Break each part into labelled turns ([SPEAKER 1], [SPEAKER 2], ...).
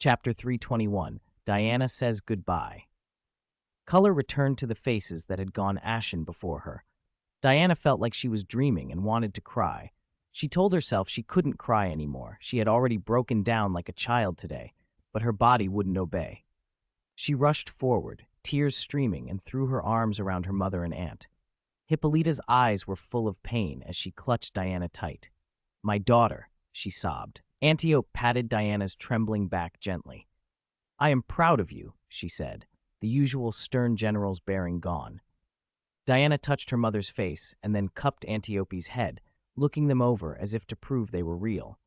[SPEAKER 1] Chapter 321. Diana Says Goodbye. Color returned to the faces that had gone ashen before her. Diana felt like she was dreaming and wanted to cry. She told herself she couldn't cry anymore. She had already broken down like a child today, but her body wouldn't obey. She rushed forward, tears streaming, and threw her arms around her mother and aunt. Hippolyta's eyes were full of pain as she clutched Diana tight. "My daughter," she sobbed. Antiope patted Diana's trembling back gently. "I am proud of you," she said, the usual stern general's bearing gone. Diana touched her mother's face and then cupped Antiope's head, looking them over as if to prove they were real.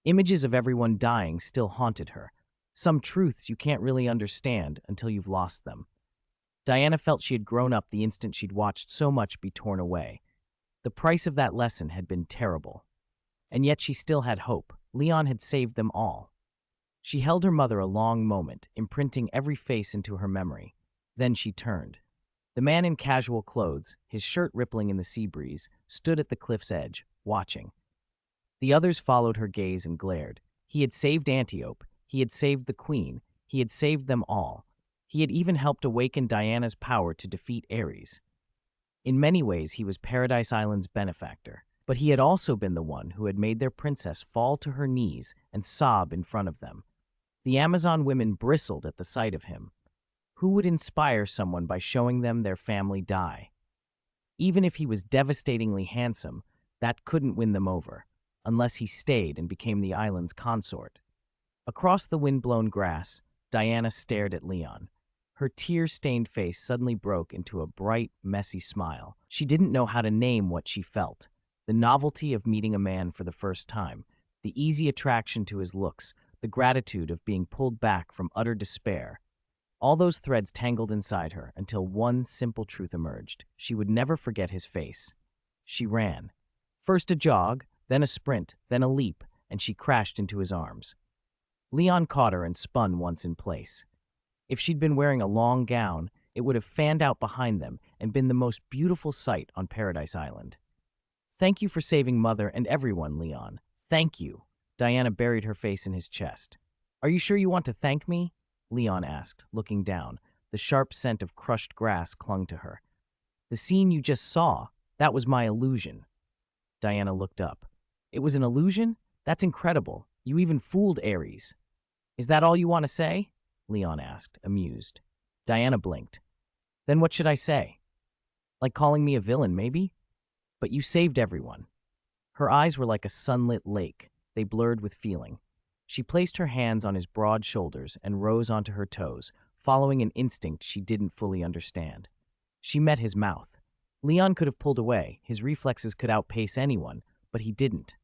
[SPEAKER 1] Images of everyone dying still haunted her. Some truths you can't really understand until you've lost them. Diana felt she had grown up the instant she'd watched so much be torn away. The price of that lesson had been terrible. And yet she still had hope. Leon had saved them all. She held her mother a long moment, imprinting every face into her memory. Then she turned. The man in casual clothes, his shirt rippling in the sea breeze, stood at the cliff's edge, watching. The others followed her gaze and glared. He had saved Antiope. He had saved the queen. He had saved them all. He had even helped awaken Diana's power to defeat Ares. In many ways, he was Paradise Island's benefactor. But he had also been the one who had made their princess fall to her knees and sob in front of them. The Amazon women bristled at the sight of him. Who would inspire someone by showing them their family die? Even if he was devastatingly handsome, that couldn't win them over, unless he stayed and became the island's consort. Across the wind-blown grass, Diana stared at Leon. Her tear-stained face suddenly broke into a bright, messy smile. She didn't know how to name what she felt. The novelty of meeting a man for the first time, the easy attraction to his looks, the gratitude of being pulled back from utter despair. All those threads tangled inside her until one simple truth emerged. She would never forget his face. She ran. First a jog, then a sprint, then a leap, and she crashed into his arms. Leon caught her and spun once in place. If she'd been wearing a long gown, it would have fanned out behind them and been the most beautiful sight on Paradise Island. "Thank you for saving Mother and everyone, Leon. Thank you." Diana buried her face in his chest. "Are you sure you want to thank me?" Leon asked, looking down. The sharp scent of crushed grass clung to her. "The scene you just saw, that was my illusion." Diana looked up. "It was an illusion? That's incredible. You even fooled Ares." "Is that all you want to say?" Leon asked, amused. Diana blinked. "Then what should I say? Like calling me a villain, maybe? But you saved everyone." Her eyes were like a sunlit lake. They blurred with feeling. She placed her hands on his broad shoulders and rose onto her toes, following an instinct she didn't fully understand. She met his mouth. Leon could have pulled away. His reflexes could outpace anyone, but he didn't.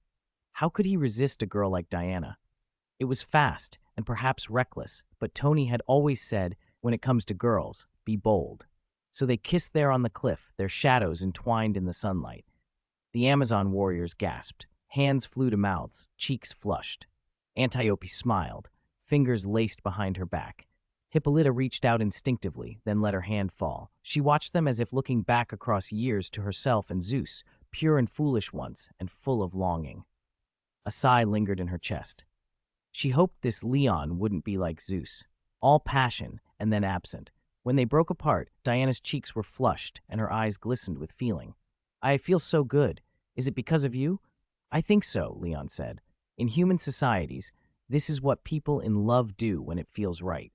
[SPEAKER 1] How could he resist a girl like Diana? It was fast and perhaps reckless, but Tony had always said, when it comes to girls, be bold. So they kissed there on the cliff, their shadows entwined in the sunlight. The Amazon warriors gasped. Hands flew to mouths, cheeks flushed. Antiope smiled, fingers laced behind her back. Hippolyta reached out instinctively, then let her hand fall. She watched them as if looking back across years to herself and Zeus, pure and foolish once and full of longing. A sigh lingered in her chest. She hoped this Leon wouldn't be like Zeus, all passion and then absent. When they broke apart, Diana's cheeks were flushed and her eyes glistened with feeling. "I feel so good. Is it because of you?" "I think so," Leon said. "In human societies, this is what people in love do when it feels right."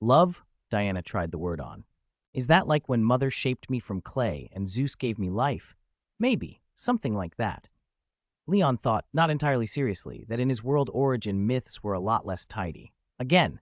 [SPEAKER 1] "Love?" Diana tried the word on. "Is that like when Mother shaped me from clay and Zeus gave me life?" "Maybe, something like that." Leon thought, not entirely seriously, that in his world origin myths were a lot less tidy. Again,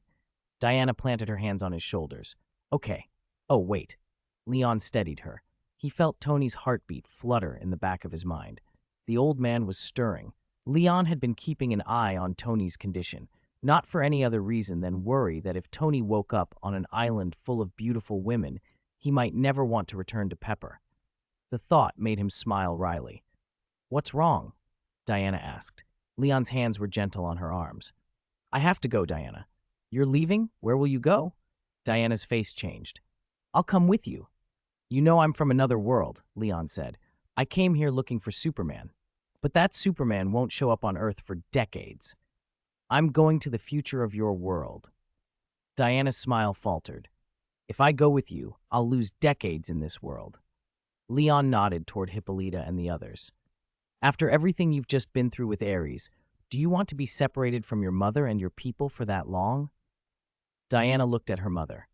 [SPEAKER 1] Diana planted her hands on his shoulders. "Okay. Oh, wait." Leon steadied her. He felt Tony's heartbeat flutter in the back of his mind. The old man was stirring. Leon had been keeping an eye on Tony's condition, not for any other reason than worry that if Tony woke up on an island full of beautiful women, he might never want to return to Pepper. The thought made him smile wryly. "What's wrong?" Diana asked. Leon's hands were gentle on her arms. "I have to go, Diana." "You're leaving? Where will you go?" Diana's face changed. "I'll come with you." "You know I'm from another world," Leon said. "I came here looking for Superman. But that Superman won't show up on Earth for decades." I'm going to the future of your world. Diana's smile faltered. If I go with you, I'll lose decades in this world. Leon nodded toward Hippolyta and the others. After everything you've just been through with Ares, do you want to be separated from your mother and your people for that long? Diana looked at her mother.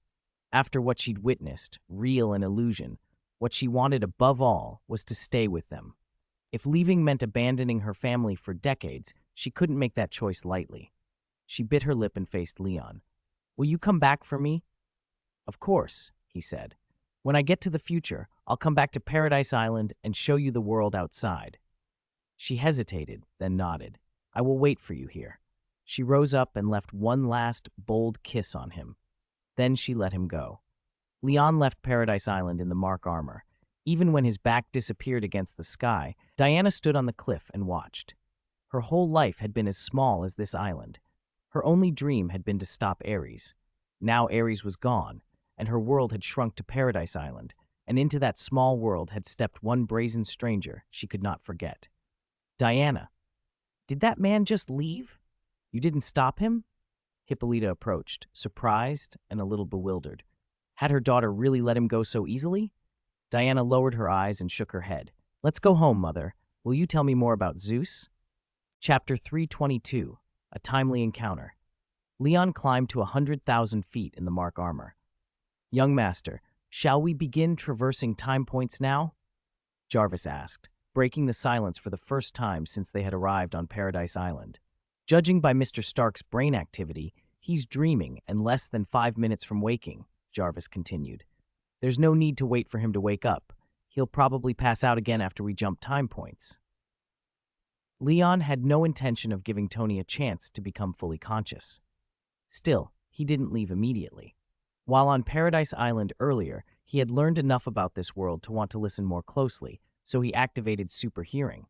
[SPEAKER 1] After what she'd witnessed, real and illusion, what she wanted above all was to stay with them. If leaving meant abandoning her family for decades, she couldn't make that choice lightly. She bit her lip and faced Leon. Will you come back for me? Of course, he said. When I get to the future, I'll come back to Paradise Island and show you the world outside. She hesitated, then nodded. I will wait for you here. She rose up and left one last, bold kiss on him. Then she let him go. Leon left Paradise Island in the Mark armor. Even when his back disappeared against the sky, Diana stood on the cliff and watched. Her whole life had been as small as this island. Her only dream had been to stop Ares. Now Ares was gone, and her world had shrunk to Paradise Island, and into that small world had stepped one brazen stranger she could not forget. Diana, did that man just leave? You didn't stop him? Hippolyta approached, surprised and a little bewildered. Had her daughter really let him go so easily? Diana lowered her eyes and shook her head. Let's go home, Mother. Will you tell me more about Zeus? Chapter 322, A Timely Encounter. Leon climbed to 100,000 feet in the Mark armor. Young Master, shall we begin traversing time points now? Jarvis asked, breaking the silence for the first time since they had arrived on Paradise Island. Judging by Mr. Stark's brain activity, he's dreaming and less than 5 minutes from waking, Jarvis continued. There's no need to wait for him to wake up. He'll probably pass out again after we jump time points. Leon had no intention of giving Tony a chance to become fully conscious. Still, he didn't leave immediately. While on Paradise Island earlier, he had learned enough about this world to want to listen more closely, so he activated super hearing.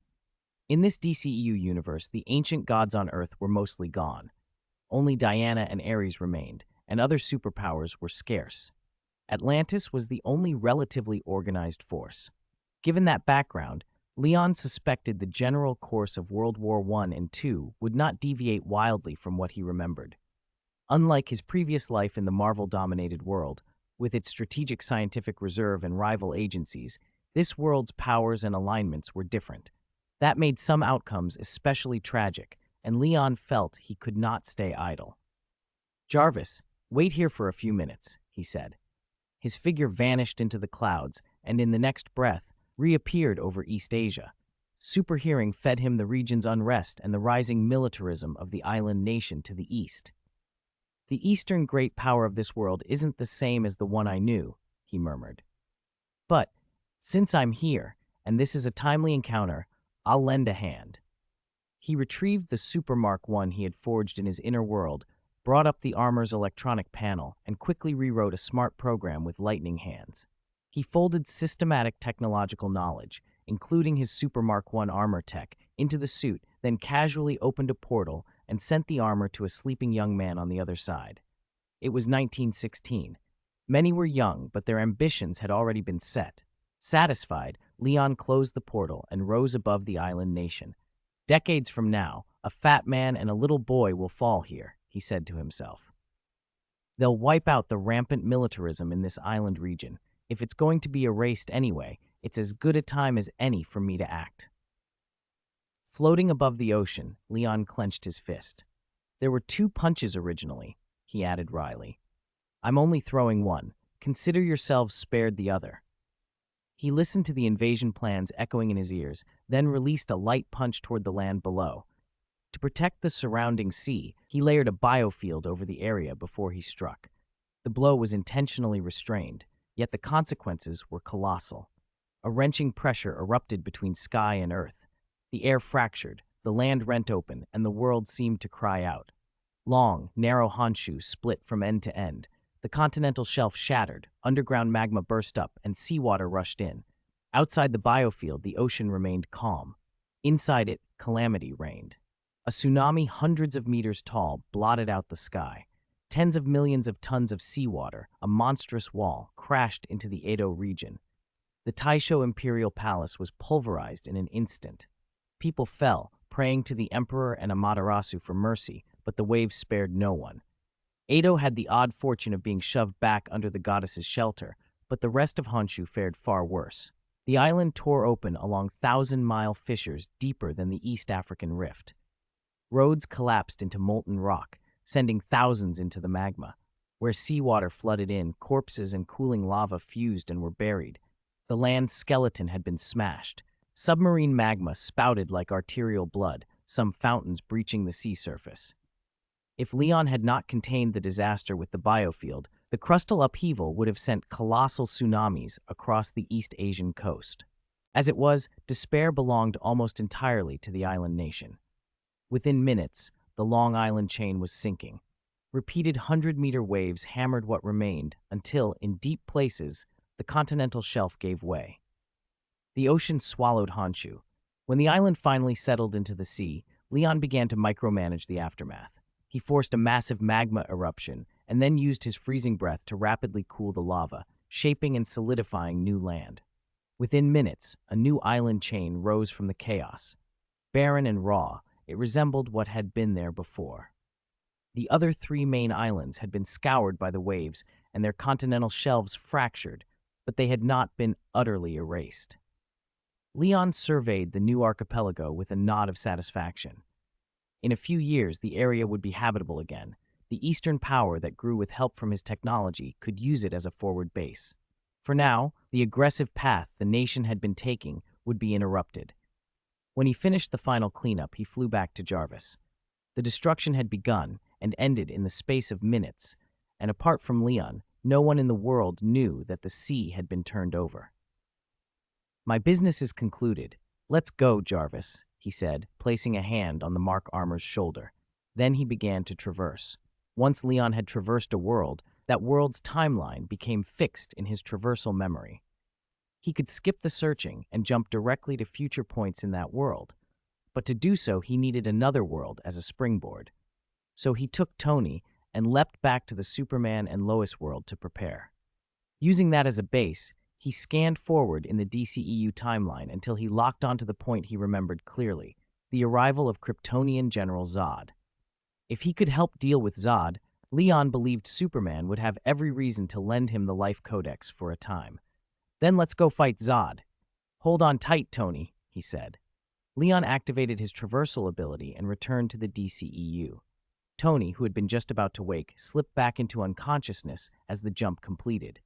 [SPEAKER 1] In this DCEU universe, the ancient gods on Earth were mostly gone. Only Diana and Ares remained, and other superpowers were scarce. Atlantis was the only relatively organized force. Given that background, Leon suspected the general course of World War I and II would not deviate wildly from what he remembered. Unlike his previous life in the Marvel-dominated world, with its strategic scientific reserve and rival agencies, this world's powers and alignments were different. That made some outcomes especially tragic, and Leon felt he could not stay idle. Jarvis, wait here for a few minutes, he said. His figure vanished into the clouds, and in the next breath, reappeared over East Asia. Super hearing fed him the region's unrest and the rising militarism of the island nation to the east. The eastern great power of this world isn't the same as the one I knew, he murmured. But, since I'm here, and this is a timely encounter, I'll lend a hand. He retrieved the Super Mark I he had forged in his inner world, brought up the armor's electronic panel, and quickly rewrote a smart program with lightning hands. He folded systematic technological knowledge, including his Super Mark I armor tech, into the suit, then casually opened a portal and sent the armor to a sleeping young man on the other side. It was 1916. Many were young, but their ambitions had already been set. Satisfied, Leon closed the portal and rose above the island nation. Decades from now, a fat man and a little boy will fall here, he said to himself. They'll wipe out the rampant militarism in this island region. If it's going to be erased anyway, it's as good a time as any for me to act. Floating above the ocean, Leon clenched his fist. There were 2 punches originally, he added wryly. I'm only throwing one. Consider yourselves spared the other. He listened to the invasion plans echoing in his ears, then released a light punch toward the land below. To protect the surrounding sea, he layered a biofield over the area before he struck. The blow was intentionally restrained, yet the consequences were colossal. A wrenching pressure erupted between sky and earth. The air fractured, the land rent open, and the world seemed to cry out. Long, narrow Honshu split from end to end. The continental shelf shattered, underground magma burst up, and seawater rushed in. Outside the biofield, the ocean remained calm. Inside it, calamity reigned. A tsunami hundreds of meters tall blotted out the sky. Tens of millions of tons of seawater, a monstrous wall, crashed into the Edo region. The Taisho Imperial Palace was pulverized in an instant. People fell, praying to the emperor and Amaterasu for mercy, but the waves spared no one. Ado had the odd fortune of being shoved back under the goddess's shelter, but the rest of Honshu fared far worse. The island tore open along thousand-mile fissures deeper than the East African rift. Roads collapsed into molten rock, sending thousands into the magma. Where seawater flooded in, corpses and cooling lava fused and were buried. The land's skeleton had been smashed. Submarine magma spouted like arterial blood, some fountains breaching the sea surface. If Leon had not contained the disaster with the biofield, the crustal upheaval would have sent colossal tsunamis across the East Asian coast. As it was, despair belonged almost entirely to the island nation. Within minutes, the Long Island chain was sinking. Repeated 100-meter waves hammered what remained until, in deep places, the continental shelf gave way. The ocean swallowed Honshu. When the island finally settled into the sea, Leon began to micromanage the aftermath. He forced a massive magma eruption and then used his freezing breath to rapidly cool the lava, shaping and solidifying new land. Within minutes, a new island chain rose from the chaos. Barren and raw, it resembled what had been there before. The other three main islands had been scoured by the waves and their continental shelves fractured, but they had not been utterly erased. Leon surveyed the new archipelago with a nod of satisfaction. In a few years, the area would be habitable again. The Eastern power that grew with help from his technology could use it as a forward base. For now, the aggressive path the nation had been taking would be interrupted. When he finished the final cleanup, he flew back to Jarvis. The destruction had begun and ended in the space of minutes, and apart from Leon, no one in the world knew that the sea had been turned over. "My business is concluded. Let's go, Jarvis," he said, placing a hand on the Mark Armor's shoulder. Then he began to traverse. Once Leon had traversed a world, that world's timeline became fixed in his traversal memory. He could skip the searching and jump directly to future points in that world, but to do so he needed another world as a springboard. So he took Tony and leapt back to the Superman and Lois world to prepare. Using that as a base, he scanned forward in the DCEU timeline until he locked onto the point he remembered clearly, the arrival of Kryptonian General Zod. If he could help deal with Zod, Leon believed Superman would have every reason to lend him the Life Codex for a time. "Then let's go fight Zod." "Hold on tight, Tony," he said. Leon activated his traversal ability and returned to the DCEU. Tony, who had been just about to wake, slipped back into unconsciousness as the jump completed.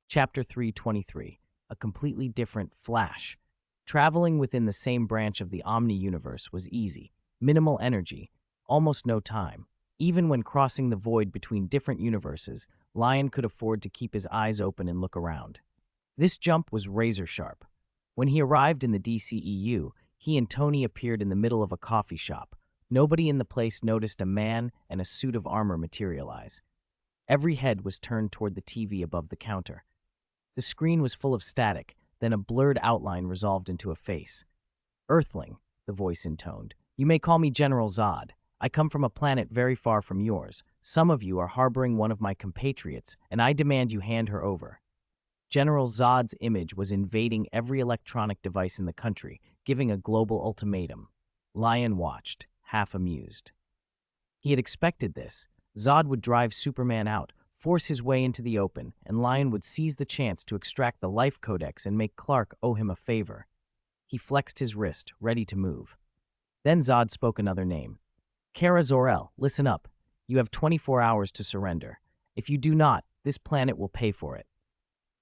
[SPEAKER 1] Chapter 323, a completely different Flash. Traveling within the same branch of the Omni-Universe was easy, minimal energy, almost no time. Even when crossing the void between different universes, Lion could afford to keep his eyes open and look around. This jump was razor sharp. When he arrived in the DCEU, he and Tony appeared in the middle of a coffee shop. Nobody in the place noticed a man and a suit of armor materialize. Every head was turned toward the TV above the counter. The screen was full of static, then a blurred outline resolved into a face. "Earthling," the voice intoned. "You may call me General Zod. I come from a planet very far from yours. Some of you are harboring one of my compatriots, and I demand you hand her over." General Zod's image was invading every electronic device in the country, giving a global ultimatum. Lion watched, half amused. He had expected this. Zod would drive Superman out, force his way into the open, and Lion would seize the chance to extract the Life Codex and make Clark owe him a favor. He flexed his wrist, ready to move. Then Zod spoke another name. "Kara Zor-El, listen up. You have 24 hours to surrender. If you do not, this planet will pay for it."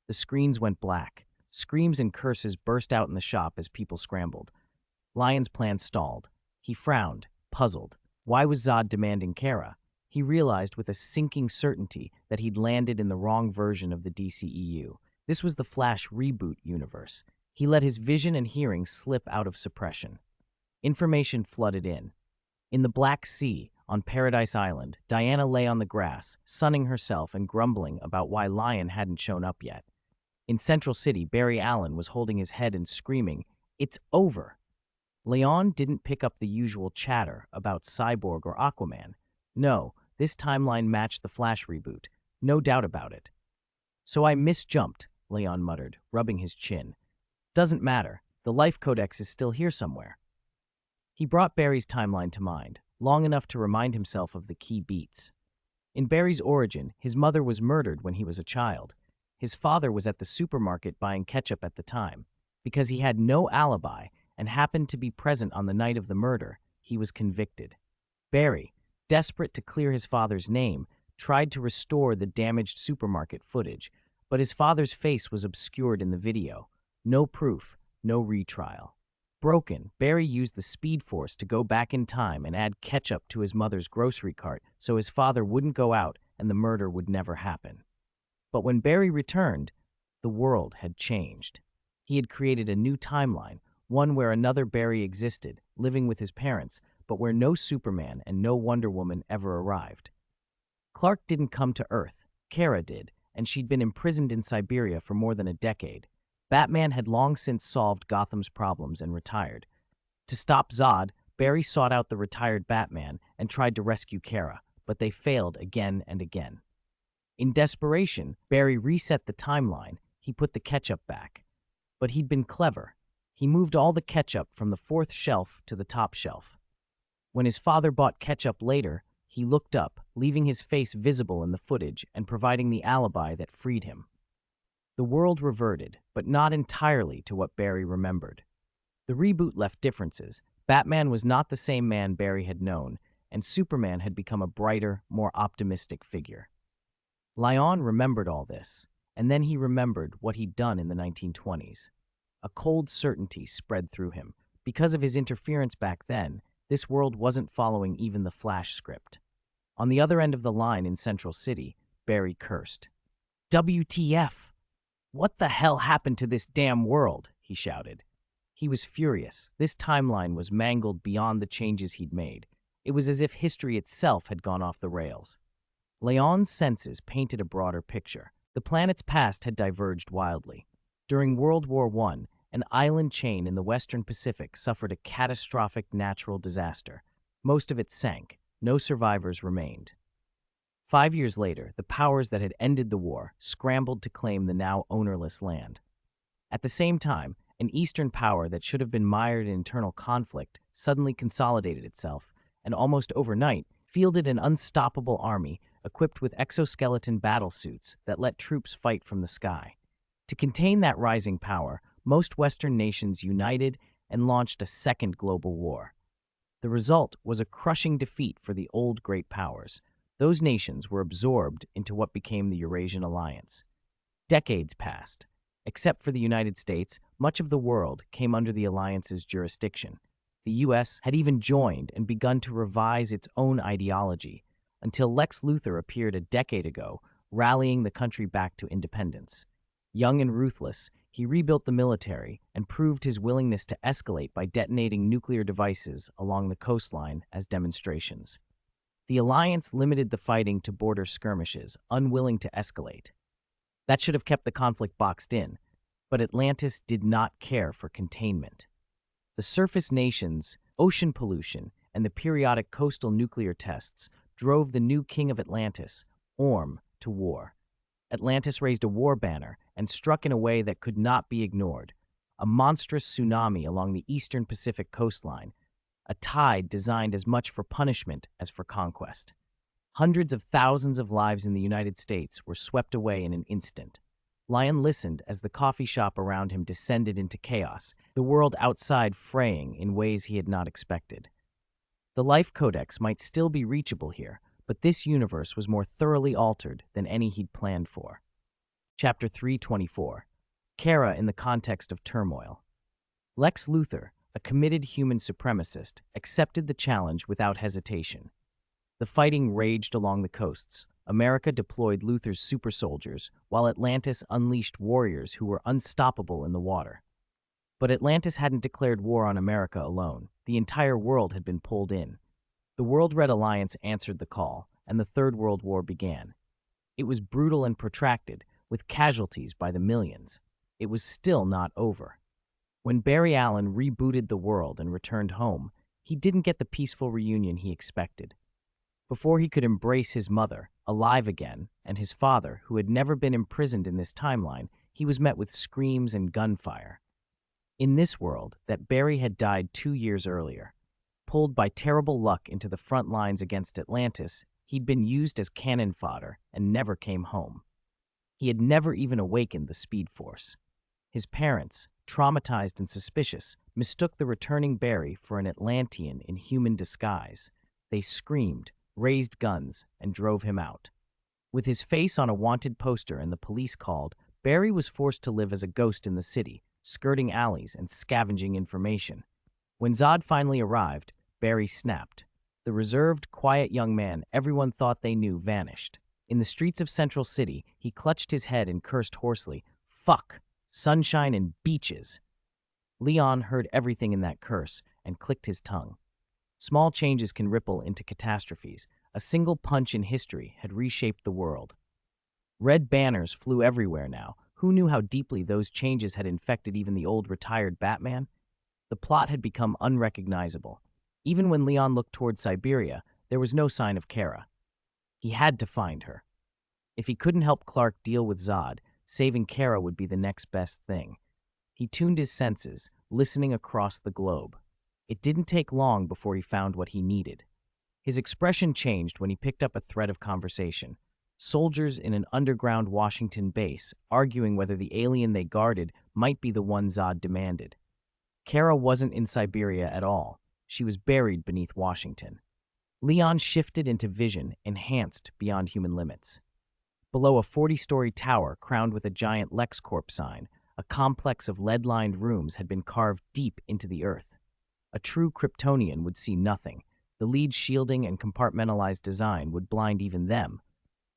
[SPEAKER 1] The screens went black. Screams and curses burst out in the shop as people scrambled. Lion's plan stalled. He frowned, puzzled. Why was Zod demanding Kara? He realized with a sinking certainty that he'd landed in the wrong version of the DCEU. This was the Flash reboot universe. He let his vision and hearing slip out of suppression. Information flooded in. In the Black Sea, on Paradise Island, Diana lay on the grass, sunning herself and grumbling about why Lion hadn't shown up yet. In Central City, Barry Allen was holding his head and screaming, "It's over!" Leon didn't pick up the usual chatter about Cyborg or Aquaman. No, this timeline matched the Flash reboot. No doubt about it. "So I misjumped," Leon muttered, rubbing his chin. "Doesn't matter. The Life Codex is still here somewhere." He brought Barry's timeline to mind. long enough to remind himself of the key beats. In Barry's origin, his mother was murdered when he was a child. His father was at the supermarket buying ketchup at the time. Because he had no alibi and happened to be present on the night of the murder, he was convicted. Barry, desperate to clear his father's name, tried to restore the damaged supermarket footage, but his father's face was obscured in the video. No proof, no retrial. Broken, Barry used the Speed Force to go back in time and add ketchup to his mother's grocery cart so his father wouldn't go out and the murder would never happen. But when Barry returned, the world had changed. He had created a new timeline, one where another Barry existed, living with his parents, but where no Superman and no Wonder Woman ever arrived. Clark didn't come to Earth. Kara did, and she'd been imprisoned in Siberia for more than a decade. Batman had long since solved Gotham's problems and retired. To stop Zod, Barry sought out the retired Batman and tried to rescue Kara, but they failed again and again. In desperation, Barry reset the timeline. He put the ketchup back. But he'd been clever. He moved all the ketchup from the fourth shelf to the top shelf. When his father bought ketchup later, he looked up, leaving his face visible in the footage and providing the alibi that freed him. The world reverted, but not entirely to what Barry remembered. The reboot left differences. Batman was not the same man Barry had known, and Superman had become a brighter, more optimistic figure. Lyon remembered all this, and then he remembered what he'd done in the 1920s. A cold certainty spread through him. Because of his interference back then, this world wasn't following even the Flash script. On the other end of the line in Central City, Barry cursed. WTF! What the hell happened to this damn world? He shouted. He was furious. This timeline was mangled beyond the changes he'd made. It was as if history itself had gone off the rails. Leon's senses painted a broader picture. The planet's past had diverged wildly. During World War I, an island chain in the Western Pacific suffered a catastrophic natural disaster. Most of it sank. No survivors remained. 5 years later, the powers that had ended the war scrambled to claim the now ownerless land. At the same time, an Eastern power that should have been mired in internal conflict suddenly consolidated itself, and almost overnight, fielded an unstoppable army equipped with exoskeleton battlesuits that let troops fight from the sky. To contain that rising power, most Western nations united and launched a second global war. The result was a crushing defeat for the old great powers. Those nations were absorbed into what became the Eurasian Alliance. Decades passed. Except for the United States, much of the world came under the alliance's jurisdiction. The U.S. had even joined and begun to revise its own ideology, until Lex Luthor appeared a decade ago, rallying the country back to independence. Young and ruthless, he rebuilt the military and proved his willingness to escalate by detonating nuclear devices along the coastline as demonstrations. The Alliance limited the fighting to border skirmishes, unwilling to escalate. That should have kept the conflict boxed in, but Atlantis did not care for containment. The surface nations, ocean pollution, and the periodic coastal nuclear tests drove the new king of Atlantis, Orm, to war. Atlantis raised a war banner and struck in a way that could not be ignored. A monstrous tsunami along the eastern Pacific coastline, a tide designed as much for punishment as for conquest. Hundreds of thousands of lives in the United States were swept away in an instant. Lyon listened as the coffee shop around him descended into chaos, the world outside fraying in ways he had not expected. The Life Codex might still be reachable here, but this universe was more thoroughly altered than any he'd planned for. Chapter 324. Kara in the context of turmoil. Lex Luthor, a committed human supremacist, accepted the challenge without hesitation. The fighting raged along the coasts. America deployed Luthor's super soldiers, while Atlantis unleashed warriors who were unstoppable in the water. But Atlantis hadn't declared war on America alone. The entire world had been pulled in. The World Red Alliance answered the call, and the Third World War began. It was brutal and protracted, with casualties by the millions. It was still not over. When Barry Allen rebooted the world and returned home, he didn't get the peaceful reunion he expected. Before he could embrace his mother, alive again, and his father, who had never been imprisoned in this timeline, he was met with screams and gunfire. In this world, that Barry had died 2 years earlier. Pulled by terrible luck into the front lines against Atlantis, he'd been used as cannon fodder and never came home. He had never even awakened the Speed Force. His parents, traumatized and suspicious, mistook the returning Barry for an Atlantean in human disguise. They screamed, raised guns, and drove him out. With his face on a wanted poster and the police called, Barry was forced to live as a ghost in the city, skirting alleys and scavenging information. When Zod finally arrived, Barry snapped. The reserved, quiet young man everyone thought they knew vanished. In the streets of Central City, he clutched his head and cursed hoarsely, "Fuck! Sunshine and beaches!" Leon heard everything in that curse and clicked his tongue. Small changes can ripple into catastrophes. A single punch in history had reshaped the world. Red banners flew everywhere now. Who knew how deeply those changes had infected even the old retired Batman? The plot had become unrecognizable. Even when Leon looked toward Siberia, there was no sign of Kara. He had to find her. If he couldn't help Clark deal with Zod, saving Kara would be the next best thing. He tuned his senses, listening across the globe. It didn't take long before he found what he needed. His expression changed when he picked up a thread of conversation. Soldiers in an underground Washington base arguing whether the alien they guarded might be the one Zod demanded. Kara wasn't in Siberia at all. She was buried beneath Washington. Leon shifted into vision, enhanced beyond human limits. Below a 40-story tower crowned with a giant LexCorp sign, a complex of lead-lined rooms had been carved deep into the earth. A true Kryptonian would see nothing. The lead shielding and compartmentalized design would blind even them.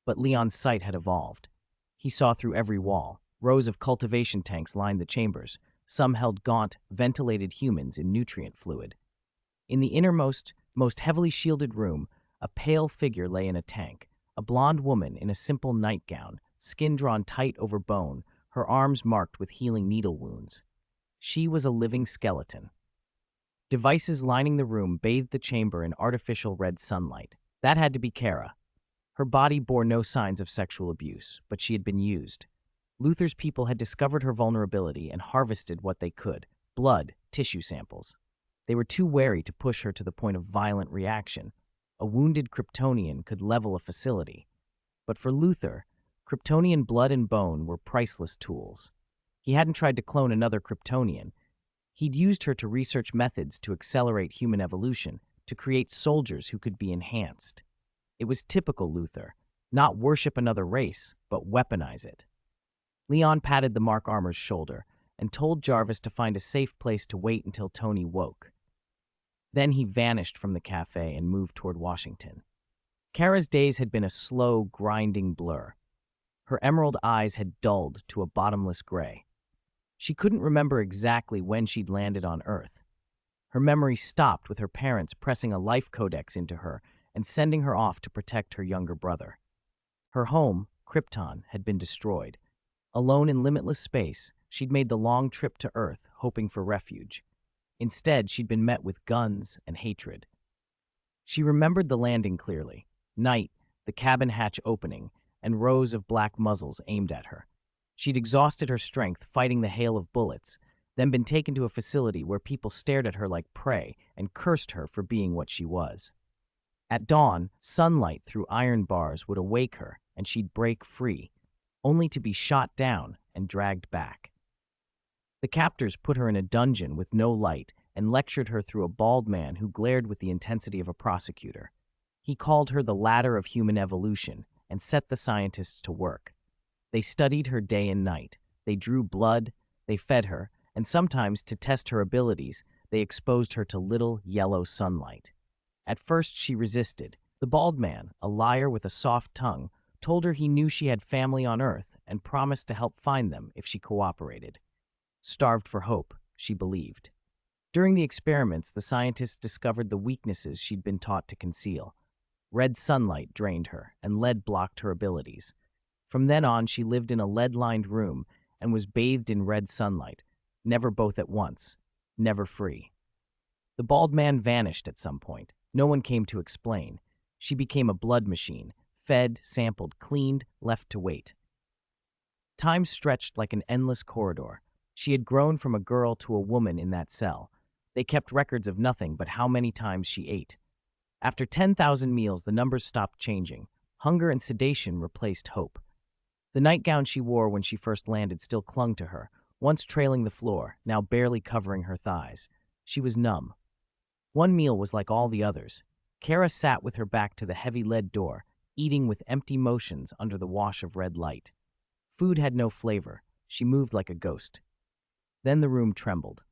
[SPEAKER 1] But Leon's sight had evolved. He saw through every wall. Rows of cultivation tanks lined the chambers. Some held gaunt, ventilated humans in nutrient fluid. In the innermost, most heavily shielded room, a pale figure lay in a tank, a blonde woman in a simple nightgown, skin drawn tight over bone, her arms marked with healing needle wounds. She was a living skeleton. Devices lining the room bathed the chamber in artificial red sunlight. That had to be Kara. Her body bore no signs of sexual abuse, but she had been used. Luthor's people had discovered her vulnerability and harvested what they could: blood, tissue samples. They were too wary to push her to the point of violent reaction. A wounded Kryptonian could level a facility. But for Luthor, Kryptonian blood and bone were priceless tools. He hadn't tried to clone another Kryptonian. He'd used her to research methods to accelerate human evolution, to create soldiers who could be enhanced. It was typical Luthor, not worship another race, but weaponize it. Leon patted the Mark armor's shoulder and told Jarvis to find a safe place to wait until Tony woke. Then he vanished from the cafe and moved toward Washington. Kara's days had been a slow, grinding blur. Her emerald eyes had dulled to a bottomless gray. She couldn't remember exactly when she'd landed on Earth. Her memory stopped with her parents pressing a life codex into her and sending her off to protect her younger brother. Her home, Krypton, had been destroyed. Alone in limitless space, she'd made the long trip to Earth, hoping for refuge. Instead, she'd been met with guns and hatred. She remembered the landing clearly. Night, the cabin hatch opening, and rows of black muzzles aimed at her. She'd exhausted her strength fighting the hail of bullets, then been taken to a facility where people stared at her like prey and cursed her for being what she was. At dawn, sunlight through iron bars would awake her, and she'd break free, only to be shot down and dragged back. The captors put her in a dungeon with no light and lectured her through a bald man who glared with the intensity of a prosecutor. He called her the ladder of human evolution and set the scientists to work. They studied her day and night. They drew blood, they fed her, and sometimes, to test her abilities, they exposed her to little yellow sunlight. At first, she resisted. The bald man, a liar with a soft tongue, told her he knew she had family on Earth and promised to help find them if she cooperated. Starved for hope, she believed. During the experiments, the scientists discovered the weaknesses she'd been taught to conceal. Red sunlight drained her, and lead blocked her abilities. From then on, she lived in a lead-lined room and was bathed in red sunlight, never both at once, never free. The bald man vanished at some point. No one came to explain. She became a blood machine, fed, sampled, cleaned, left to wait. Time stretched like an endless corridor. She had grown from a girl to a woman in that cell. They kept records of nothing but how many times she ate. After 10,000 meals, the numbers stopped changing. Hunger and sedation replaced hope. The nightgown she wore when she first landed still clung to her, once trailing the floor, now barely covering her thighs. She was numb. One meal was like all the others. Kara sat with her back to the heavy lead door, eating with empty motions under the wash of red light. Food had no flavor. She moved like a ghost. Then the room trembled.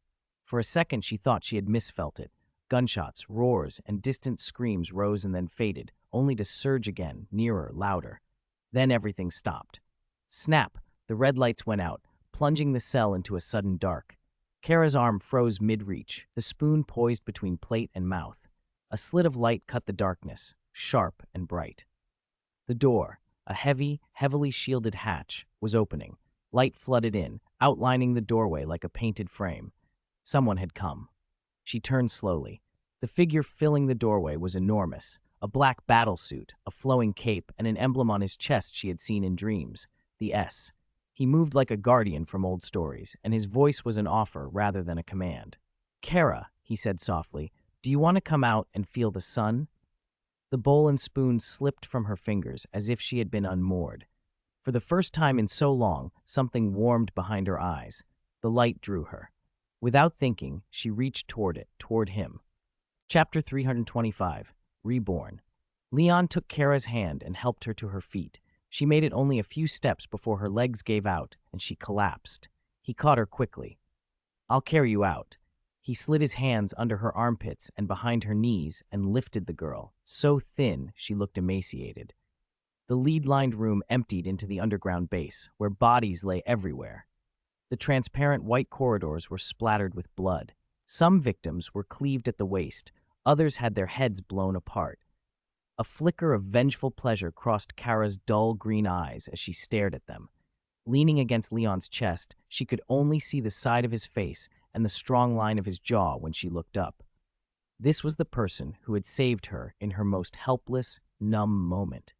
[SPEAKER 1] For a second she thought she had misfelt it. Gunshots, roars, and distant screams rose and then faded, only to surge again, nearer, louder. Then everything stopped. Snap! The red lights went out, plunging the cell into a sudden dark. Kara's arm froze mid-reach, the spoon poised between plate and mouth. A slit of light cut the darkness, sharp and bright. The door, a heavy, heavily shielded hatch, was opening. Light flooded in, outlining the doorway like a painted frame. Someone had come. She turned slowly. The figure filling the doorway was enormous. A black battlesuit, a flowing cape, and an emblem on his chest she had seen in dreams, the S. He moved like a guardian from old stories, and his voice was an offer rather than a command. "Kara," he said softly, "do you want to come out and feel the sun?" The bowl and spoon slipped from her fingers as if she had been unmoored. For the first time in so long, something warmed behind her eyes. The light drew her. Without thinking, she reached toward it, toward him. Chapter 325, Reborn. Leon took Kara's hand and helped her to her feet. She made it only a few steps before her legs gave out and she collapsed. He caught her quickly. "I'll carry you out." He slid his hands under her armpits and behind her knees and lifted the girl, so thin she looked emaciated. The lead-lined room emptied into the underground base, where bodies lay everywhere. The transparent white corridors were splattered with blood. Some victims were cleaved at the waist, others had their heads blown apart. A flicker of vengeful pleasure crossed Kara's dull green eyes as she stared at them. Leaning against Leon's chest, she could only see the side of his face and the strong line of his jaw when she looked up. This was the person who had saved her in her most helpless, numb moment.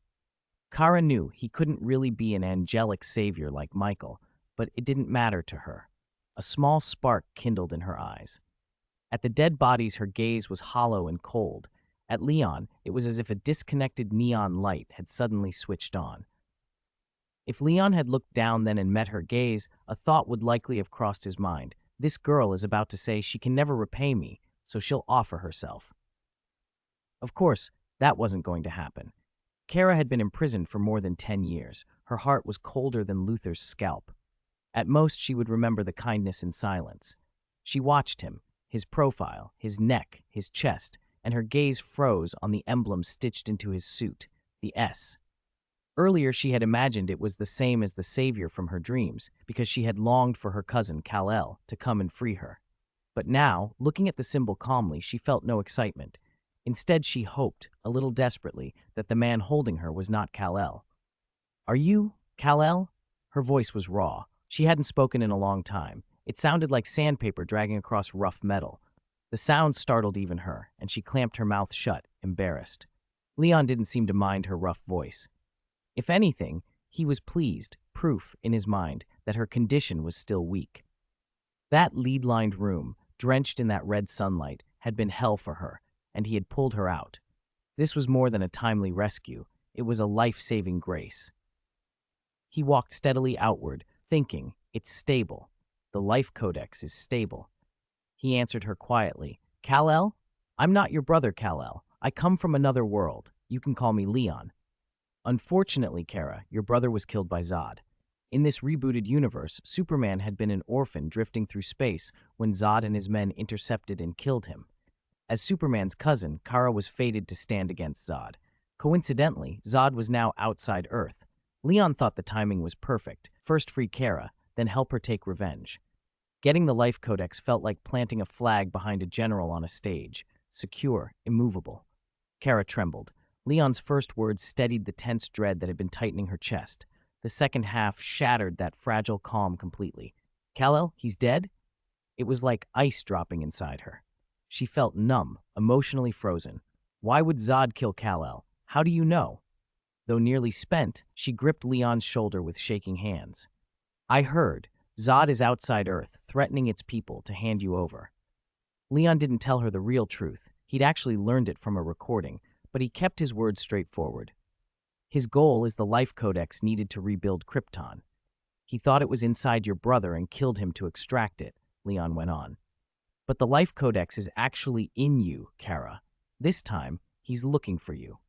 [SPEAKER 1] Kara knew he couldn't really be an angelic savior like Michael, but it didn't matter to her. A small spark kindled in her eyes. At the dead bodies, her gaze was hollow and cold. At Leon, it was as if a disconnected neon light had suddenly switched on. If Leon had looked down then and met her gaze, a thought would likely have crossed his mind. This girl is about to say she can never repay me, so she'll offer herself. Of course, that wasn't going to happen. Kara had been imprisoned for more than 10 years. Her heart was colder than Luther's scalp. At most, she would remember the kindness in silence. She watched him, his profile, his neck, his chest, and her gaze froze on the emblem stitched into his suit, the S. Earlier, she had imagined it was the same as the savior from her dreams, because she had longed for her cousin, Kal-El, to come and free her. But now, looking at the symbol calmly, she felt no excitement. Instead, she hoped, a little desperately, that the man holding her was not Kal-El. "Are you Kal-El?" Her voice was raw. She hadn't spoken in a long time. It sounded like sandpaper dragging across rough metal. The sound startled even her, and she clamped her mouth shut, embarrassed. Leon didn't seem to mind her rough voice. If anything, he was pleased, proof, in his mind, that her condition was still weak. That lead-lined room, drenched in that red sunlight, had been hell for her, and he had pulled her out. This was more than a timely rescue. It was a life-saving grace. He walked steadily outward, thinking, it's stable. The life codex is stable. He answered her quietly, "Kal-El? I'm not your brother, Kal-El. I come from another world. You can call me Leon." "Unfortunately, Kara, your brother was killed by Zod. In this rebooted universe, Superman had been an orphan drifting through space when Zod and his men intercepted and killed him. As Superman's cousin, Kara was fated to stand against Zod. Coincidentally, Zod was now outside Earth. Leon thought the timing was perfect. First free Kara, then help her take revenge. Getting the Life Codex felt like planting a flag behind a general on a stage. Secure, immovable. Kara trembled. Leon's first words steadied the tense dread that had been tightening her chest. The second half shattered that fragile calm completely. "Kal-El, he's dead?" It was like ice dropping inside her. She felt numb, emotionally frozen. Why would Zod kill Kal-El? How do you know? Though nearly spent, she gripped Leon's shoulder with shaking hands. "I heard. Zod is outside Earth, threatening its people to hand you over." Leon didn't tell her the real truth. He'd actually learned it from a recording, but he kept his words straightforward. His goal is the life codex needed to rebuild Krypton. He thought it was inside your brother and killed him to extract it, Leon went on. But the life codex is actually in you, Kara. This time, he's looking for you.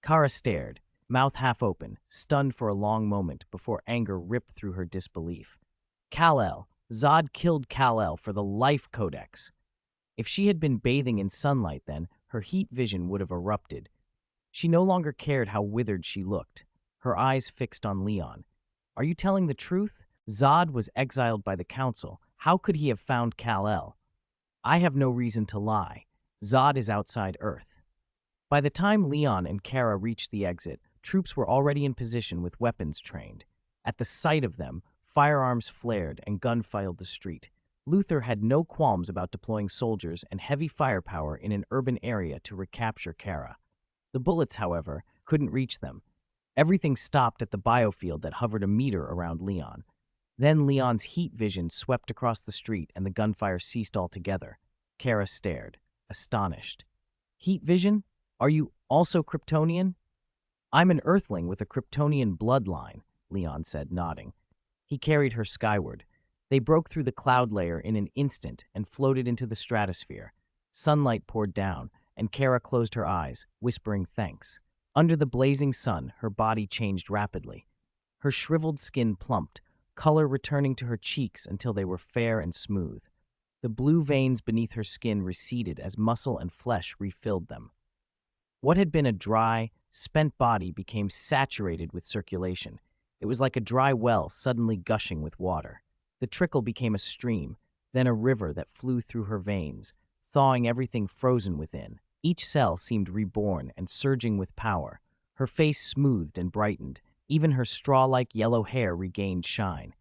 [SPEAKER 1] Kara stared, mouth half open, stunned for a long moment before anger ripped through her disbelief. Kal-El. Zod killed Kal-El for the life codex. If she had been bathing in sunlight then, her heat vision would have erupted. She no longer cared how withered she looked, her eyes fixed on Leon. Are you telling the truth? Zod was exiled by the council. How could he have found Kal-El? I have no reason to lie. Zod is outside Earth. By the time Leon and Kara reached the exit, troops were already in position with weapons trained. At the sight of them, firearms flared and gun filled the street. Luther had no qualms about deploying soldiers and heavy firepower in an urban area to recapture Kara. The bullets, however, couldn't reach them. Everything stopped at the biofield that hovered a meter around Leon. Then Leon's heat vision swept across the street and the gunfire ceased altogether. Kara stared, astonished. Heat vision? Are you also Kryptonian? I'm an Earthling with a Kryptonian bloodline, Leon said, nodding. He carried her skyward. They broke through the cloud layer in an instant and floated into the stratosphere. Sunlight poured down, and Kara closed her eyes, whispering thanks. Under the blazing sun, her body changed rapidly. Her shriveled skin plumped, color returning to her cheeks until they were fair and smooth. The blue veins beneath her skin receded as muscle and flesh refilled them. What had been a dry, spent body became saturated with circulation. It was like a dry well suddenly gushing with water. The trickle became a stream, then a river that flew through her veins, thawing everything frozen within. Each cell seemed reborn and surging with power. Her face smoothed and brightened. Even her straw-like yellow hair regained shine.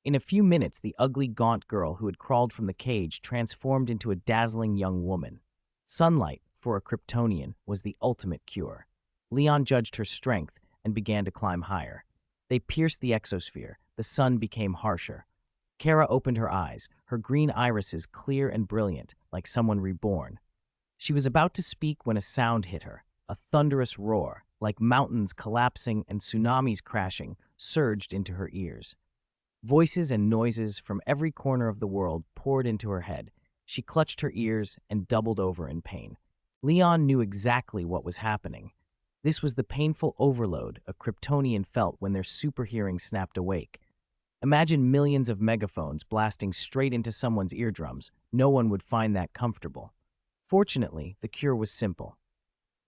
[SPEAKER 1] In a few minutes, the ugly, gaunt girl who had crawled from the cage transformed into a dazzling young woman. Sunlight, for a Kryptonian, was the ultimate cure. Leon judged her strength and began to climb higher. They pierced the exosphere. The sun became harsher. Kara opened her eyes, her green irises clear and brilliant, like someone reborn. She was about to speak when a sound hit her. A thunderous roar, like mountains collapsing and tsunamis crashing, surged into her ears. Voices and noises from every corner of the world poured into her head. She clutched her ears and doubled over in pain. Leon knew exactly what was happening. This was the painful overload a Kryptonian felt when their superhearing snapped awake. Imagine millions of megaphones blasting straight into someone's eardrums. No one would find that comfortable. Fortunately, the cure was simple.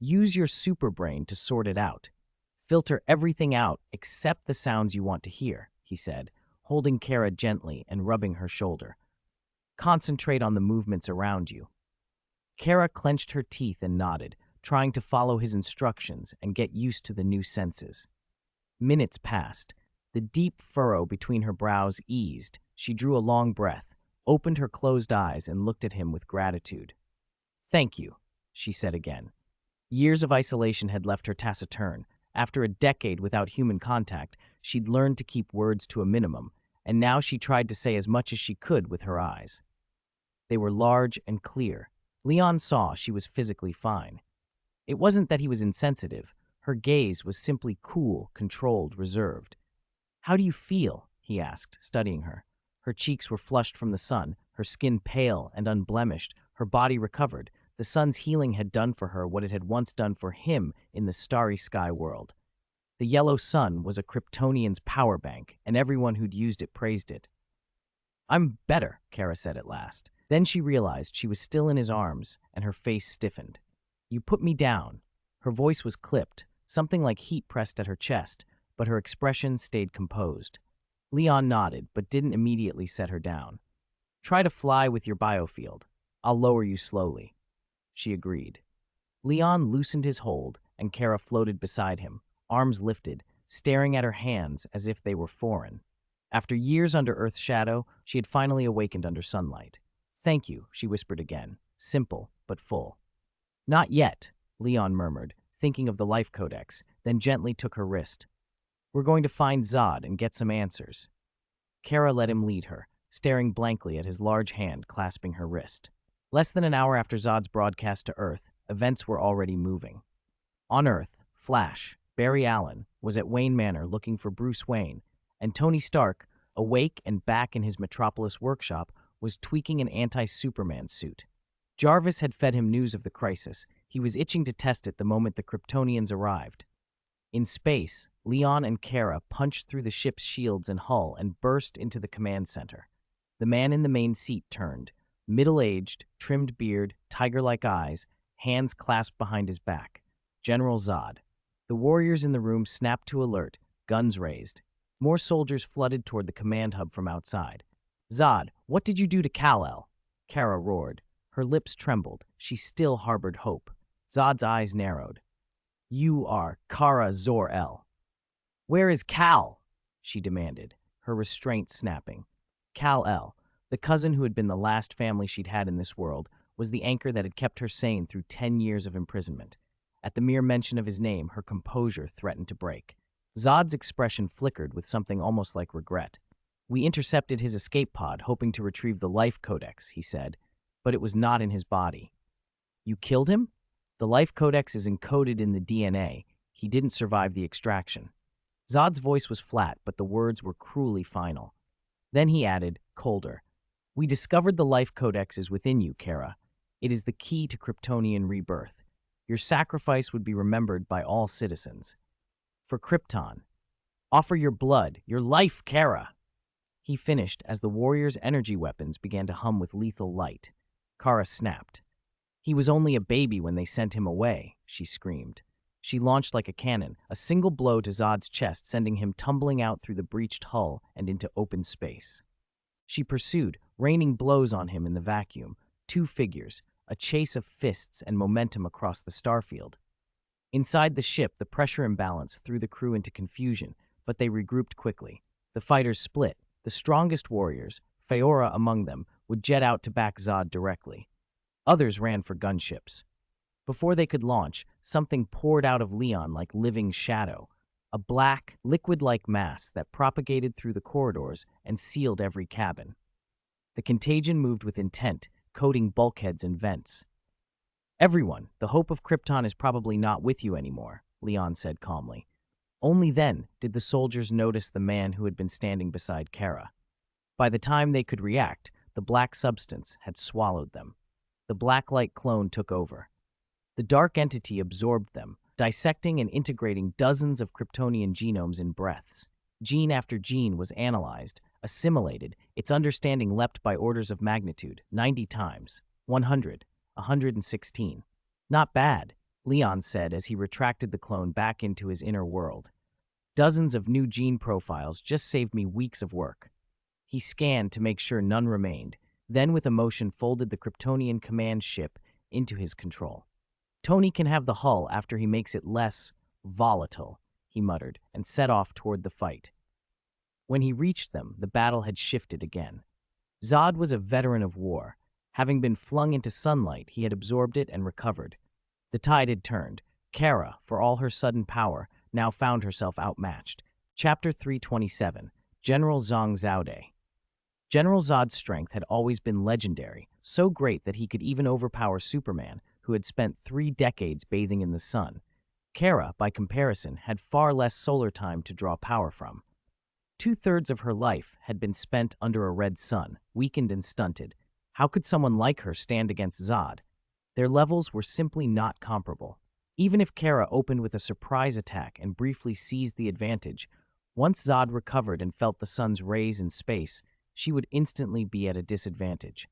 [SPEAKER 1] Use your superbrain to sort it out. Filter everything out except the sounds you want to hear, he said, holding Kara gently and rubbing her shoulder. Concentrate on the movements around you. Kara clenched her teeth and nodded, trying to follow his instructions and get used to the new senses. Minutes passed. The deep furrow between her brows eased. She drew a long breath, opened her closed eyes, and looked at him with gratitude. Thank you, she said again. Years of isolation had left her taciturn. After a decade without human contact, she'd learned to keep words to a minimum, and now she tried to say as much as she could with her eyes. They were large and clear. Leon saw she was physically fine. It wasn't that he was insensitive. Her gaze was simply cool, controlled, reserved. How do you feel? He asked, studying her. Her cheeks were flushed from the sun, her skin pale and unblemished, her body recovered. The sun's healing had done for her what it had once done for him in the starry sky world. The yellow sun was a Kryptonian's power bank, and everyone who'd used it praised it. I'm better, Kara said at last. Then she realized she was still in his arms, and her face stiffened. You put me down. Her voice was clipped, something like heat pressed at her chest, but her expression stayed composed. Leon nodded, but didn't immediately set her down. Try to fly with your biofield. I'll lower you slowly. She agreed. Leon loosened his hold, and Kara floated beside him, arms lifted, staring at her hands as if they were foreign. After years under Earth's shadow, she had finally awakened under sunlight. Thank you, she whispered again, simple but full. Not yet, Leon murmured, thinking of the life codex, then gently took her wrist. We're going to find Zod and get some answers. Kara let him lead her, staring blankly at his large hand clasping her wrist. Less than an hour after Zod's broadcast to Earth, events were already moving. On Earth, Flash, Barry Allen, was at Wayne Manor looking for Bruce Wayne, and Tony Stark, awake and back in his Metropolis workshop, was tweaking an anti-Superman suit. Jarvis had fed him news of the crisis. He was itching to test it the moment the Kryptonians arrived. In space, Leon and Kara punched through the ship's shields and hull and burst into the command center. The man in the main seat turned, middle-aged, trimmed beard, tiger-like eyes, hands clasped behind his back. General Zod. The warriors in the room snapped to alert, guns raised. More soldiers flooded toward the command hub from outside. Zod, what did you do to Kal-El? Kara roared. Her lips trembled. She still harbored hope. Zod's eyes narrowed. You are Kara Zor-El. Where is Kal? She demanded, her restraint snapping. Kal-El, the cousin who had been the last family she'd had in this world, was the anchor that had kept her sane through 10 years of imprisonment. At the mere mention of his name, her composure threatened to break. Zod's expression flickered with something almost like regret. We intercepted his escape pod, hoping to retrieve the life codex, he said, but it was not in his body. You killed him? The life codex is encoded in the DNA. He didn't survive the extraction. Zod's voice was flat, but the words were cruelly final. Then he added, colder, we discovered the life codex is within you, Kara. It is the key to Kryptonian rebirth. Your sacrifice would be remembered by all citizens. For Krypton, offer your blood, your life, Kara. He finished as the warrior's energy weapons began to hum with lethal light. Kara snapped. He was only a baby when they sent him away, she screamed. She launched like a cannon, a single blow to Zod's chest, sending him tumbling out through the breached hull and into open space. She pursued, raining blows on him in the vacuum. Two figures, a chase of fists and momentum across the starfield. Inside the ship, the pressure imbalance threw the crew into confusion, but they regrouped quickly. The fighters split. The strongest warriors, Feora among them, would jet out to back Zod directly. Others ran for gunships. Before they could launch, something poured out of Leon like living shadow, a black, liquid-like mass that propagated through the corridors and sealed every cabin. The contagion moved with intent, coating bulkheads and vents. Everyone, the hope of Krypton is probably not with you anymore, Leon said calmly. Only then did the soldiers notice the man who had been standing beside Kara. By the time they could react, the black substance had swallowed them. The black-light clone took over. The dark entity absorbed them, dissecting and integrating dozens of Kryptonian genomes in breaths. Gene after gene was analyzed, assimilated, its understanding leapt by orders of magnitude, 90 times, 100, 116. Not bad, Leon said as he retracted the clone back into his inner world. Dozens of new gene profiles just saved me weeks of work. He scanned to make sure none remained, then with emotion folded the Kryptonian command ship into his control. Tony can have the hull after he makes it less volatile, he muttered, and set off toward the fight. When he reached them, the battle had shifted again. Zod was a veteran of war. Having been flung into sunlight, he had absorbed it and recovered. The tide had turned. Kara, for all her sudden power, now found herself outmatched. Chapter 327, General Zhang Zhaode. General Zod's strength had always been legendary, so great that he could even overpower Superman, who had spent 3 decades bathing in the sun. Kara, by comparison, had far less solar time to draw power from. 2/3 of her life had been spent under a red sun, weakened and stunted. How could someone like her stand against Zod? Their levels were simply not comparable. Even if Kara opened with a surprise attack and briefly seized the advantage, once Zod recovered and felt the sun's rays in space, she would instantly be at a disadvantage.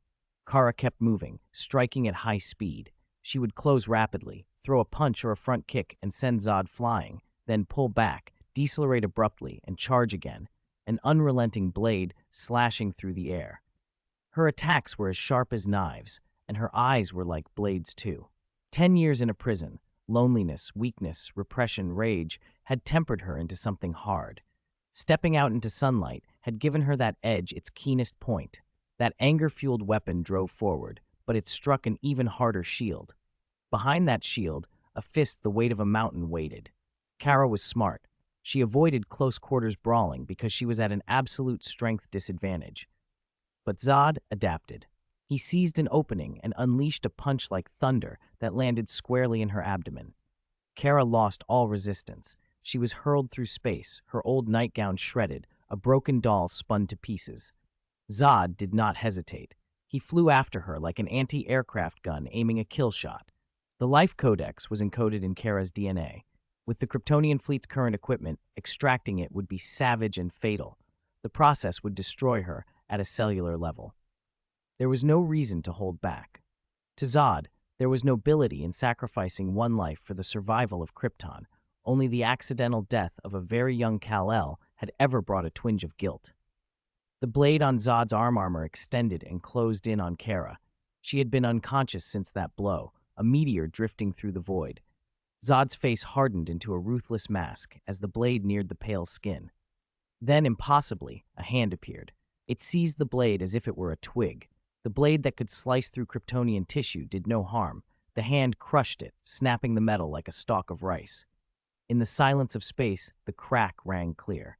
[SPEAKER 1] Kara kept moving, striking at high speed. She would close rapidly, throw a punch or a front kick and send Zod flying, then pull back, decelerate abruptly, and charge again, an unrelenting blade slashing through the air. Her attacks were as sharp as knives, and her eyes were like blades too. 10 years in a prison, loneliness, weakness, repression, rage had tempered her into something hard. Stepping out into sunlight had given her that edge, its keenest point. That anger-fueled weapon drove forward, but it struck an even harder shield. Behind that shield, a fist the weight of a mountain waited. Kara was smart. She avoided close-quarters brawling because she was at an absolute strength disadvantage. But Zod adapted. He seized an opening and unleashed a punch like thunder that landed squarely in her abdomen. Kara lost all resistance. She was hurled through space, her old nightgown shredded, a broken doll spun to pieces. Zod did not hesitate. He flew after her like an anti-aircraft gun aiming a kill shot. The Life Codex was encoded in Kara's DNA. With the Kryptonian fleet's current equipment, extracting it would be savage and fatal. The process would destroy her at a cellular level. There was no reason to hold back. To Zod, there was nobility in sacrificing one life for the survival of Krypton. Only the accidental death of a very young Kal-El had ever brought a twinge of guilt. The blade on Zod's arm armor extended and closed in on Kara. She had been unconscious since that blow, a meteor drifting through the void. Zod's face hardened into a ruthless mask as the blade neared the pale skin. Then, impossibly, a hand appeared. It seized the blade as if it were a twig. The blade that could slice through Kryptonian tissue did no harm. The hand crushed it, snapping the metal like a stalk of rice. In the silence of space, the crack rang clear.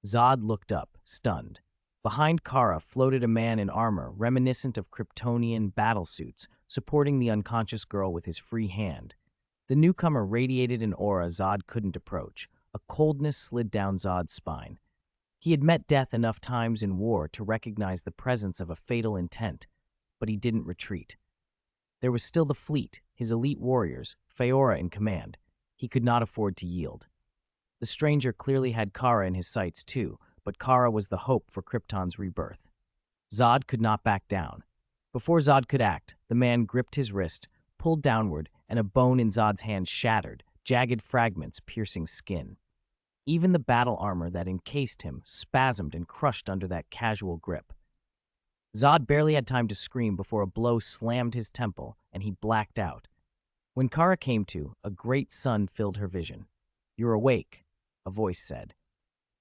[SPEAKER 1] Zod looked up, stunned. Behind Kara floated a man in armor reminiscent of Kryptonian battlesuits, supporting the unconscious girl with his free hand. The newcomer radiated an aura Zod couldn't approach. A coldness slid down Zod's spine. He had met death enough times in war to recognize the presence of a fatal intent, but he didn't retreat. There was still the fleet, his elite warriors, Feora in command. He could not afford to yield. The stranger clearly had Kara in his sights too, but Kara was the hope for Krypton's rebirth. Zod could not back down. Before Zod could act, the man gripped his wrist, pulled downward, and a bone in Zod's hand shattered, jagged fragments piercing skin. Even the battle armor that encased him spasmed and crushed under that casual grip. Zod barely had time to scream before a blow slammed his temple, and he blacked out. When Kara came to, a great sun filled her vision. "You're awake," a voice said.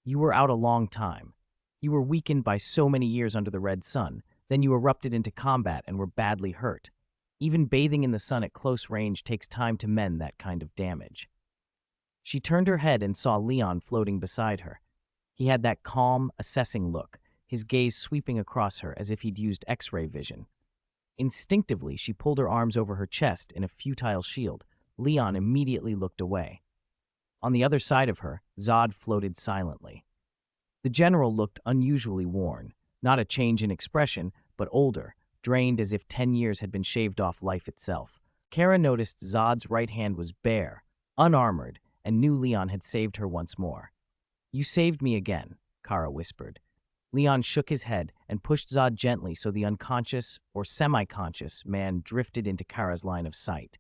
[SPEAKER 1] "You were out a long time. You were weakened by so many years under the red sun, then you erupted into combat and were badly hurt. Even bathing in the sun at close range takes time to mend that kind of damage." She turned her head and saw Leon floating beside her. He had that calm, assessing look, his gaze sweeping across her as if he'd used X-ray vision. Instinctively, she pulled her arms over her chest in a futile shield. Leon immediately looked away. On the other side of her, Zod floated silently. The general looked unusually worn, not a change in expression, but older, drained as if 10 years had been shaved off life itself. Kara noticed Zod's right hand was bare, unarmored, and knew Leon had saved her once more. "You saved me again," Kara whispered. Leon shook his head and pushed Zod gently so the unconscious or semi-conscious man drifted into Kara's line of sight.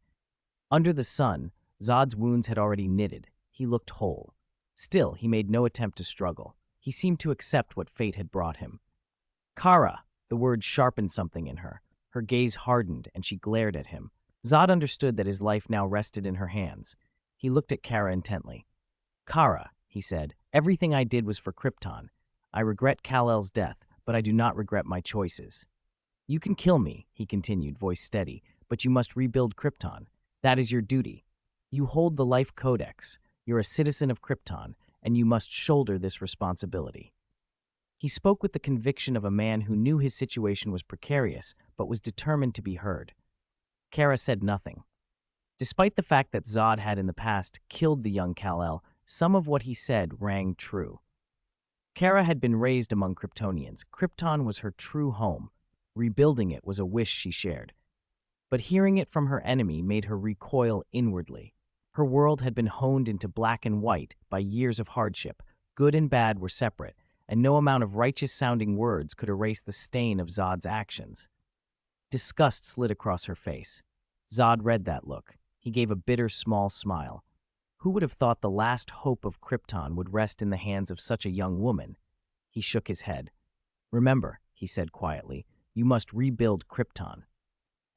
[SPEAKER 1] Under the sun, Zod's wounds had already knitted. He looked whole. Still, he made no attempt to struggle. He seemed to accept what fate had brought him. "Kara!" The word sharpened something in her. Her gaze hardened, and she glared at him. Zod understood that his life now rested in her hands. He looked at Kara intently. "Kara," he said, "everything I did was for Krypton. I regret Kal-El's death, but I do not regret my choices." "You can kill me," he continued, voice steady, "but you must rebuild Krypton. That is your duty. You hold the Life Codex. You're a citizen of Krypton, and you must shoulder this responsibility." He spoke with the conviction of a man who knew his situation was precarious, but was determined to be heard. Kara said nothing. Despite the fact that Zod had in the past killed the young Kal-El, some of what he said rang true. Kara had been raised among Kryptonians. Krypton was her true home. Rebuilding it was a wish she shared. But hearing it from her enemy made her recoil inwardly. Her world had been honed into black and white by years of hardship. Good and bad were separate, and no amount of righteous-sounding words could erase the stain of Zod's actions. Disgust slid across her face. Zod read that look. He gave a bitter, small smile. Who would have thought the last hope of Krypton would rest in the hands of such a young woman? He shook his head. "Remember," he said quietly, "you must rebuild Krypton."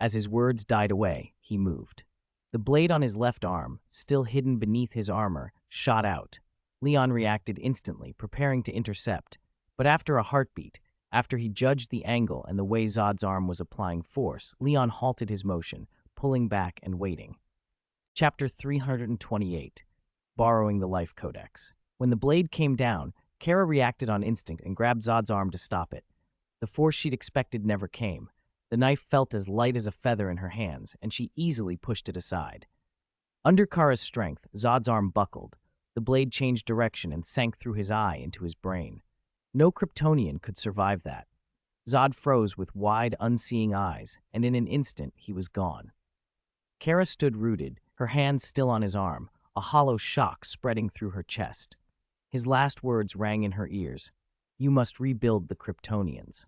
[SPEAKER 1] As his words died away, he moved. The blade on his left arm, still hidden beneath his armor, shot out. Leon reacted instantly, preparing to intercept. But after a heartbeat, after he judged the angle and the way Zod's arm was applying force, Leon halted his motion, pulling back and waiting. Chapter 328, Borrowing the Life Codex. When the blade came down, Kara reacted on instinct and grabbed Zod's arm to stop it. The force she'd expected never came. The knife felt as light as a feather in her hands, and she easily pushed it aside. Under Kara's strength, Zod's arm buckled. The blade changed direction and sank through his eye into his brain. No Kryptonian could survive that. Zod froze with wide, unseeing eyes, and in an instant he was gone. Kara stood rooted, her hands still on his arm, a hollow shock spreading through her chest. His last words rang in her ears. "You must rebuild the Kryptonians."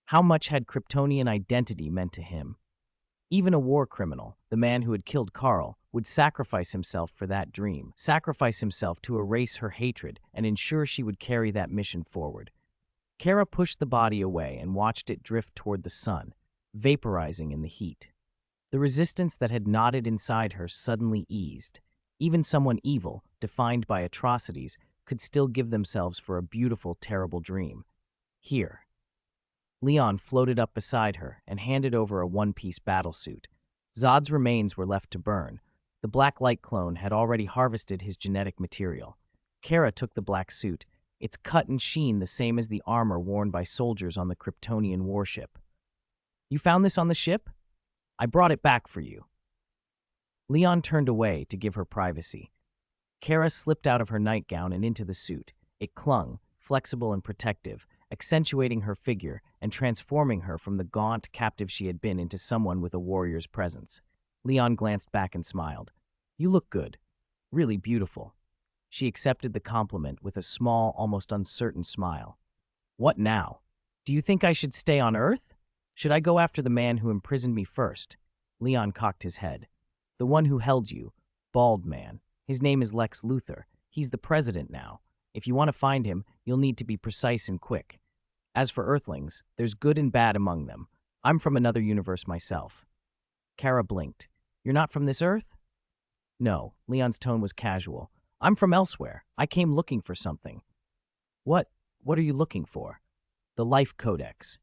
[SPEAKER 1] How much had Kryptonian identity meant to him? Even a war criminal, the man who had killed Carl, would sacrifice himself for that dream, sacrifice himself to erase her hatred and ensure she would carry that mission forward. Kara pushed the body away and watched it drift toward the sun, vaporizing in the heat. The resistance that had knotted inside her suddenly eased. Even someone evil, defined by atrocities, could still give themselves for a beautiful, terrible dream. Here. Leon floated up beside her and handed over a one-piece battlesuit. Zod's remains were left to burn. The black light clone had already harvested his genetic material. Kara took the black suit, its cut and sheen the same as the armor worn by soldiers on the Kryptonian warship. "You found this on the ship? I brought it back for you." Leon turned away to give her privacy. Kara slipped out of her nightgown and into the suit. It clung, flexible and protective, accentuating her figure and transforming her from the gaunt captive she had been into someone with a warrior's presence. Leon glanced back and smiled. "You look good. Really beautiful." She accepted the compliment with a small, almost uncertain smile. "What now? Do you think I should stay on Earth? Should I go after the man who imprisoned me first?" Leon cocked his head. "The one who held you. Bald man. His name is Lex Luthor. He's the president now. If you want to find him, you'll need to be precise and quick. As for Earthlings, there's good and bad among them. I'm from another universe myself." Kara blinked. "You're not from this Earth?" "No." Leon's tone was casual. "I'm from elsewhere. I came looking for something." What are you looking for?" "The Life Codex."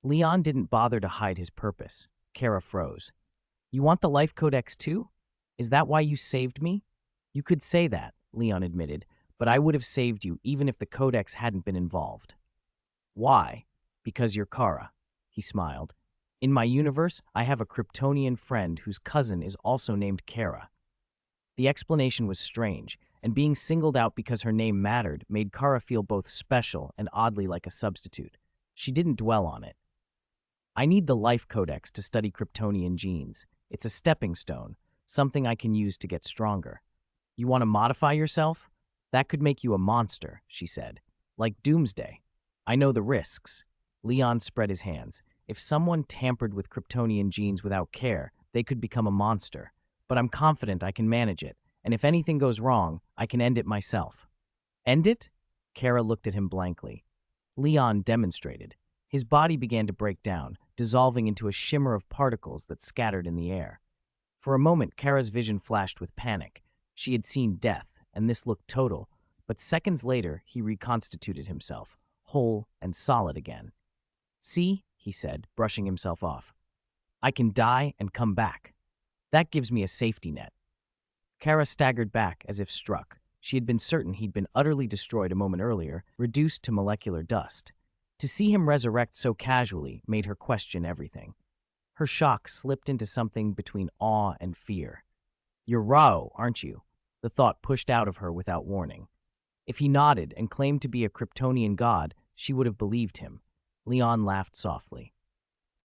[SPEAKER 1] Leon didn't bother to hide his purpose. Kara froze. "You want the Life Codex too? Is that why you saved me?" "You could say that," Leon admitted, "but I would have saved you even if the Codex hadn't been involved." "Why?" "Because you're Kara." He smiled. "In my universe, I have a Kryptonian friend whose cousin is also named Kara." The explanation was strange, and being singled out because her name mattered made Kara feel both special and oddly like a substitute. She didn't dwell on it. "I need the Life Codex to study Kryptonian genes. It's a stepping stone, something I can use to get stronger." "You want to modify yourself? That could make you a monster," she said. "Like Doomsday. I know the risks." Leon spread his hands. "If someone tampered with Kryptonian genes without care, they could become a monster. But I'm confident I can manage it, and if anything goes wrong, I can end it myself." "End it?" Kara looked at him blankly. Leon demonstrated. His body began to break down, dissolving into a shimmer of particles that scattered in the air. For a moment, Kara's vision flashed with panic. She had seen death, and this looked total, but seconds later, he reconstituted himself, whole and solid again. "See," he said, brushing himself off. "I can die and come back. That gives me a safety net." Kara staggered back as if struck. She had been certain he'd been utterly destroyed a moment earlier, reduced to molecular dust. To see him resurrect so casually made her question everything. Her shock slipped into something between awe and fear. "You're Rao, aren't you?" The thought pushed out of her without warning. If he nodded and claimed to be a Kryptonian god, she would have believed him. Leon laughed softly.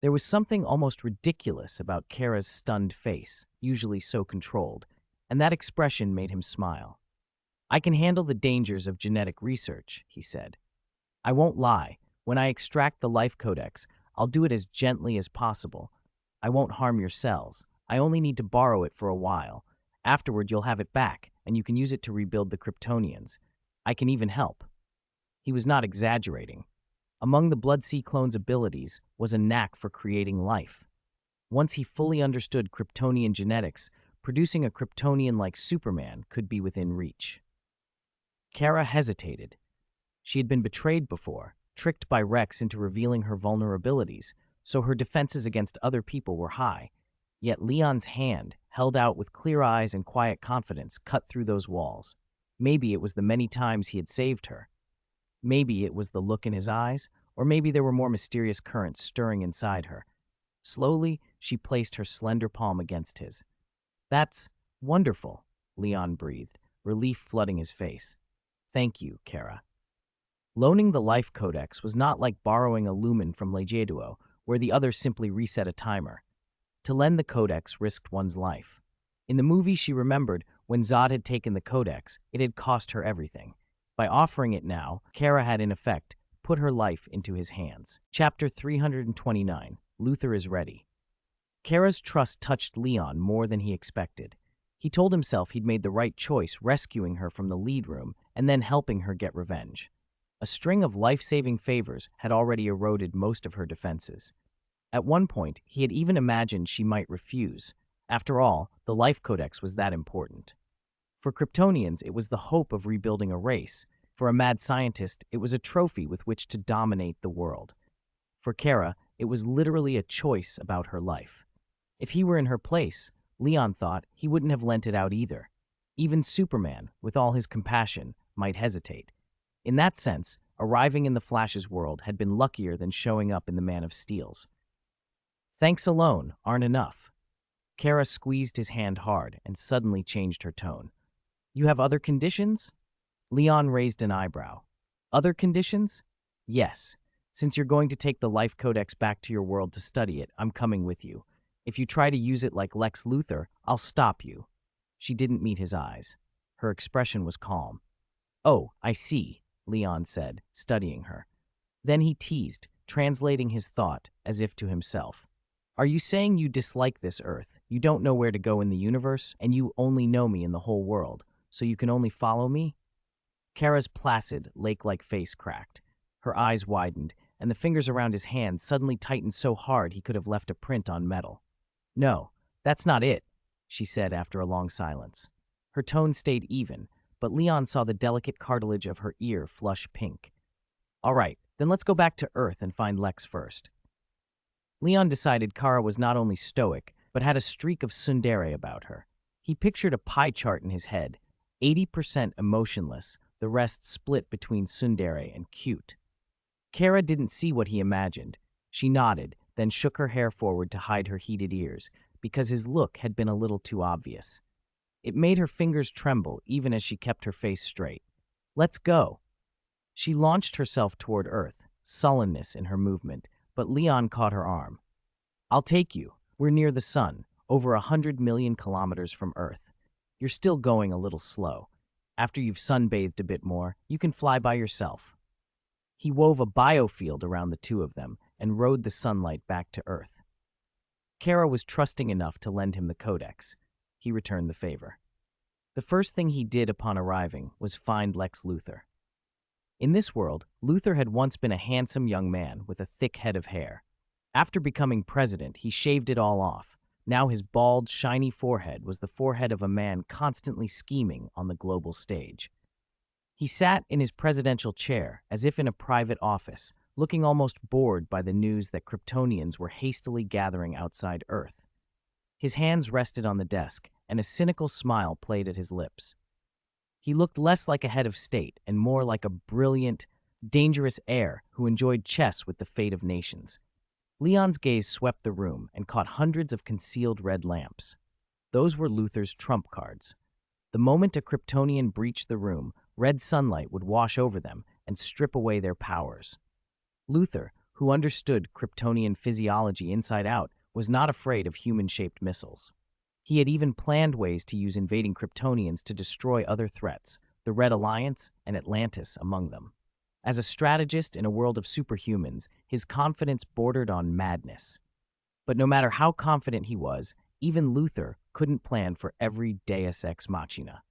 [SPEAKER 1] There was something almost ridiculous about Kara's stunned face, usually so controlled, and that expression made him smile. "I can handle the dangers of genetic research," he said. "I won't lie. When I extract the Life Codex, I'll do it as gently as possible. I won't harm your cells. I only need to borrow it for a while. Afterward, you'll have it back, and you can use it to rebuild the Kryptonians. I can even help." He was not exaggerating. Among the Blood-Sea clone's abilities was a knack for creating life. Once he fully understood Kryptonian genetics, producing a Kryptonian like Superman could be within reach. Kara hesitated. She had been betrayed before, tricked by Rex into revealing her vulnerabilities, so her defenses against other people were high. Yet Leon's hand, held out with clear eyes and quiet confidence, cut through those walls. Maybe it was the many times he had saved her. Maybe it was the look in his eyes, or maybe there were more mysterious currents stirring inside her. Slowly, she placed her slender palm against his. "That's wonderful," Leon breathed, relief flooding his face. "Thank you, Kara." Loaning the Life Codex was not like borrowing a lumen from Legeduo, where the other simply reset a timer. To lend the Codex risked one's life. In the movie, she remembered when Zod had taken the Codex, it had cost her everything. By offering it now, Kara had, in effect, put her life into his hands. Chapter 329, Luther is Ready. Kara's trust touched Leon more than he expected. He told himself he'd made the right choice rescuing her from the lead room and then helping her get revenge. A string of life-saving favors had already eroded most of her defenses. At one point, he had even imagined she might refuse. After all, the Life Codex was that important. For Kryptonians, it was the hope of rebuilding a race. For a mad scientist, it was a trophy with which to dominate the world. For Kara, it was literally a choice about her life. If he were in her place, Leon thought he wouldn't have lent it out either. Even Superman, with all his compassion, might hesitate. In that sense, arriving in the Flash's world had been luckier than showing up in the Man of Steel's. Thanks alone aren't enough. Kara squeezed his hand hard and suddenly changed her tone. You have other conditions? Leon raised an eyebrow. Other conditions? Yes. Since you're going to take the Life Codex back to your world to study it, I'm coming with you. If you try to use it like Lex Luthor, I'll stop you. She didn't meet his eyes. Her expression was calm. Oh, I see, Leon said, studying her. Then he teased, translating his thought as if to himself. Are you saying you dislike this Earth? You don't know where to go in the universe, and you only know me in the whole world, so you can only follow me? Kara's placid, lake-like face cracked. Her eyes widened, and the fingers around his hand suddenly tightened so hard he could have left a print on metal. No, that's not it, she said after a long silence. Her tone stayed even, but Leon saw the delicate cartilage of her ear flush pink. All right, then let's go back to Earth and find Lex first. Leon decided Kara was not only stoic, but had a streak of tsundere about her. He pictured a pie chart in his head, 80% emotionless, the rest split between tsundere and cute. Kara didn't see what he imagined. She nodded, then shook her hair forward to hide her heated ears, because his look had been a little too obvious. It made her fingers tremble even as she kept her face straight. Let's go. She launched herself toward Earth, sullenness in her movement, but Leon caught her arm. I'll take you. We're near the sun, over 100 million kilometers from Earth. You're still going a little slow. After you've sunbathed a bit more, you can fly by yourself. He wove a biofield around the two of them and rode the sunlight back to Earth. Kara was trusting enough to lend him the Codex. He returned the favor. The first thing he did upon arriving was find Lex Luthor. In this world, Luthor had once been a handsome young man with a thick head of hair. After becoming president, he shaved it all off. Now his bald, shiny forehead was the forehead of a man constantly scheming on the global stage. He sat in his presidential chair, as if in a private office, looking almost bored by the news that Kryptonians were hastily gathering outside Earth. His hands rested on the desk, and a cynical smile played at his lips. He looked less like a head of state and more like a brilliant, dangerous heir who enjoyed chess with the fate of nations. Leon's gaze swept the room and caught hundreds of concealed red lamps. Those were Luthor's trump cards. The moment a Kryptonian breached the room, red sunlight would wash over them and strip away their powers. Luthor, who understood Kryptonian physiology inside out, was not afraid of human-shaped missiles. He had even planned ways to use invading Kryptonians to destroy other threats, the Red Alliance and Atlantis among them. As a strategist in a world of superhumans, his confidence bordered on madness. But no matter how confident he was, even Luthor couldn't plan for every deus ex machina.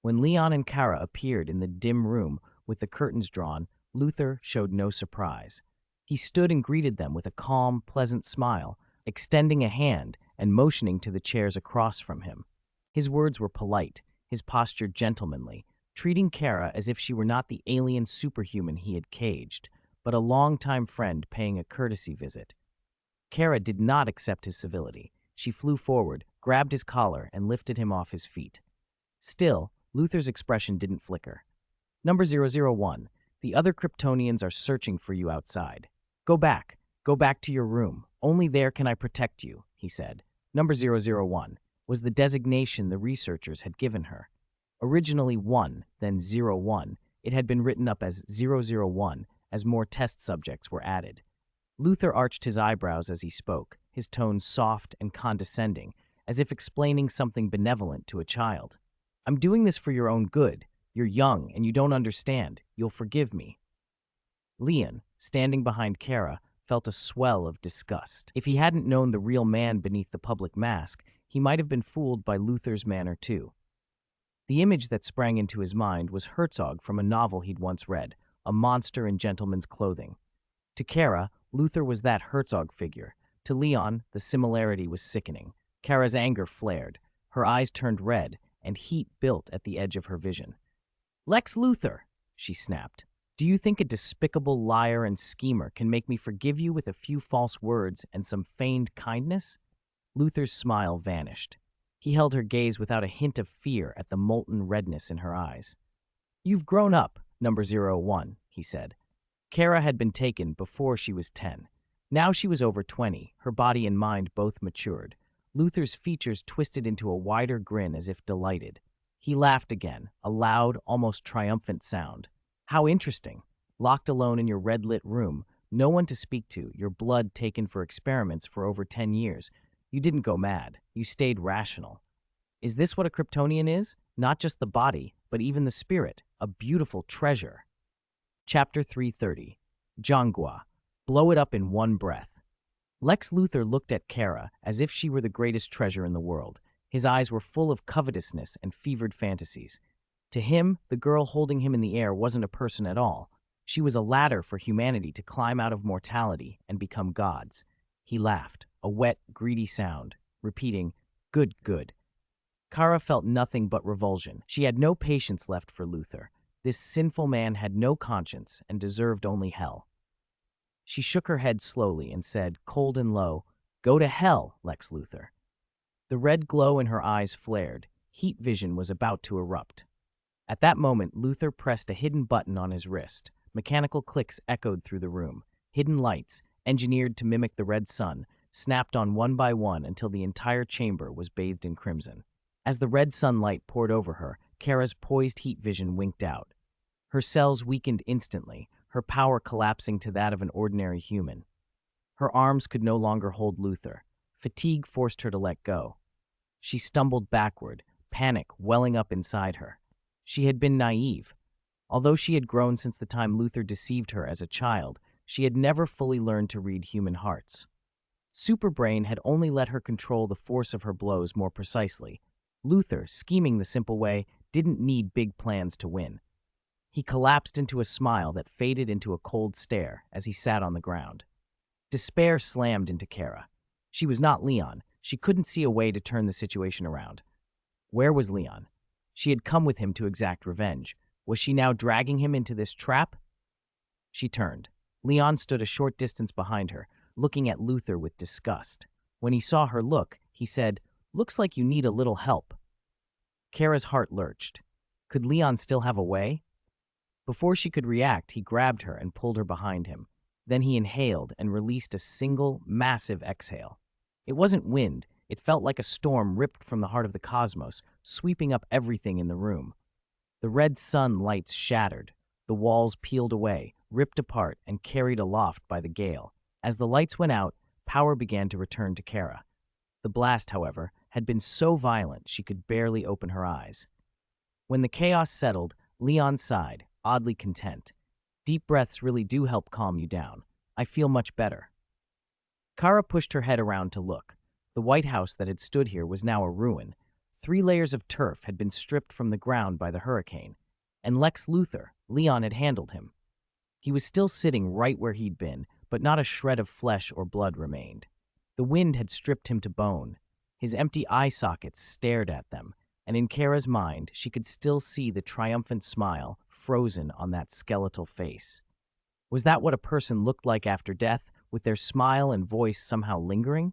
[SPEAKER 1] When Leon and Kara appeared in the dim room with the curtains drawn, Luthor showed no surprise. He stood and greeted them with a calm, pleasant smile, extending a hand and motioning to the chairs across from him. His words were polite, his posture gentlemanly, treating Kara as if she were not the alien superhuman he had caged, but a longtime friend paying a courtesy visit. Kara did not accept his civility. She flew forward, grabbed his collar, and lifted him off his feet. Still, Luthor's expression didn't flicker. Number 001, the other Kryptonians are searching for you outside. Go back to your room. Only there can I protect you, he said. Number 001 was the designation the researchers had given her. Originally 1, then 01, it had been written up as 001 as more test subjects were added. Luther arched his eyebrows as he spoke, his tone soft and condescending, as if explaining something benevolent to a child. I'm doing this for your own good. You're young and you don't understand. You'll forgive me. Leon, standing behind Kara, felt a swell of disgust. If he hadn't known the real man beneath the public mask, he might have been fooled by Luther's manner too. The image that sprang into his mind was Herzog from a novel he'd once read, a monster in gentleman's clothing. To Kara, Luther was that Herzog figure. To Leon, the similarity was sickening. Kara's anger flared. Her eyes turned red, and heat built at the edge of her vision. Lex Luthor, she snapped. Do you think a despicable liar and schemer can make me forgive you with a few false words and some feigned kindness? Luther's smile vanished. He held her gaze without a hint of fear at the molten redness in her eyes. You've grown up, number 01, he said. Kara had been taken before she was 10. Now she was over 20, her body and mind both matured. Luther's features twisted into a wider grin as if delighted. He laughed again, a loud, almost triumphant sound. How interesting. Locked alone in your red-lit room, no one to speak to, your blood taken for experiments for over 10 years. You didn't go mad. You stayed rational. Is this what a Kryptonian is? Not just the body, but even the spirit. A beautiful treasure. Chapter 330. Jangwa. Blow it up in one breath. Lex Luthor looked at Kara as if she were the greatest treasure in the world. His eyes were full of covetousness and fevered fantasies. To him, the girl holding him in the air wasn't a person at all. She was a ladder for humanity to climb out of mortality and become gods. He laughed, a wet, greedy sound, repeating, good, good. Kara felt nothing but revulsion. She had no patience left for Luthor. This sinful man had no conscience and deserved only hell. She shook her head slowly and said, cold and low, go to hell, Lex Luthor. The red glow in her eyes flared. Heat vision was about to erupt. At that moment, Luthor pressed a hidden button on his wrist. Mechanical clicks echoed through the room. Hidden lights, engineered to mimic the red sun, snapped on one by one until the entire chamber was bathed in crimson. As the red sunlight poured over her, Kara's poised heat vision winked out. Her cells weakened instantly, her power collapsing to that of an ordinary human. Her arms could no longer hold Luthor. Fatigue forced her to let go. She stumbled backward, panic welling up inside her. She had been naive. Although she had grown since the time Luthor deceived her as a child, she had never fully learned to read human hearts. Superbrain had only let her control the force of her blows more precisely. Luthor, scheming the simple way, didn't need big plans to win. He collapsed into a smile that faded into a cold stare as he sat on the ground. Despair slammed into Kara. She was not Leon. She couldn't see a way to turn the situation around. Where was Leon? She had come with him to exact revenge. Was she now dragging him into this trap? She turned. Leon stood a short distance behind her, looking at Luthor with disgust. When he saw her look, he said, "Looks like you need a little help." Kara's heart lurched. Could Leon still have a way? Before she could react, he grabbed her and pulled her behind him. Then he inhaled and released a single, massive exhale. It wasn't wind. It felt like a storm ripped from the heart of the cosmos, sweeping up everything in the room. The red sun lights shattered. The walls peeled away, ripped apart, and carried aloft by the gale. As the lights went out, power began to return to Kara. The blast, however, had been so violent she could barely open her eyes. When the chaos settled, Leon sighed, oddly content. Deep breaths really do help calm you down. I feel much better. Kara pushed her head around to look. The White House that had stood here was now a ruin. 3 layers of turf had been stripped from the ground by the hurricane. And Lex Luthor, Leon had handled him. He was still sitting right where he'd been, but not a shred of flesh or blood remained. The wind had stripped him to bone. His empty eye sockets stared at them, and in Kara's mind, she could still see the triumphant smile frozen on that skeletal face. Was that what a person looked like after death, with their smile and voice somehow lingering?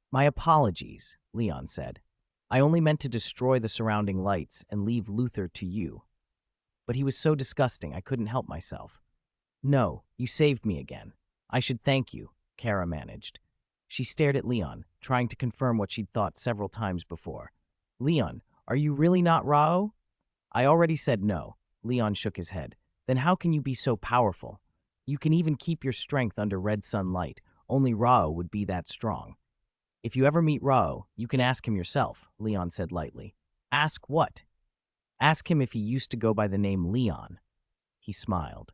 [SPEAKER 1] "My apologies," Leon said. "I only meant to destroy the surrounding lights and leave Luthor to you. But he was so disgusting I couldn't help myself." "No, you saved me again. I should thank you," Kara managed. She stared at Leon, trying to confirm what she'd thought several times before. Leon, are you really not Rao? I already said no. Leon shook his head. Then how can you be so powerful? You can even keep your strength under red sunlight. Only Rao would be that strong. If you ever meet Rao, you can ask him yourself, Leon said lightly. Ask what? Ask him if he used to go by the name Leon. He smiled.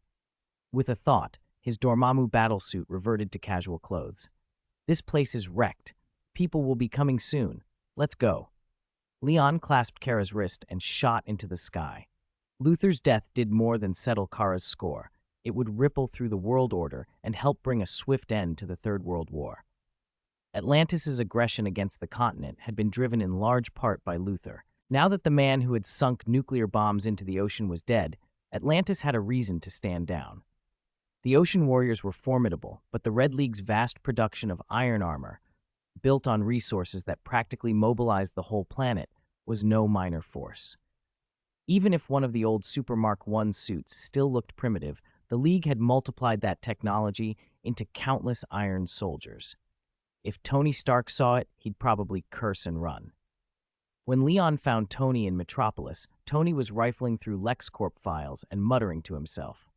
[SPEAKER 1] With a thought, his Dormammu battlesuit reverted to casual clothes. This place is wrecked. People will be coming soon. Let's go. Leon clasped Kara's wrist and shot into the sky. Luther's death did more than settle Kara's score. It would ripple through the world order and help bring a swift end to the Third World War. Atlantis' aggression against the continent had been driven in large part by Luther. Now that the man who had sunk nuclear bombs into the ocean was dead, Atlantis had a reason to stand down. The ocean warriors were formidable, but the Red League's vast production of iron armor, built on resources that practically mobilized the whole planet, was no minor force. Even if one of the old Super Mark I suits still looked primitive, the League had multiplied that technology into countless iron soldiers. If Tony Stark saw it, he'd probably curse and run. When Leon found Tony in Metropolis, Tony was rifling through LexCorp files and muttering to himself.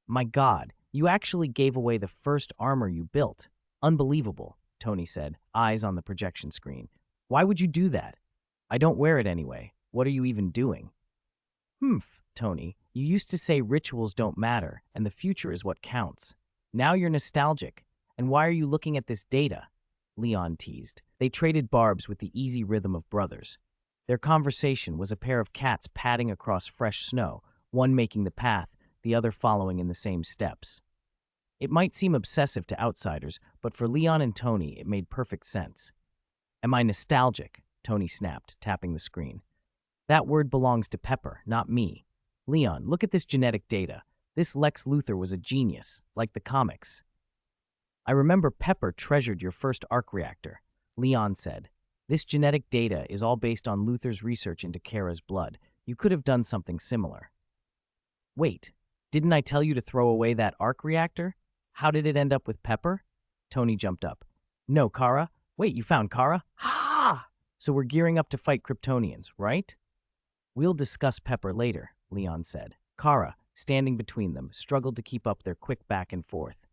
[SPEAKER 1] My God, you actually gave away the first armor you built. Unbelievable, Tony said, eyes on the projection screen. Why would you do that? I don't wear it anyway. What are you even doing? Humph, Tony, you used to say rituals don't matter and the future is what counts. Now you're nostalgic. And why are you looking at this data? Leon teased. They traded barbs with the easy rhythm of brothers. Their conversation was a pair of cats padding across fresh snow, one making the path, the other following in the same steps. It might seem obsessive to outsiders, but for Leon and Tony, it made perfect sense. Am I nostalgic? Tony snapped, tapping the screen. That word belongs to Pepper, not me. Leon, look at this genetic data. This Lex Luthor was a genius, like the comics. I remember Pepper treasured your first arc reactor, Leon said. This genetic data is all based on Luthor's research into Kara's blood. You could have done something similar. Wait, didn't I tell you to throw away that arc reactor? How did it end up with Pepper? Tony jumped up. No, Kara. Wait, you found Kara? Ha! So we're gearing up to fight Kryptonians, right? We'll discuss Pepper later, Leon said. Kara, standing between them, struggled to keep up their quick back and forth.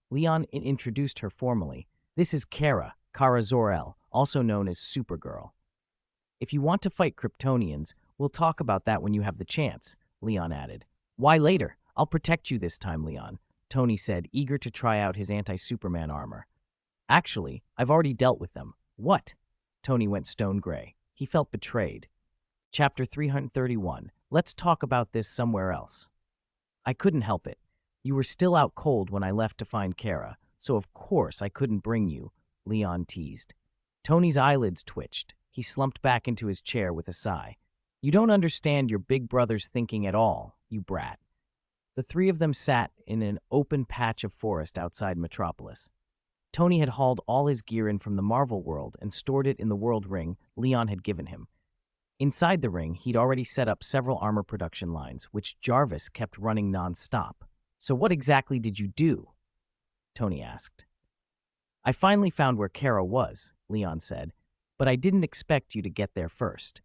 [SPEAKER 1] Leon introduced her formally. This is Kara Zor-El, also known as Supergirl. If you want to fight Kryptonians, we'll talk about that when you have the chance, Leon added. Why later? I'll protect you this time, Leon, Tony said, eager to try out his anti-Superman armor. Actually, I've already dealt with them. What? Tony went stone gray. He felt betrayed. Chapter 331. Let's talk about this somewhere else. I couldn't help it. You were still out cold when I left to find Kara, so of course I couldn't bring you, Leon teased. Tony's eyelids twitched. He slumped back into his chair with a sigh. You don't understand your big brother's thinking at all, you brat. The three of them sat in an open patch of forest outside Metropolis. Tony had hauled all his gear in from the Marvel world and stored it in the world ring Leon had given him. Inside the ring, he'd already set up several armor production lines, which Jarvis kept running non-stop. So what exactly did you do? Tony asked. I finally found where Kara was, Leon said, but I didn't expect you to get there first.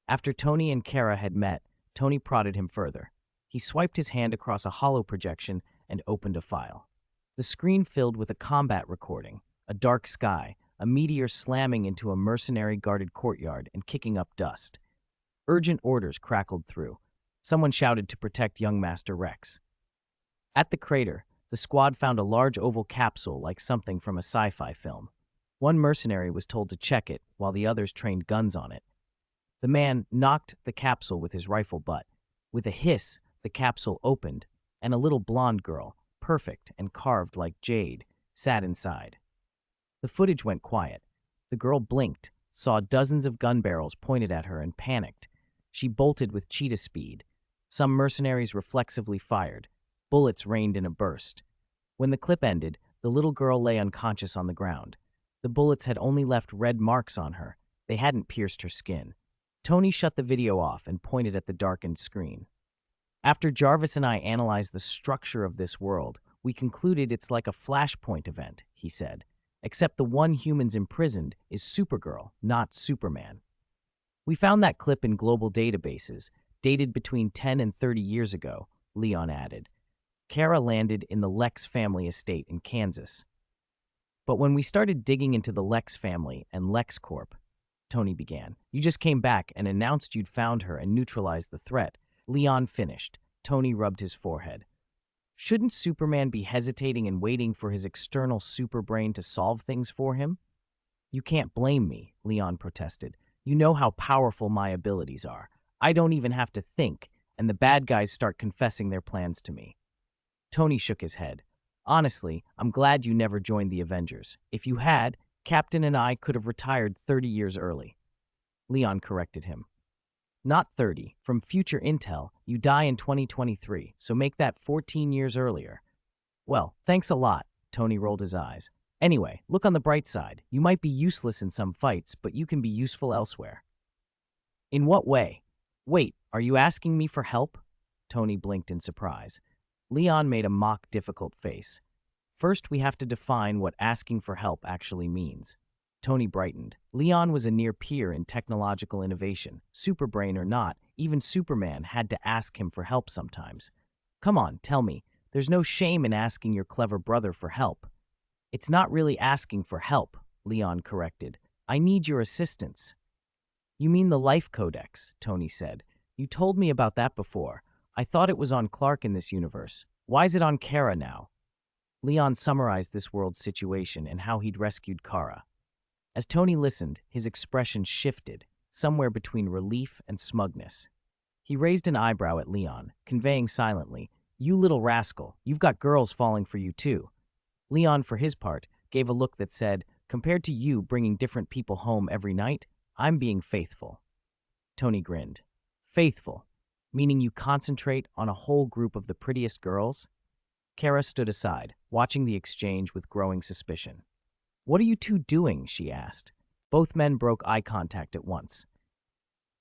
[SPEAKER 1] After Tony and Kara had met, Tony prodded him further. He swiped his hand across a hollow projection and opened a file. The screen filled with a combat recording, a dark sky, a meteor slamming into a mercenary-guarded courtyard and kicking up dust. Urgent orders crackled through. Someone shouted to protect young Master Rex. At the crater, the squad found a large oval capsule like something from a sci-fi film. One mercenary was told to check it while the others trained guns on it. The man knocked the capsule with his rifle butt. With a hiss, the capsule opened, and a little blonde girl, perfect and carved like jade, sat inside. The footage went quiet. The girl blinked, saw dozens of gun barrels pointed at her, and panicked. She bolted with cheetah speed. Some mercenaries reflexively fired. Bullets rained in a burst. When the clip ended, the little girl lay unconscious on the ground. The bullets had only left red marks on her. They hadn't pierced her skin. Tony shut the video off and pointed at the darkened screen. After Jarvis and I analyzed the structure of this world, we concluded it's like a flashpoint event, he said. except the one humans imprisoned is Supergirl, not Superman. We found that clip in global databases, dated between 10 and 30 years ago, Leon added. Kara landed in the Lex family estate in Kansas. But when we started digging into the Lex family and LexCorp, Tony began. You just came back and announced you'd found her and neutralized the threat. Leon finished. Tony rubbed his forehead. Shouldn't Superman be hesitating and waiting for his external superbrain to solve things for him? You can't blame me, Leon protested. You know how powerful my abilities are. I don't even have to think, and the bad guys start confessing their plans to me. Tony shook his head. Honestly, I'm glad you never joined the Avengers. If you had, Captain and I could have retired 30 years early. Leon corrected him. Not 30. From future intel, you die in 2023, so make that 14 years earlier. Well, thanks a lot, Tony rolled his eyes. Anyway, look on the bright side. You might be useless in some fights, but you can be useful elsewhere. In what way? Wait, are you asking me for help? Tony blinked in surprise. Leon made a mock difficult face. First, we have to define what asking for help actually means. Tony brightened. Leon was a near peer in technological innovation. Superbrain or not, even Superman had to ask him for help sometimes. Come on, tell me. There's no shame in asking your clever brother for help. It's not really asking for help, Leon corrected. I need your assistance. You mean the Life Codex, Tony said. You told me about that before. I thought it was on Clark in this universe. Why is it on Kara now? Leon summarized this world's situation and how he'd rescued Kara. As Tony listened, his expression shifted, somewhere between relief and smugness. He raised an eyebrow at Leon, conveying silently, You little rascal, you've got girls falling for you too. Leon, for his part, gave a look that said, Compared to you bringing different people home every night, I'm being faithful. Tony grinned. Faithful? Meaning you concentrate on a whole group of the prettiest girls? Kara stood aside, watching the exchange with growing suspicion. What are you two doing? She asked. Both men broke eye contact at once.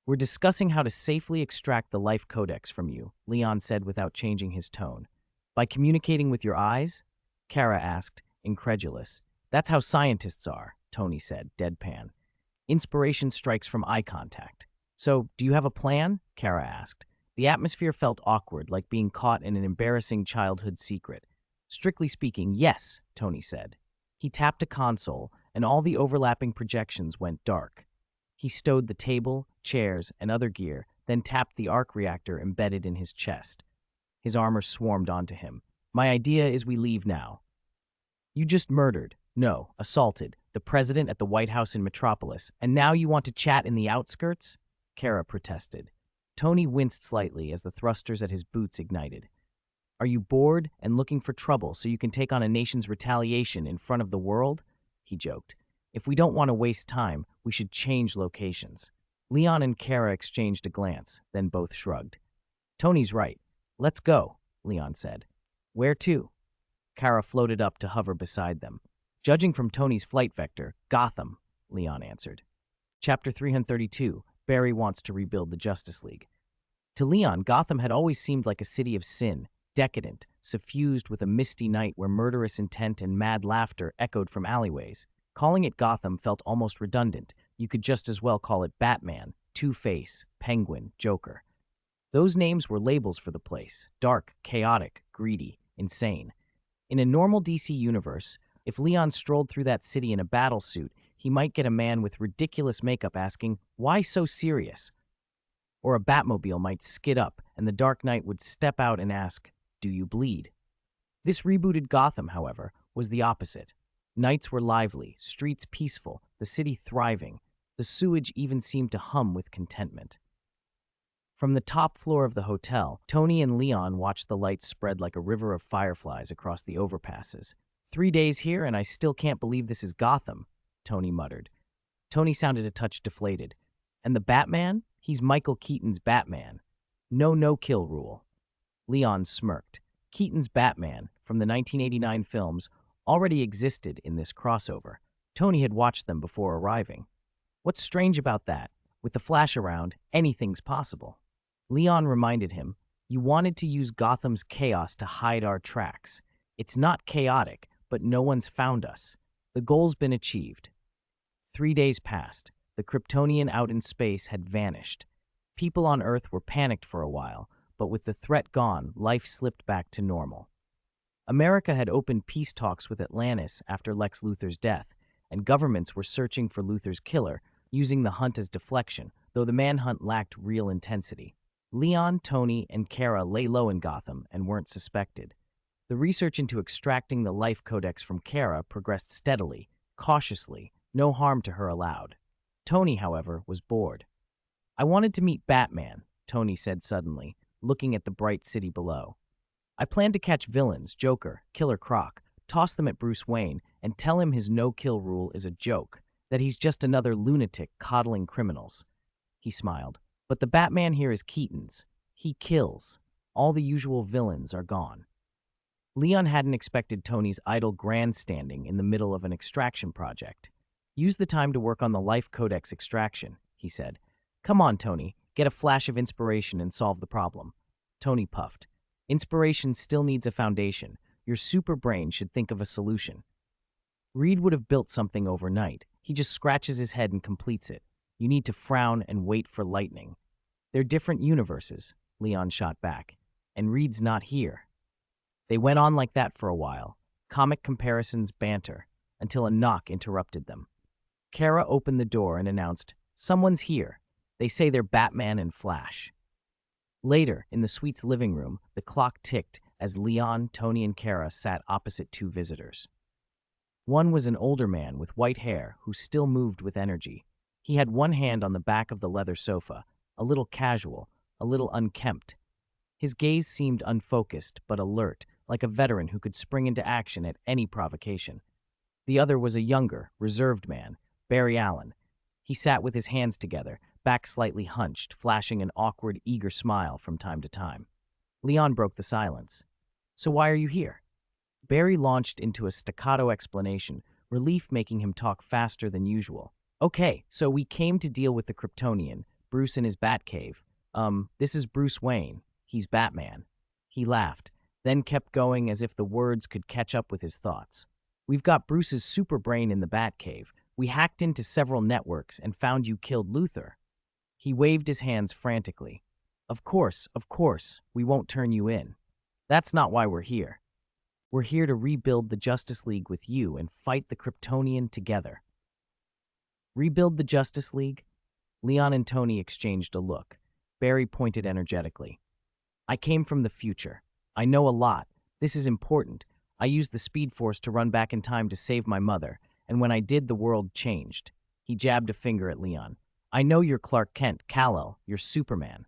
[SPEAKER 1] We're discussing how to safely extract the Life Codex from you, Leon said without changing his tone. By communicating with your eyes? Kara asked, incredulous. That's how scientists are, Tony said, deadpan. Inspiration strikes from eye contact. So, do you have a plan? Kara asked. The atmosphere felt awkward, like being caught in an embarrassing childhood secret. Strictly speaking, yes, Tony said. He tapped a console, and all the overlapping projections went dark. He stowed the table, chairs, and other gear, then tapped the arc reactor embedded in his chest. His armor swarmed onto him. My idea is we leave now. You just murdered, no, assaulted, the president at the White House in Metropolis, and now you want to chat in the outskirts? Kara protested. Tony winced slightly as the thrusters at his boots ignited. Are you bored and looking for trouble so you can take on a nation's retaliation in front of the world? He joked. If we don't want to waste time, we should change locations. Leon and Kara exchanged a glance, then both shrugged. Tony's right. Let's go, Leon said. Where to? Kara floated up to hover beside them. Judging from Tony's flight vector, Gotham, Leon answered. Chapter 332, Barry wants to rebuild the Justice League. To Leon, Gotham had always seemed like a city of sin, decadent, suffused with a misty night where murderous intent and mad laughter echoed from alleyways. Calling it Gotham felt almost redundant. You could just as well call it Batman, Two-Face, Penguin, Joker. Those names were labels for the place, dark, chaotic, greedy, insane. In a normal DC universe, if Leon strolled through that city in a battle suit, he might get a man with ridiculous makeup asking, "Why so serious?" Or a Batmobile might skid up, and the Dark Knight would step out and ask, "Do you bleed?" This rebooted Gotham, however, was the opposite. Nights were lively, streets peaceful, the city thriving. The sewage even seemed to hum with contentment. From the top floor of the hotel, Tony and Leon watched the lights spread like a river of fireflies across the overpasses. 3 days here, and I still can't believe this is Gotham, Tony muttered. Tony sounded a touch deflated. And the Batman? He's Michael Keaton's Batman. No-kill rule. Leon smirked. Keaton's Batman, from the 1989 films, already existed in this crossover. Tony had watched them before arriving. What's strange about that? With the Flash around, anything's possible. Leon reminded him, you wanted to use Gotham's chaos to hide our tracks. It's not chaotic, but no one's found us. The goal's been achieved. 3 days passed. The Kryptonian out in space had vanished. People on Earth were panicked for a while, but with the threat gone, life slipped back to normal. America had opened peace talks with Atlantis after Lex Luthor's death, and governments were searching for Luthor's killer, using the hunt as deflection, though the manhunt lacked real intensity. Leon, Tony, and Kara lay low in Gotham and weren't suspected. The research into extracting the life codex from Kara progressed steadily, cautiously, no harm to her allowed. Tony, however, was bored. "I wanted to meet Batman," Tony said suddenly, looking at the bright city below. "I plan to catch villains, Joker, Killer Croc, toss them at Bruce Wayne, and tell him his no-kill rule is a joke, that he's just another lunatic coddling criminals." He smiled. "But the Batman here is Keaton's. He kills. All the usual villains are gone." Leon hadn't expected Tony's idle grandstanding in the middle of an extraction project. "Use the time to work on the Life Codex extraction," he said. "Come on, Tony, get a flash of inspiration and solve the problem." Tony puffed. "Inspiration still needs a foundation. Your super brain should think of a solution." Reed would have built something overnight. He just scratches his head and completes it. You need to frown and wait for lightning. "They're different universes," Leon shot back. "And Reed's not here." They went on like that for a while, comic comparisons, banter, until a knock interrupted them. Kara opened the door and announced, "Someone's here. They say they're Batman and Flash." Later, in the suite's living room, the clock ticked as Leon, Tony, and Kara sat opposite two visitors. One was an older man with white hair who still moved with energy. He had one hand on the back of the leather sofa, a little casual, a little unkempt. His gaze seemed unfocused but alert, like a veteran who could spring into action at any provocation. The other was a younger, reserved man, Barry Allen. He sat with his hands together, back slightly hunched, flashing an awkward, eager smile from time to time. Leon broke the silence. "So why are you here?" Barry launched into a staccato explanation, relief making him talk faster than usual. "Okay, so we came to deal with the Kryptonian, Bruce in his Batcave. This is Bruce Wayne. He's Batman." He laughed, then kept going as if the words could catch up with his thoughts. "We've got Bruce's super brain in the Batcave. We hacked into several networks and found you killed Luthor." He waved his hands frantically. Of course, we won't turn you in. That's not why we're here. We're here to rebuild the Justice League with you and fight the Kryptonian together." "Rebuild the Justice League?" Leon and Tony exchanged a look. Barry pointed energetically. "I came from the future. I know a lot. This is important. I used the Speed Force to run back in time to save my mother, and when I did, the world changed." He jabbed a finger at Leon. "I know you're Clark Kent, Kal-El, you're Superman."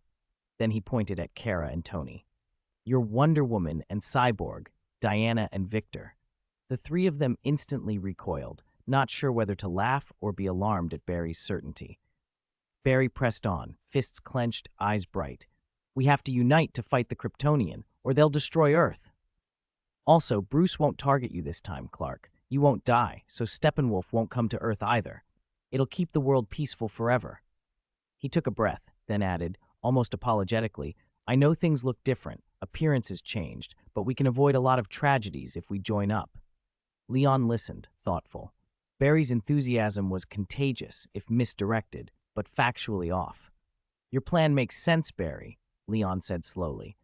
[SPEAKER 1] Then he pointed at Kara and Tony. "You're Wonder Woman and Cyborg, Diana and Victor." The three of them instantly recoiled, not sure whether to laugh or be alarmed at Barry's certainty. Barry pressed on, fists clenched, eyes bright. "We have to unite to fight the Kryptonian, or they'll destroy Earth. Also, Bruce won't target you this time, Clark. You won't die, so Steppenwolf won't come to Earth either. It'll keep the world peaceful forever." He took a breath, then added, almost apologetically, "I know things look different, appearances changed, but we can avoid a lot of tragedies if we join up." Leon listened, thoughtful. Barry's enthusiasm was contagious, if misdirected, but factually off. "Your plan makes sense, Barry," Leon said slowly.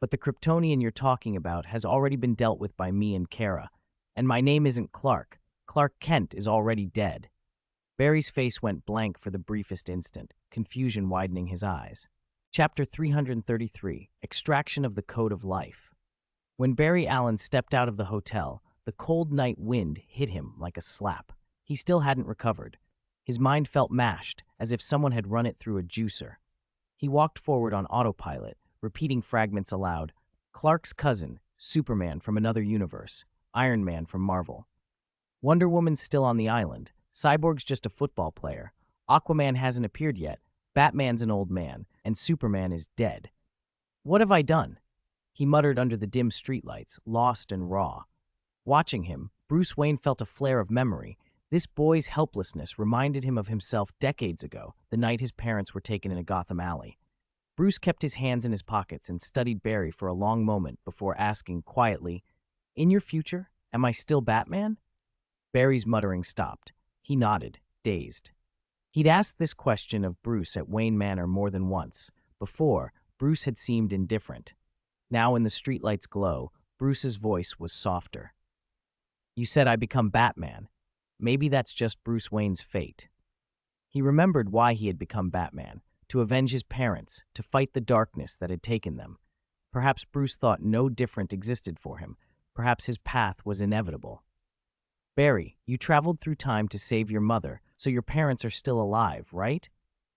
[SPEAKER 1] "But the Kryptonian you're talking about has already been dealt with by me and Kara. And my name isn't Clark. Clark Kent is already dead." Barry's face went blank for the briefest instant, confusion widening his eyes. Chapter 333, Extraction of the Code of Life. When Barry Allen stepped out of the hotel, the cold night wind hit him like a slap. He still hadn't recovered. His mind felt mashed, as if someone had run it through a juicer. He walked forward on autopilot, repeating fragments aloud. Clark's cousin, Superman from another universe, Iron Man from Marvel. Wonder Woman's still on the island. Cyborg's just a football player. Aquaman hasn't appeared yet. Batman's an old man, and Superman is dead. What have I done? He muttered under the dim streetlights, lost and raw. Watching him, Bruce Wayne felt a flare of memory. This boy's helplessness reminded him of himself decades ago, the night his parents were taken in a Gotham alley. Bruce kept his hands in his pockets and studied Barry for a long moment before asking quietly, "In your future, am I still Batman?" Barry's muttering stopped. He nodded, dazed. He'd asked this question of Bruce at Wayne Manor more than once. Before, Bruce had seemed indifferent. Now, in the streetlight's glow, Bruce's voice was softer. You said I become Batman. Maybe that's just Bruce Wayne's fate. He remembered why he had become Batman, to avenge his parents, to fight the darkness that had taken them. Perhaps Bruce thought no different existed for him. Perhaps his path was inevitable. Barry, you traveled through time to save your mother, so your parents are still alive, right?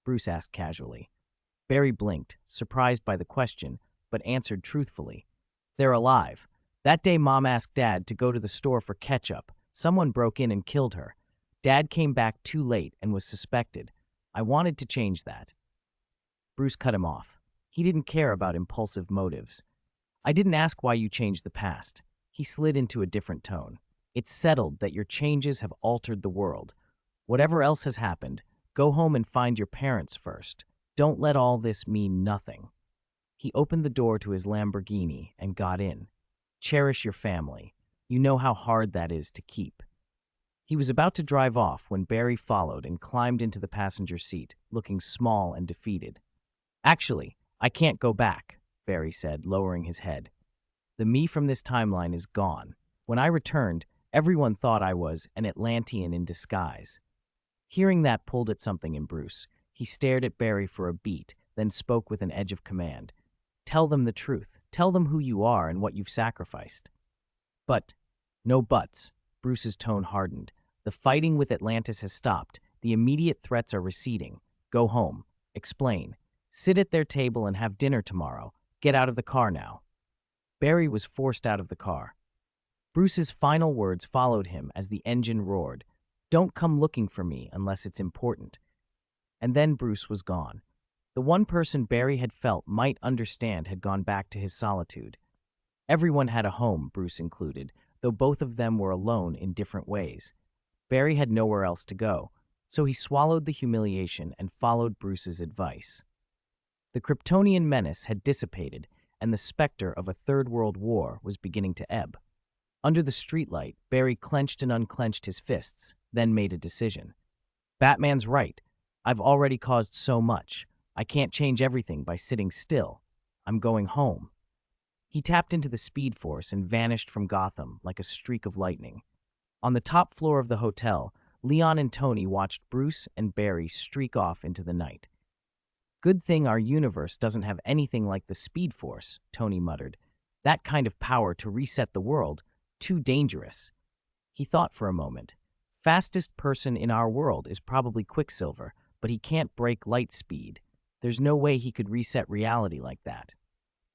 [SPEAKER 1] Bruce asked casually. Barry blinked, surprised by the question, but answered truthfully. They're alive. That day Mom asked Dad to go to the store for ketchup. Someone broke in and killed her. Dad came back too late and was suspected. I wanted to change that. Bruce cut him off. He didn't care about impulsive motives. I didn't ask why you changed the past. He slid into a different tone. It's settled that your changes have altered the world. Whatever else has happened, go home and find your parents first. Don't let all this mean nothing. He opened the door to his Lamborghini and got in. Cherish your family. You know how hard that is to keep. He was about to drive off when Barry followed and climbed into the passenger seat, looking small and defeated. Actually, I can't go back, Barry said, lowering his head. The me from this timeline is gone. When I returned, everyone thought I was an Atlantean in disguise. Hearing that pulled at something in Bruce. He stared at Barry for a beat, then spoke with an edge of command. Tell them the truth. Tell them who you are and what you've sacrificed. But, no buts. Bruce's tone hardened. The fighting with Atlantis has stopped. The immediate threats are receding. Go home. Explain. Sit at their table and have dinner tomorrow. Get out of the car now. Barry was forced out of the car. Bruce's final words followed him as the engine roared. Don't come looking for me unless it's important. And then Bruce was gone. The one person Barry had felt might understand had gone back to his solitude. Everyone had a home, Bruce included, though both of them were alone in different ways. Barry had nowhere else to go, so he swallowed the humiliation and followed Bruce's advice. The Kryptonian menace had dissipated, and the specter of a third world war was beginning to ebb. Under the streetlight, Barry clenched and unclenched his fists, then made a decision. Batman's right. I've already caused so much. I can't change everything by sitting still. I'm going home. He tapped into the Speed Force and vanished from Gotham like a streak of lightning. On the top floor of the hotel, Leon and Tony watched Bruce and Barry streak off into the night. Good thing our universe doesn't have anything like the Speed Force, Tony muttered. That kind of power to reset the world, too dangerous. He thought for a moment. Fastest person in our world is probably Quicksilver, but he can't break light speed. There's no way he could reset reality like that.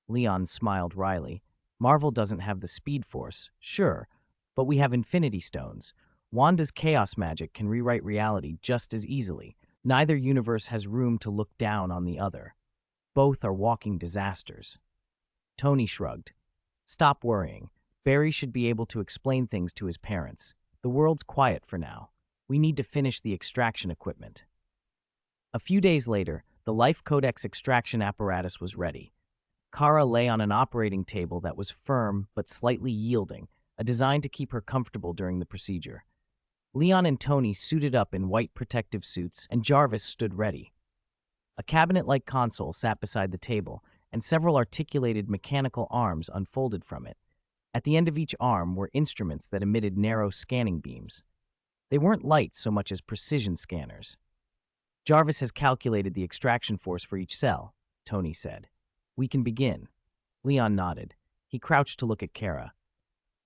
[SPEAKER 1] Leon smiled wryly. Marvel doesn't have the Speed Force, sure, but we have Infinity Stones. Wanda's chaos magic can rewrite reality just as easily. Neither universe has room to look down on the other. Both are walking disasters. Tony shrugged. Stop worrying. Barry should be able to explain things to his parents. The world's quiet for now. We need to finish the extraction equipment. A few days later, the Life Codex extraction apparatus was ready. Kara lay on an operating table that was firm but slightly yielding, a design to keep her comfortable during the procedure. Leon and Tony suited up in white protective suits, and Jarvis stood ready. A cabinet-like console sat beside the table, and several articulated mechanical arms unfolded from it. At the end of each arm were instruments that emitted narrow scanning beams. They weren't lights so much as precision scanners. Jarvis has calculated the extraction force for each cell, Tony said. We can begin. Leon nodded. He crouched to look at Kara.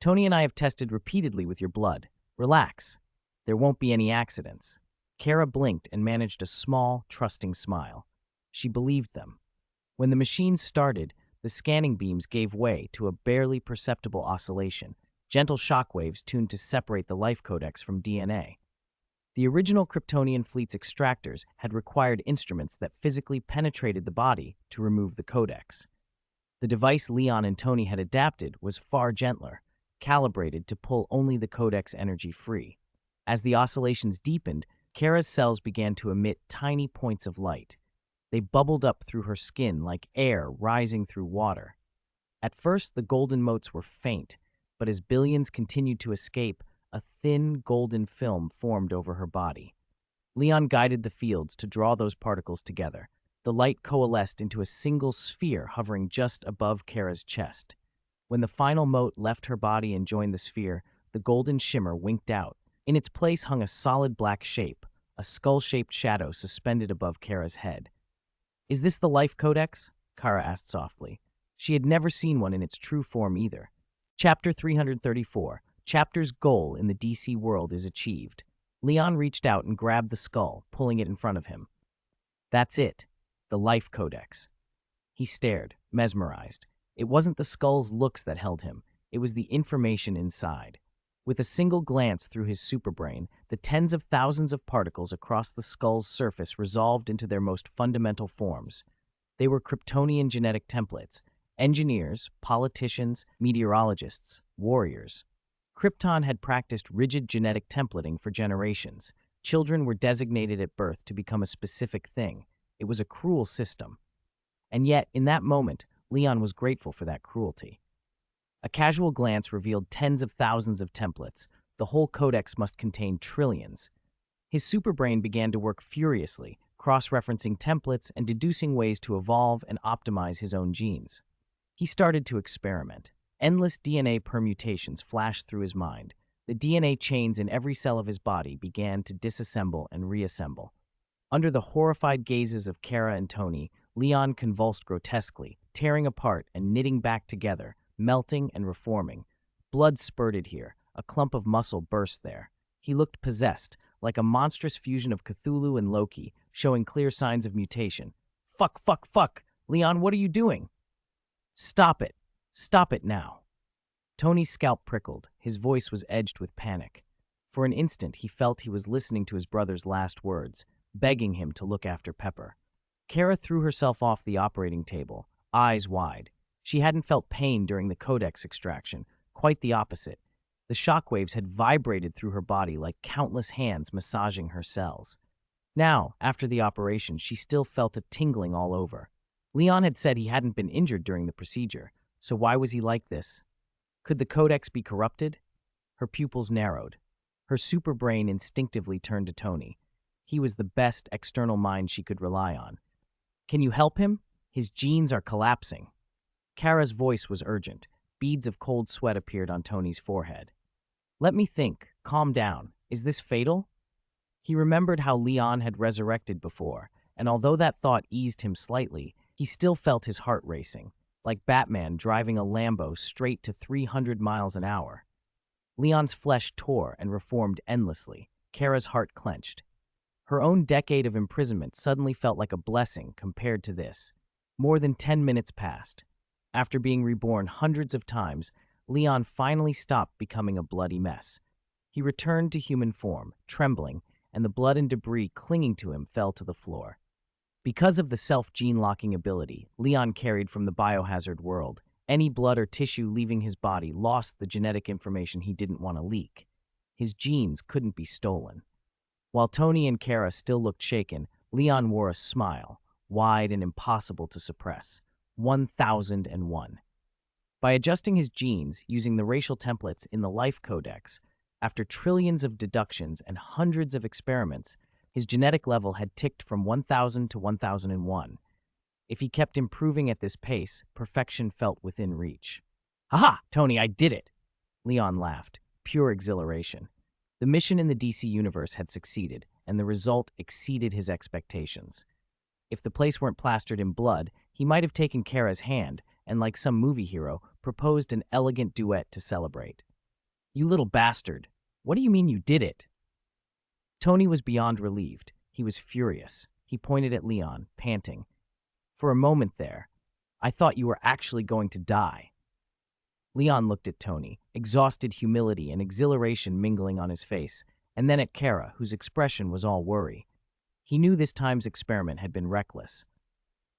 [SPEAKER 1] Tony and I have tested repeatedly with your blood. Relax. There won't be any accidents. Kara blinked and managed a small, trusting smile. She believed them. When the machines started, the scanning beams gave way to a barely perceptible oscillation, gentle shockwaves tuned to separate the life codex from DNA. The original Kryptonian fleet's extractors had required instruments that physically penetrated the body to remove the codex. The device Leon and Tony had adapted was far gentler, calibrated to pull only the codex energy free. As the oscillations deepened, Kara's cells began to emit tiny points of light. They bubbled up through her skin like air rising through water. At first, the golden motes were faint, but as billions continued to escape, A thin, golden film formed over her body. Leon guided the fields to draw those particles together. The light coalesced into a single sphere hovering just above Kara's chest. When the final mote left her body and joined the sphere, the golden shimmer winked out. In its place hung a solid black shape, a skull-shaped shadow suspended above Kara's head. "Is this the Life Codex?" Kara asked softly. She had never seen one in its true form either. Chapter 334. Chapter's goal in the DC world is achieved. Leon reached out and grabbed the skull, pulling it in front of him. That's it. The Life Codex. He stared, mesmerized. It wasn't the skull's looks that held him. It was the information inside. With a single glance through his superbrain, the tens of thousands of particles across the skull's surface resolved into their most fundamental forms. They were Kryptonian genetic templates, engineers, politicians, meteorologists, warriors. Krypton had practiced rigid genetic templating for generations. Children were designated at birth to become a specific thing. It was a cruel system. And yet, in that moment, Leon was grateful for that cruelty. A casual glance revealed tens of thousands of templates. The whole codex must contain trillions. His superbrain began to work furiously, cross-referencing templates and deducing ways to evolve and optimize his own genes. He started to experiment. Endless DNA permutations flashed through his mind. The DNA chains in every cell of his body began to disassemble and reassemble. Under the horrified gazes of Kara and Tony, Leon convulsed grotesquely, tearing apart and knitting back together, melting and reforming. Blood spurted here. A clump of muscle burst there. He looked possessed, like a monstrous fusion of Cthulhu and Loki, showing clear signs of mutation. Fuck, fuck, fuck! Leon, what are you doing? Stop it. Stop it now. Tony's scalp prickled. His voice was edged with panic. For an instant, he felt he was listening to his brother's last words, begging him to look after Pepper. Kara threw herself off the operating table, eyes wide. She hadn't felt pain during the codex extraction, quite the opposite. The shockwaves had vibrated through her body like countless hands massaging her cells. Now, after the operation, she still felt a tingling all over. Leon had said he hadn't been injured during the procedure, so why was he like this? Could the codex be corrupted? Her pupils narrowed. Her superbrain instinctively turned to Tony. He was the best external mind she could rely on. Can you help him? His genes are collapsing. Kara's voice was urgent. Beads of cold sweat appeared on Tony's forehead. Let me think. Calm down. Is this fatal? He remembered how Leon had resurrected before, and although that thought eased him slightly, he still felt his heart racing, like Batman driving a Lambo straight to 300 miles an hour. Leon's flesh tore and reformed endlessly. Kara's heart clenched. Her own decade of imprisonment suddenly felt like a blessing compared to this. More than 10 minutes passed. After being reborn hundreds of times, Leon finally stopped becoming a bloody mess. He returned to human form, trembling, and the blood and debris clinging to him fell to the floor. Because of the self-gene locking ability Leon carried from the biohazard world, any blood or tissue leaving his body lost the genetic information he didn't want to leak. His genes couldn't be stolen. While Tony and Kara still looked shaken, Leon wore a smile, wide and impossible to suppress. 1001. By adjusting his genes using the racial templates in the Life Codex, after trillions of deductions and hundreds of experiments, his genetic level had ticked from 1000 to 1001. If he kept improving at this pace, perfection felt within reach. "Aha, Tony, I did it!" Leon laughed, pure exhilaration. The mission in the DC universe had succeeded, and the result exceeded his expectations. If the place weren't plastered in blood, he might have taken Kara's hand and, like some movie hero, proposed an elegant duet to celebrate. "You little bastard. What do you mean you did it?" Tony was beyond relieved. He was furious. He pointed at Leon, panting. "For a moment there, I thought you were actually going to die." Leon looked at Tony, exhausted humility and exhilaration mingling on his face, and then at Kara, whose expression was all worry. He knew this time's experiment had been reckless.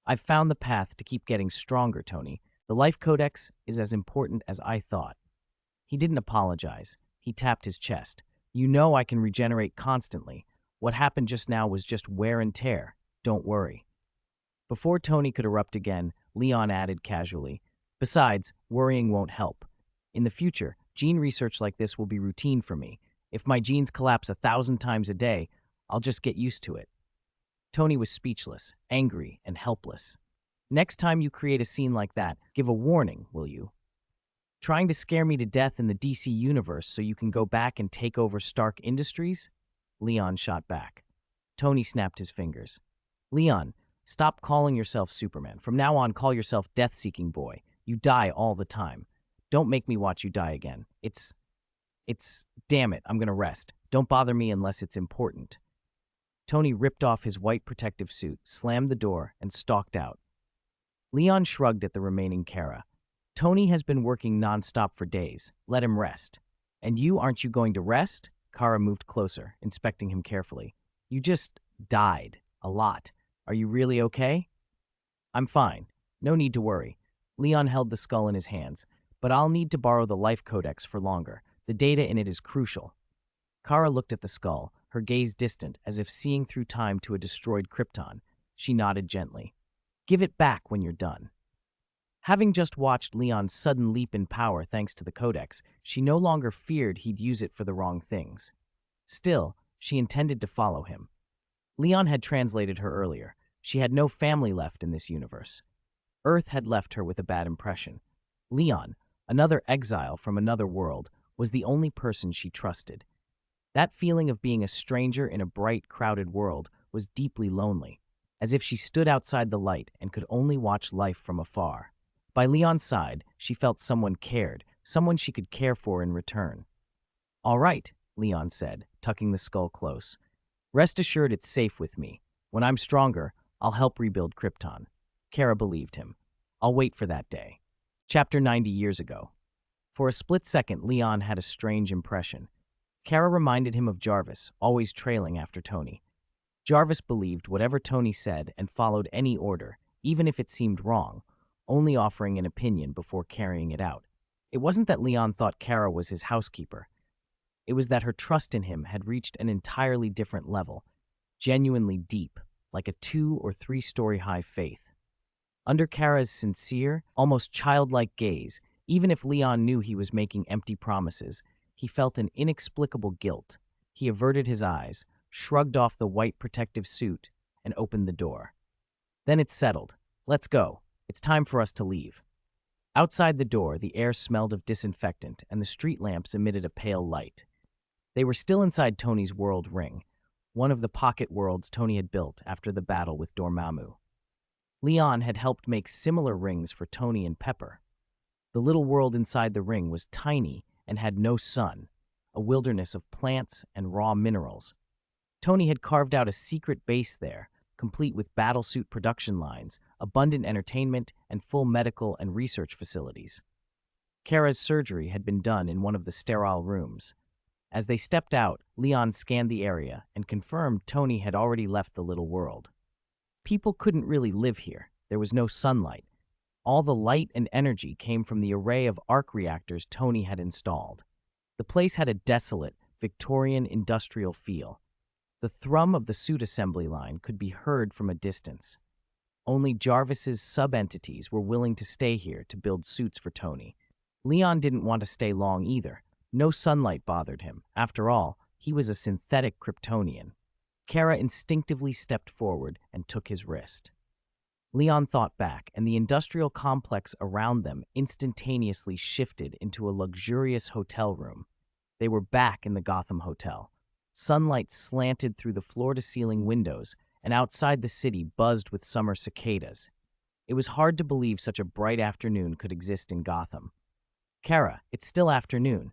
[SPEAKER 1] "I've found the path to keep getting stronger, Tony. The Life Codex is as important as I thought." He didn't apologize. He tapped his chest. "You know I can regenerate constantly. What happened just now was just wear and tear. Don't worry." Before Tony could erupt again, Leon added casually, "Besides, worrying won't help. In the future, gene research like this will be routine for me. If my genes collapse 1,000 times a day, I'll just get used to it. Tony was speechless, angry, and helpless. Next time you create a scene like that, give a warning, will you? Trying to scare me to death in the DC universe so you can go back and take over Stark Industries? Leon shot back. Tony snapped his fingers. Leon, stop calling yourself Superman. From now on, call yourself Death-Seeking Boy. You die all the time. Don't make me watch you die again. Damn it, I'm gonna rest. Don't bother me unless it's important. Tony ripped off his white protective suit, slammed the door, and stalked out. Leon shrugged at the remaining Kara. Tony has been working nonstop for days. Let him rest. And you, aren't you going to rest? Kara moved closer, inspecting him carefully. You just died. A lot. Are you really okay? I'm fine. No need to worry. Leon held the skull in his hands. But I'll need to borrow the life codex for longer. The data in it is crucial. Kara looked at the skull, her gaze distant, as if seeing through time to a destroyed Krypton. She nodded gently. Give it back when you're done. Having just watched Leon's sudden leap in power thanks to the codex, she no longer feared he'd use it for the wrong things. Still, she intended to follow him. Leon had translated her earlier. She had no family left in this universe. Earth had left her with a bad impression. Leon, another exile from another world, was the only person she trusted. That feeling of being a stranger in a bright, crowded world was deeply lonely, as if she stood outside the light and could only watch life from afar. By Leon's side, she felt someone cared, someone she could care for in return. All right, Leon said, tucking the skull close. Rest assured it's safe with me. When I'm stronger, I'll help rebuild Krypton. Kara believed him. I'll wait for that day. Chapter 90 years ago. For a split second, Leon had a strange impression. Kara reminded him of Jarvis, always trailing after Tony. Jarvis believed whatever Tony said and followed any order, even if it seemed wrong, only offering an opinion before carrying it out. It wasn't that Leon thought Kara was his housekeeper. It was that her trust in him had reached an entirely different level, genuinely deep, like a 2- or 3-story high faith. Under Kara's sincere, almost childlike gaze, even if Leon knew he was making empty promises, he felt an inexplicable guilt. He averted his eyes, shrugged off the white protective suit, and opened the door. Then it's settled. Let's go. It's time for us to leave. Outside the door, the air smelled of disinfectant, and the street lamps emitted a pale light. They were still inside Tony's world ring, one of the pocket worlds Tony had built after the battle with Dormammu. Leon had helped make similar rings for Tony and Pepper. The little world inside the ring was tiny and had no sun, a wilderness of plants and raw minerals. Tony had carved out a secret base there, complete with battlesuit production lines, abundant entertainment, and full medical and research facilities. Kara's surgery had been done in one of the sterile rooms. As they stepped out, Leon scanned the area and confirmed Tony had already left the little world. People couldn't really live here. There was no sunlight. All the light and energy came from the array of arc reactors Tony had installed. The place had a desolate, Victorian industrial feel. The thrum of the suit assembly line could be heard from a distance. Only Jarvis's sub-entities were willing to stay here to build suits for Tony. Leon didn't want to stay long either. No sunlight bothered him. After all, he was a synthetic Kryptonian. Kara instinctively stepped forward and took his wrist. Leon thought back, and the industrial complex around them instantaneously shifted into a luxurious hotel room. They were back in the Gotham Hotel. Sunlight slanted through the floor-to-ceiling windows, and outside the city buzzed with summer cicadas. It was hard to believe such a bright afternoon could exist in Gotham. Kara, it's still afternoon.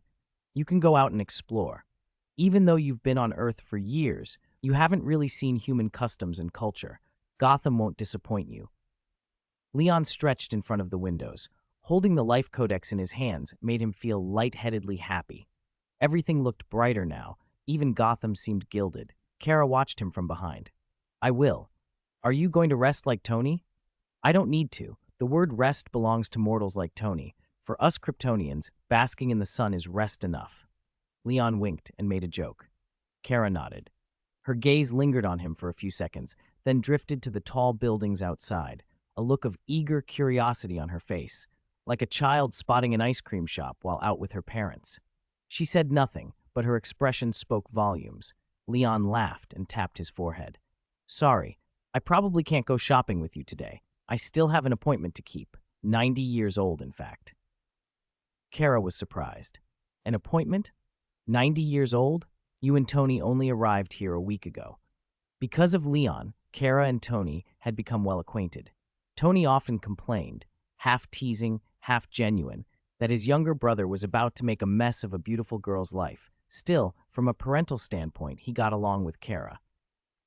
[SPEAKER 1] You can go out and explore. Even though you've been on Earth for years, you haven't really seen human customs and culture. Gotham won't disappoint you. Leon stretched in front of the windows. Holding the life codex in his hands made him feel lightheadedly happy. Everything looked brighter now. Even Gotham seemed gilded. Kara watched him from behind. I will. Are you going to rest like Tony? I don't need to. The word rest belongs to mortals like Tony. For us Kryptonians, basking in the sun is rest enough. Leon winked and made a joke. Kara nodded. Her gaze lingered on him for a few seconds, then drifted to the tall buildings outside, a look of eager curiosity on her face, like a child spotting an ice cream shop while out with her parents. She said nothing, but her expression spoke volumes. Leon laughed and tapped his forehead. Sorry, I probably can't go shopping with you today. I still have an appointment to keep. 90 years old, in fact. Kara was surprised. An appointment? 90 years old? You and Tony only arrived here a week ago. Because of Leon, Kara and Tony had become well acquainted. Tony often complained, half teasing, half genuine, that his younger brother was about to make a mess of a beautiful girl's life. Still, from a parental standpoint, he got along with Kara.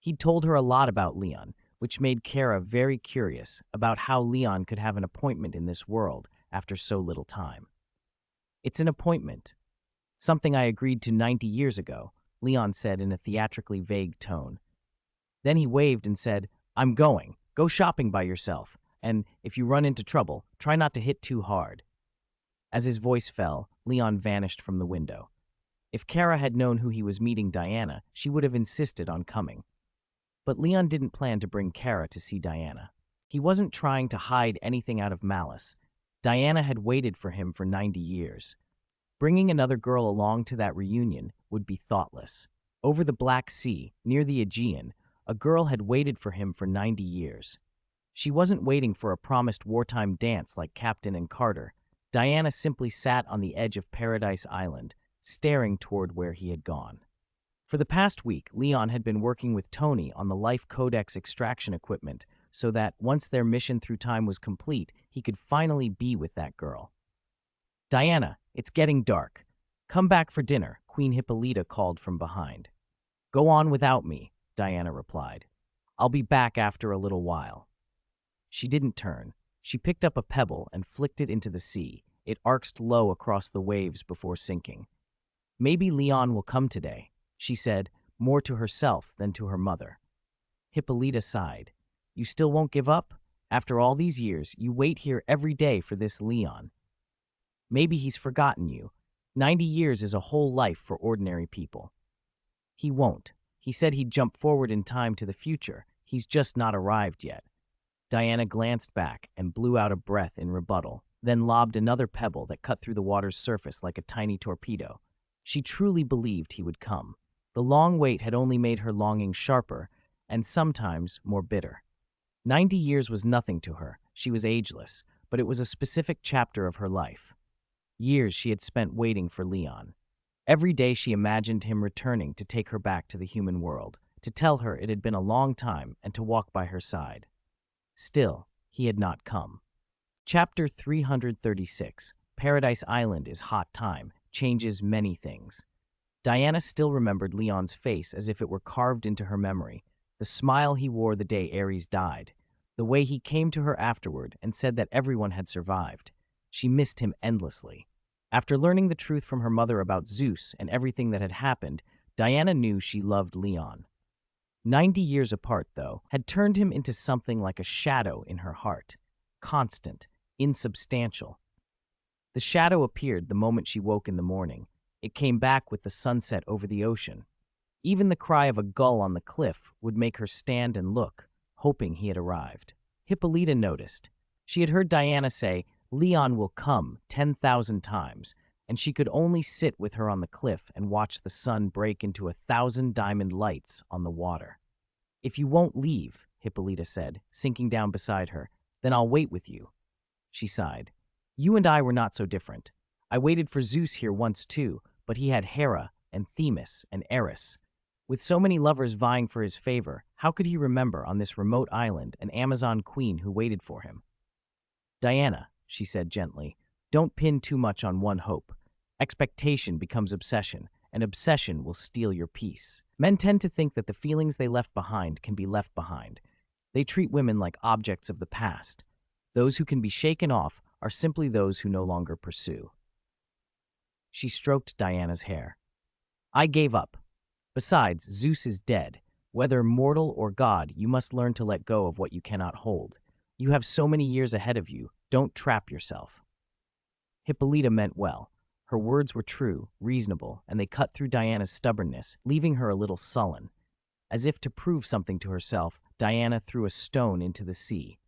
[SPEAKER 1] He'd told her a lot about Leon, which made Kara very curious about how Leon could have an appointment in this world after so little time. It's an appointment. Something I agreed to 90 years ago, Leon said in a theatrically vague tone. Then he waved and said, I'm going. Go shopping by yourself, and if you run into trouble, try not to hit too hard. As his voice fell, Leon vanished from the window. If Kara had known who he was meeting Diana, she would have insisted on coming. But Leon didn't plan to bring Kara to see Diana. He wasn't trying to hide anything out of malice. Diana had waited for him for 90 years. Bringing another girl along to that reunion would be thoughtless. Over the Black Sea, near the Aegean, a girl had waited for him for 90 years. She wasn't waiting for a promised wartime dance like Captain and Carter. Diana simply sat on the edge of Paradise Island, staring toward where he had gone. For the past week, Leon had been working with Tony on the Life Codex extraction equipment so that, once their mission through time was complete, he could finally be with that girl. Diana, it's getting dark. Come back for dinner, Queen Hippolyta called from behind. Go on without me, Diana replied. I'll be back after a little while. She didn't turn. She picked up a pebble and flicked it into the sea. It arced low across the waves before sinking. Maybe Leon will come today, she said, more to herself than to her mother. Hippolyta sighed. You still won't give up? After all these years, you wait here every day for this Leon. Maybe he's forgotten you. 90 years is a whole life for ordinary people. He won't. He said he'd jump forward in time to the future. He's just not arrived yet. Diana glanced back and blew out a breath in rebuttal, then lobbed another pebble that cut through the water's surface like a tiny torpedo. She truly believed he would come. The long wait had only made her longing sharper and sometimes more bitter. 90 years was nothing to her. She was ageless, but it was a specific chapter of her life. Years she had spent waiting for Leon. Every day she imagined him returning to take her back to the human world, to tell her it had been a long time and to walk by her side. Still, he had not come. Chapter 336, Paradise Island is Hot Time, changes many things. Diana still remembered Leon's face as if it were carved into her memory, the smile he wore the day Ares died, the way he came to her afterward and said that everyone had survived. She missed him endlessly. After learning the truth from her mother about Zeus and everything that had happened, Diana knew she loved Leon. 90 years apart, though, had turned him into something like a shadow in her heart, constant, insubstantial. The shadow appeared the moment she woke in the morning. It came back with the sunset over the ocean. Even the cry of a gull on the cliff would make her stand and look, hoping he had arrived. Hippolyta noticed. She had heard Diana say, Leon will come 10,000 times, and she could only sit with her on the cliff and watch the sun break into 1,000 diamond lights on the water. If you won't leave, Hippolyta said, sinking down beside her, then I'll wait with you. She sighed. You and I were not so different. I waited for Zeus here once too, but he had Hera and Themis and Eris. With so many lovers vying for his favor, how could he remember on this remote island an Amazon queen who waited for him? Diana, she said gently, don't pin too much on one hope. Expectation becomes obsession, and obsession will steal your peace. Men tend to think that the feelings they left behind can be left behind. They treat women like objects of the past. Those who can be shaken off are simply those who no longer pursue. She stroked Diana's hair. I gave up. Besides, Zeus is dead. Whether mortal or god, you must learn to let go of what you cannot hold. You have so many years ahead of you. Don't trap yourself. Hippolyta meant well. Her words were true, reasonable, and they cut through Diana's stubbornness, leaving her a little sullen. As if to prove something to herself, Diana threw a stone into the sea.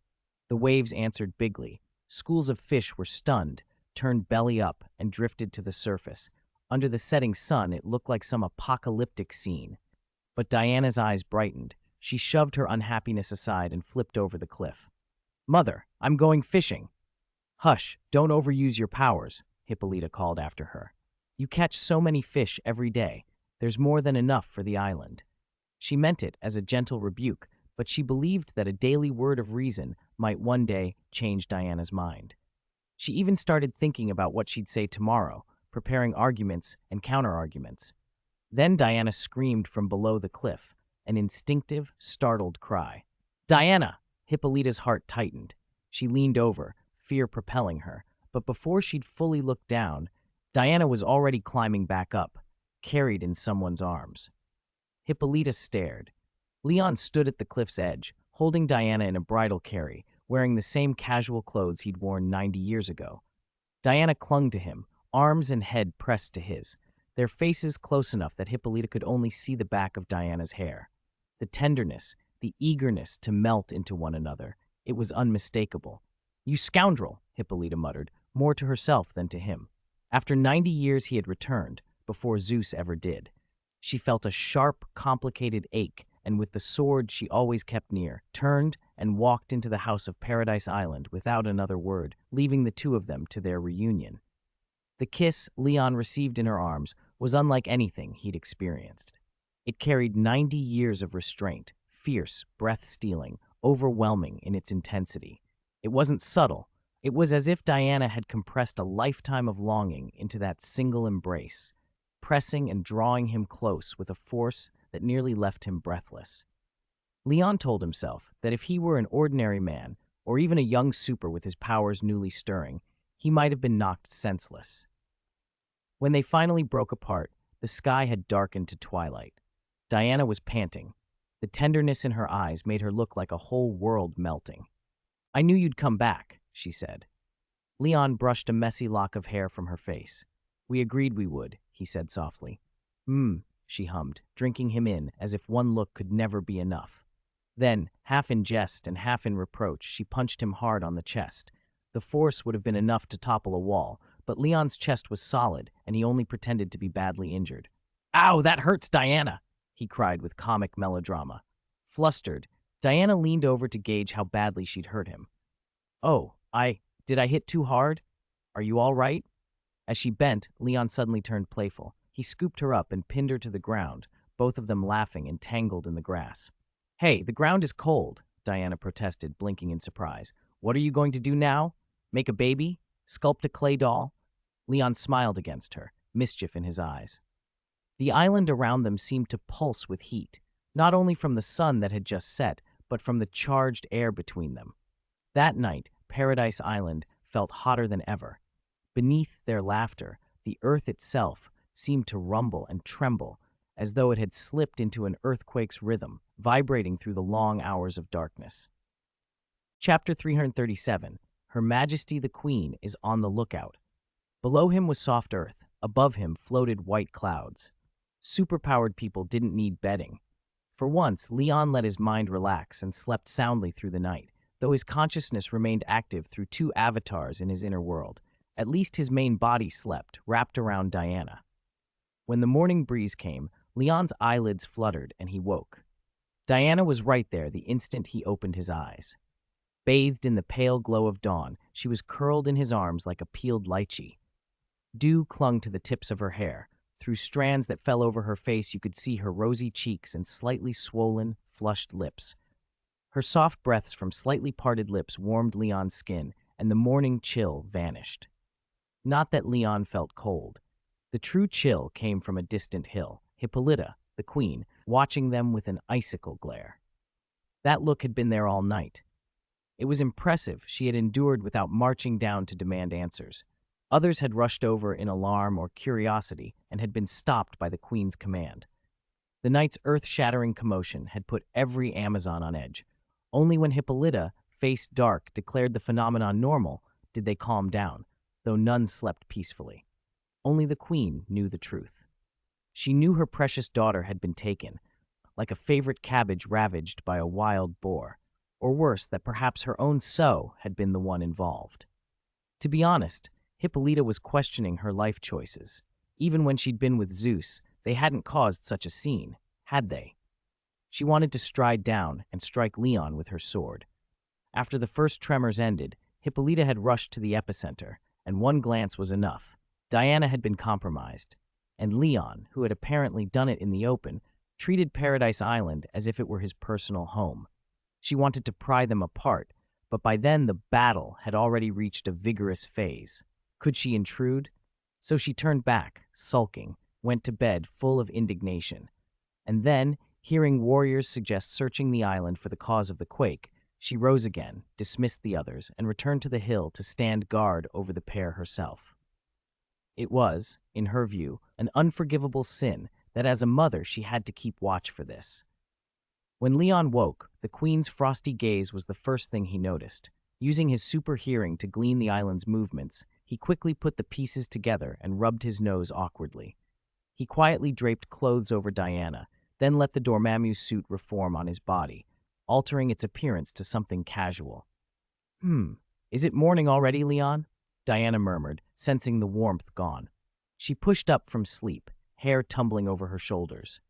[SPEAKER 1] The waves answered bigly. Schools of fish were stunned, turned belly up, and drifted to the surface. Under the setting sun, it looked like some apocalyptic scene. But Diana's eyes brightened. She shoved her unhappiness aside and flipped over the cliff. "Mother, I'm going fishing." "Hush, don't overuse your powers," Hippolyta called after her. "You catch so many fish every day. There's more than enough for the island." She meant it as a gentle rebuke, but she believed that a daily word of reason might one day change Diana's mind. She even started thinking about what she'd say tomorrow, preparing arguments and counter-arguments. Then Diana screamed from below the cliff, an instinctive, startled cry. "Diana!" Hippolyta's heart tightened. She leaned over, fear propelling her, but before she'd fully looked down, Diana was already climbing back up, carried in someone's arms. Hippolyta stared. Leon stood at the cliff's edge, holding Diana in a bridal carry, wearing the same casual clothes he'd worn 90 years ago. Diana clung to him, arms and head pressed to his, their faces close enough that Hippolyta could only see the back of Diana's hair. The tenderness, the eagerness to melt into one another, it was unmistakable. "You scoundrel," Hippolyta muttered, more to herself than to him. After 90 years he had returned, before Zeus ever did. She felt a sharp, complicated ache, and with the sword she always kept near, turned and walked into the house of Paradise Island without another word, leaving the two of them to their reunion. The kiss Leon received in her arms was unlike anything he'd experienced. It carried 90 years of restraint, fierce, breath-stealing, overwhelming in its intensity. It wasn't subtle. It was as if Diana had compressed a lifetime of longing into that single embrace, pressing and drawing him close with a force that nearly left him breathless. Leon told himself that if he were an ordinary man, or even a young super with his powers newly stirring, he might have been knocked senseless. When they finally broke apart, the sky had darkened to twilight. Diana was panting. The tenderness in her eyes made her look like a whole world melting. "I knew you'd come back," she said. Leon brushed a messy lock of hair from her face. "We agreed we would," he said softly. She hummed, drinking him in as if one look could never be enough. Then, half in jest and half in reproach, she punched him hard on the chest. The force would have been enough to topple a wall, but Leon's chest was solid, and he only pretended to be badly injured. "Ow, that hurts, Diana!" he cried with comic melodrama. Flustered, Diana leaned over to gauge how badly she'd hurt him. "Oh, did I hit too hard? Are you all right?" As she bent, Leon suddenly turned playful. He scooped her up and pinned her to the ground, both of them laughing and tangled in the grass. "Hey, the ground is cold," Diana protested, blinking in surprise. "What are you going to do now? Make a baby? Sculpt a clay doll?" Leon smiled against her, mischief in his eyes. The island around them seemed to pulse with heat, not only from the sun that had just set, but from the charged air between them. That night, Paradise Island felt hotter than ever. Beneath their laughter, the earth itself seemed to rumble and tremble, as though it had slipped into an earthquake's rhythm, vibrating through the long hours of darkness. Chapter 337, Her Majesty the Queen is on the lookout. Below him was soft earth, above him floated white clouds. Superpowered people didn't need bedding. For once, Leon let his mind relax and slept soundly through the night, though his consciousness remained active through two avatars in his inner world. At least his main body slept, wrapped around Diana. When the morning breeze came, Leon's eyelids fluttered and he woke. Diana was right there the instant he opened his eyes. Bathed in the pale glow of dawn, she was curled in his arms like a peeled lychee. Dew clung to the tips of her hair. Through strands that fell over her face, you could see her rosy cheeks and slightly swollen, flushed lips. Her soft breaths from slightly parted lips warmed Leon's skin, and the morning chill vanished. Not that Leon felt cold. The true chill came from a distant hill, Hippolyta, the queen, watching them with an icicle glare. That look had been there all night. It was impressive she had endured without marching down to demand answers. Others had rushed over in alarm or curiosity and had been stopped by the queen's command. The night's earth-shattering commotion had put every Amazon on edge. Only when Hippolyta, face dark, declared the phenomenon normal did they calm down, though none slept peacefully. Only the queen knew the truth. She knew her precious daughter had been taken, like a favorite cabbage ravaged by a wild boar, or worse, that perhaps her own soul had been the one involved. To be honest, Hippolyta was questioning her life choices. Even when she'd been with Zeus, they hadn't caused such a scene, had they? She wanted to stride down and strike Leon with her sword. After the first tremors ended, Hippolyta had rushed to the epicenter, and one glance was enough. Diana had been compromised, and Leon, who had apparently done it in the open, treated Paradise Island as if it were his personal home. She wanted to pry them apart, but by then the battle had already reached a vigorous phase. Could she intrude? So she turned back, sulking, went to bed full of indignation. And then, hearing warriors suggest searching the island for the cause of the quake, she rose again, dismissed the others, and returned to the hill to stand guard over the pair herself. It was, in her view, an unforgivable sin that as a mother she had to keep watch for this. When Leon woke, the Queen's frosty gaze was the first thing he noticed. Using his super hearing to glean the island's movements, he quickly put the pieces together and rubbed his nose awkwardly. He quietly draped clothes over Diana, then let the Dormammu suit reform on his body, altering its appearance to something casual. Is it morning already, Leon? Diana murmured, sensing the warmth gone. She pushed up from sleep, hair tumbling over her shoulders.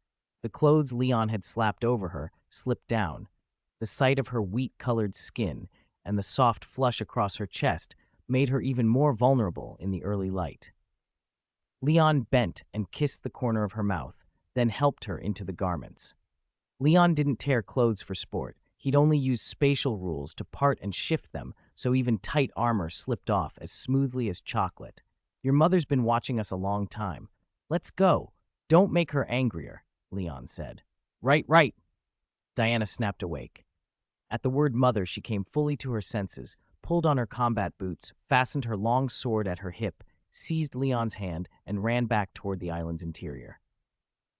[SPEAKER 1] The clothes Leon had slapped over her slipped down. The sight of her wheat-colored skin and the soft flush across her chest made her even more vulnerable in the early light. Leon bent and kissed the corner of her mouth, then helped her into the garments. Leon didn't tear clothes for sport. He'd only used spatial rules to part and shift them, so even tight armor slipped off as smoothly as chocolate. Your mother's been watching us a long time. Let's go. Don't make her angrier, Leon said. Right. Diana snapped awake. At the word mother, she came fully to her senses, pulled on her combat boots, fastened her long sword at her hip, seized Leon's hand, and ran back toward the island's interior.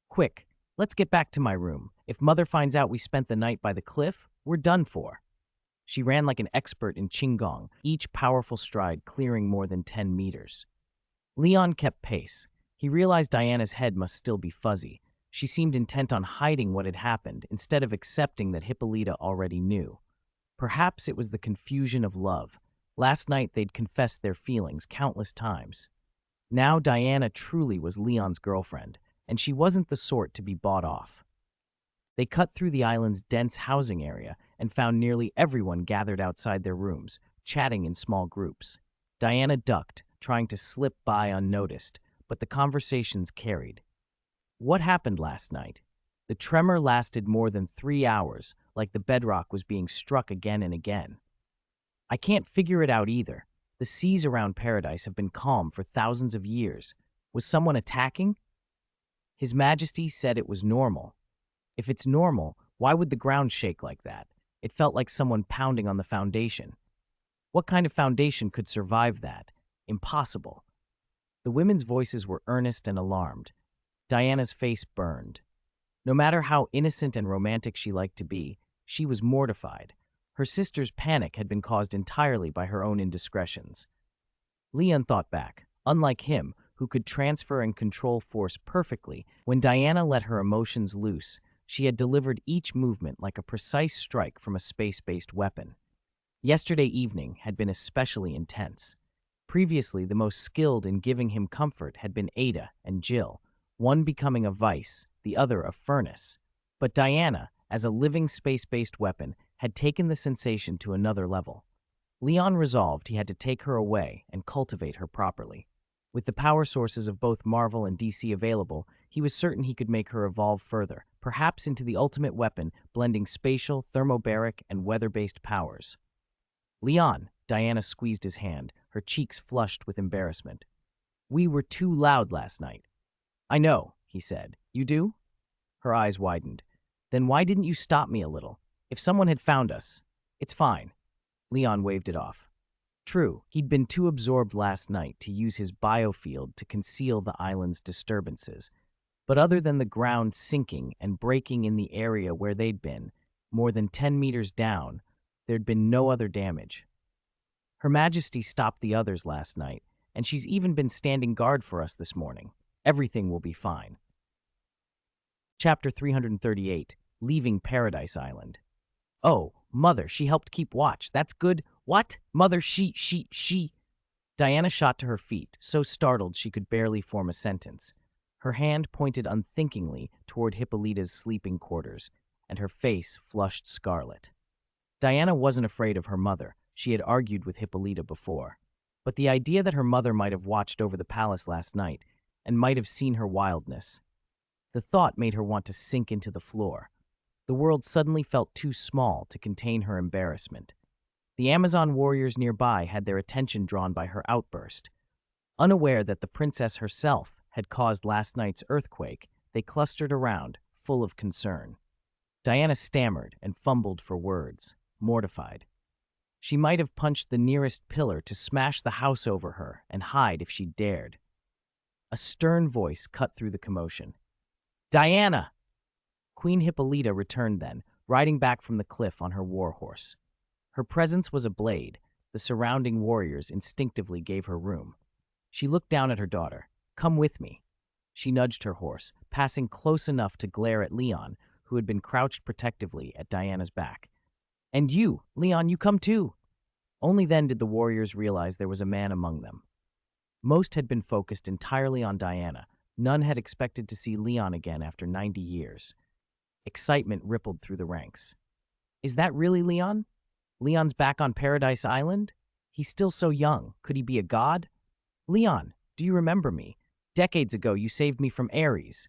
[SPEAKER 1] Quick, let's get back to my room. If Mother finds out we spent the night by the cliff, we're done for. She ran like an expert in Qigong, each powerful stride clearing more than 10 meters. Leon kept pace. He realized Diana's head must still be fuzzy. She seemed intent on hiding what had happened instead of accepting that Hippolyta already knew. Perhaps it was the confusion of love. Last night they'd confessed their feelings countless times. Now Diana truly was Leon's girlfriend, and she wasn't the sort to be bought off. They cut through the island's dense housing area and found nearly everyone gathered outside their rooms, chatting in small groups. Diana ducked, trying to slip by unnoticed, but the conversations carried. What happened last night? The tremor lasted more than 3 hours, like the bedrock was being struck again and again. I can't figure it out either. The seas around Paradise have been calm for thousands of years. Was someone attacking? His Majesty said it was normal. If it's normal, why would the ground shake like that? It felt like someone pounding on the foundation. What kind of foundation could survive that? Impossible. The women's voices were earnest and alarmed. Diana's face burned. No matter how innocent and romantic she liked to be, she was mortified. Her sister's panic had been caused entirely by her own indiscretions. Leon thought back. Unlike him, who could transfer and control force perfectly, when Diana let her emotions loose, she had delivered each movement like a precise strike from a space-based weapon. Yesterday evening had been especially intense. Previously, the most skilled in giving him comfort had been Ada and Jill, one becoming a vice, the other a furnace. But Diana, as a living space-based weapon, had taken the sensation to another level. Leon resolved he had to take her away and cultivate her properly. With the power sources of both Marvel and DC available, he was certain he could make her evolve further, perhaps into the ultimate weapon, blending spatial, thermobaric, and weather-based powers. Leon, Diana squeezed his hand, her cheeks flushed with embarrassment. We were too loud last night. I know, he said. You do? Her eyes widened. Then why didn't you stop me a little? If someone had found us. It's fine. Leon waved it off. True, he'd been too absorbed last night to use his biofield to conceal the island's disturbances. But other than the ground sinking and breaking in the area where they'd been, more than 10 meters down, there'd been no other damage. Her Majesty stopped the others last night, and she's even been standing guard for us this morning. Everything will be fine. Chapter 338, Leaving Paradise Island. Oh, Mother, she helped keep watch. That's good. What? Mother, she. Diana shot to her feet, so startled she could barely form a sentence. Her hand pointed unthinkingly toward Hippolyta's sleeping quarters, and her face flushed scarlet. Diana wasn't afraid of her mother. She had argued with Hippolyta before. But the idea that her mother might have watched over the palace last night and might have seen her wildness, the thought made her want to sink into the floor. The world suddenly felt too small to contain her embarrassment. The Amazon warriors nearby had their attention drawn by her outburst. Unaware that the princess herself had caused last night's earthquake, they clustered around, full of concern. Diana stammered and fumbled for words, mortified. She might have punched the nearest pillar to smash the house over her and hide if she dared. A stern voice cut through the commotion. "Diana!" Queen Hippolyta returned then, riding back from the cliff on her warhorse. Her presence was a blade. The surrounding warriors instinctively gave her room. She looked down at her daughter. "Come with me." She nudged her horse, passing close enough to glare at Leon, who had been crouched protectively at Diana's back. "And you, Leon, you come too." Only then did the warriors realize there was a man among them. Most had been focused entirely on Diana. None had expected to see Leon again after 90 years. Excitement rippled through the ranks. "Is that really Leon? Leon's back on Paradise Island? He's still so young. Could he be a god? Leon, do you remember me? Decades ago, you saved me from Ares."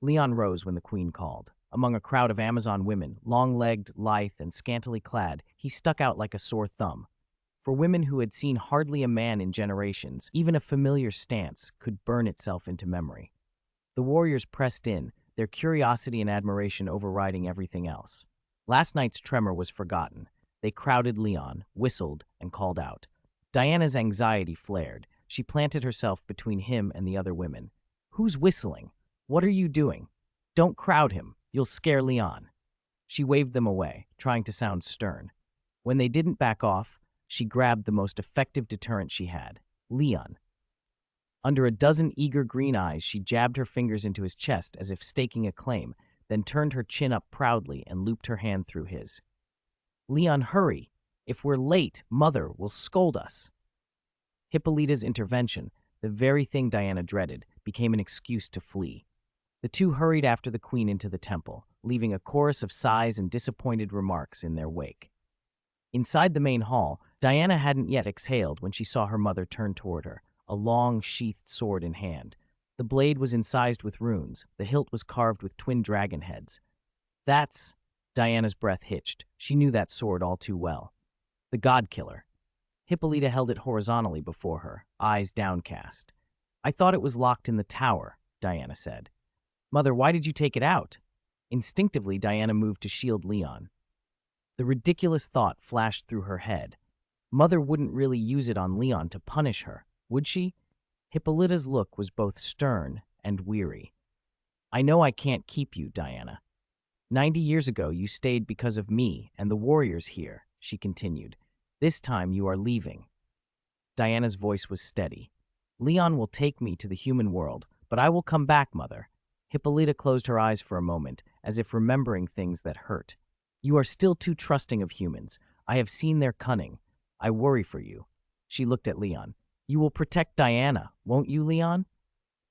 [SPEAKER 1] Leon rose when the queen called. Among a crowd of Amazon women, long-legged, lithe, and scantily clad, he stuck out like a sore thumb. For women who had seen hardly a man in generations, even a familiar stance could burn itself into memory. The warriors pressed in, their curiosity and admiration overriding everything else. Last night's tremor was forgotten. They crowded Leon, whistled, and called out. Diana's anxiety flared. She planted herself between him and the other women. "Who's whistling? What are you doing? Don't crowd him. You'll scare Leon." She waved them away, trying to sound stern. When they didn't back off, she grabbed the most effective deterrent she had, Leon. Under a dozen eager green eyes, she jabbed her fingers into his chest as if staking a claim, then turned her chin up proudly and looped her hand through his. "Leon, hurry. If we're late, Mother will scold us." Hippolyta's intervention, the very thing Diana dreaded, became an excuse to flee. The two hurried after the queen into the temple, leaving a chorus of sighs and disappointed remarks in their wake. Inside the main hall, Diana hadn't yet exhaled when she saw her mother turn toward her, a long, sheathed sword in hand. The blade was incised with runes, the hilt was carved with twin dragon heads. "That's—" Diana's breath hitched. She knew that sword all too well. "The God Killer." Hippolyta held it horizontally before her, eyes downcast. "I thought it was locked in the tower," Diana said. "Mother, why did you take it out?" Instinctively, Diana moved to shield Leon. The ridiculous thought flashed through her head. Mother wouldn't really use it on Leon to punish her, would she? Hippolyta's look was both stern and weary. "I know I can't keep you, Diana. 90 years ago, you stayed because of me and the warriors here," she continued. "This time you are leaving." Diana's voice was steady. "Leon will take me to the human world, but I will come back, Mother." Hippolyta closed her eyes for a moment, as if remembering things that hurt. "You are still too trusting of humans. I have seen their cunning. I worry for you." She looked at Leon. "You will protect Diana, won't you, Leon?"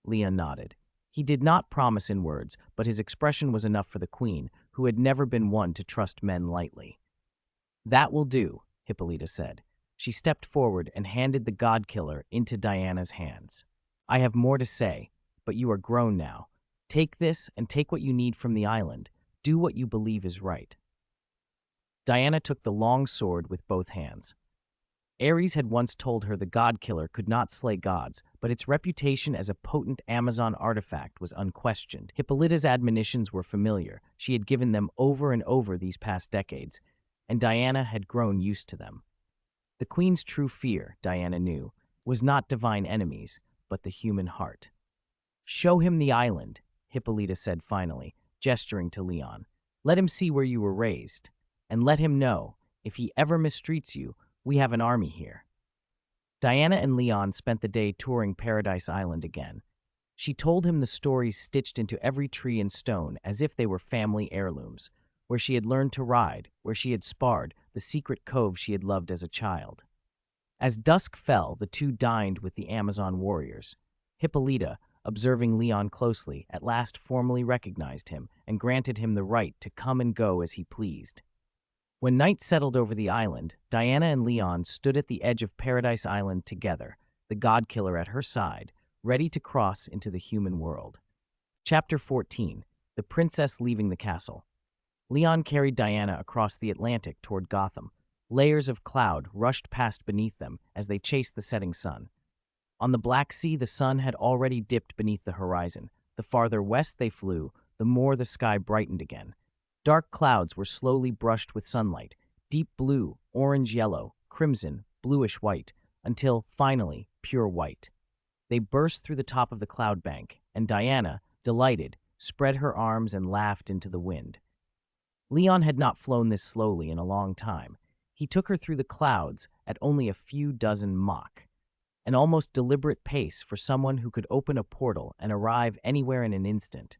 [SPEAKER 1] Leon nodded. He did not promise in words, but his expression was enough for the queen, who had never been one to trust men lightly. "That will do," Hippolyta said. She stepped forward and handed the God Killer into Diana's hands. "I have more to say, but you are grown now. Take this and take what you need from the island. Do what you believe is right." Diana took the long sword with both hands. Ares had once told her the God Killer could not slay gods, but its reputation as a potent Amazon artifact was unquestioned. Hippolyta's admonitions were familiar. She had given them over and over these past decades, and Diana had grown used to them. The queen's true fear, Diana knew, was not divine enemies, but the human heart. "Show him the island," Hippolyta said finally, gesturing to Leon. "Let him see where you were raised, and let him know, if he ever mistreats you, we have an army here." Diana and Leon spent the day touring Paradise Island again. She told him the stories stitched into every tree and stone as if they were family heirlooms, where she had learned to ride, where she had sparred, the secret cove she had loved as a child. As dusk fell, the two dined with the Amazon warriors. Hippolyta, observing Leon closely, at last formally recognized him and granted him the right to come and go as he pleased. When night settled over the island, Diana and Leon stood at the edge of Paradise Island together, the god-killer at her side, ready to cross into the human world. Chapter 14. The Princess Leaving the Castle. Leon carried Diana across the Atlantic toward Gotham. Layers of cloud rushed past beneath them as they chased the setting sun. On the Black Sea, the sun had already dipped beneath the horizon. The farther west they flew, the more the sky brightened again. Dark clouds were slowly brushed with sunlight, deep blue, orange-yellow, crimson, bluish-white, until, finally, pure white. They burst through the top of the cloud bank, and Diana, delighted, spread her arms and laughed into the wind. Leon had not flown this slowly in a long time. He took her through the clouds at only a few dozen Mach, an almost deliberate pace for someone who could open a portal and arrive anywhere in an instant.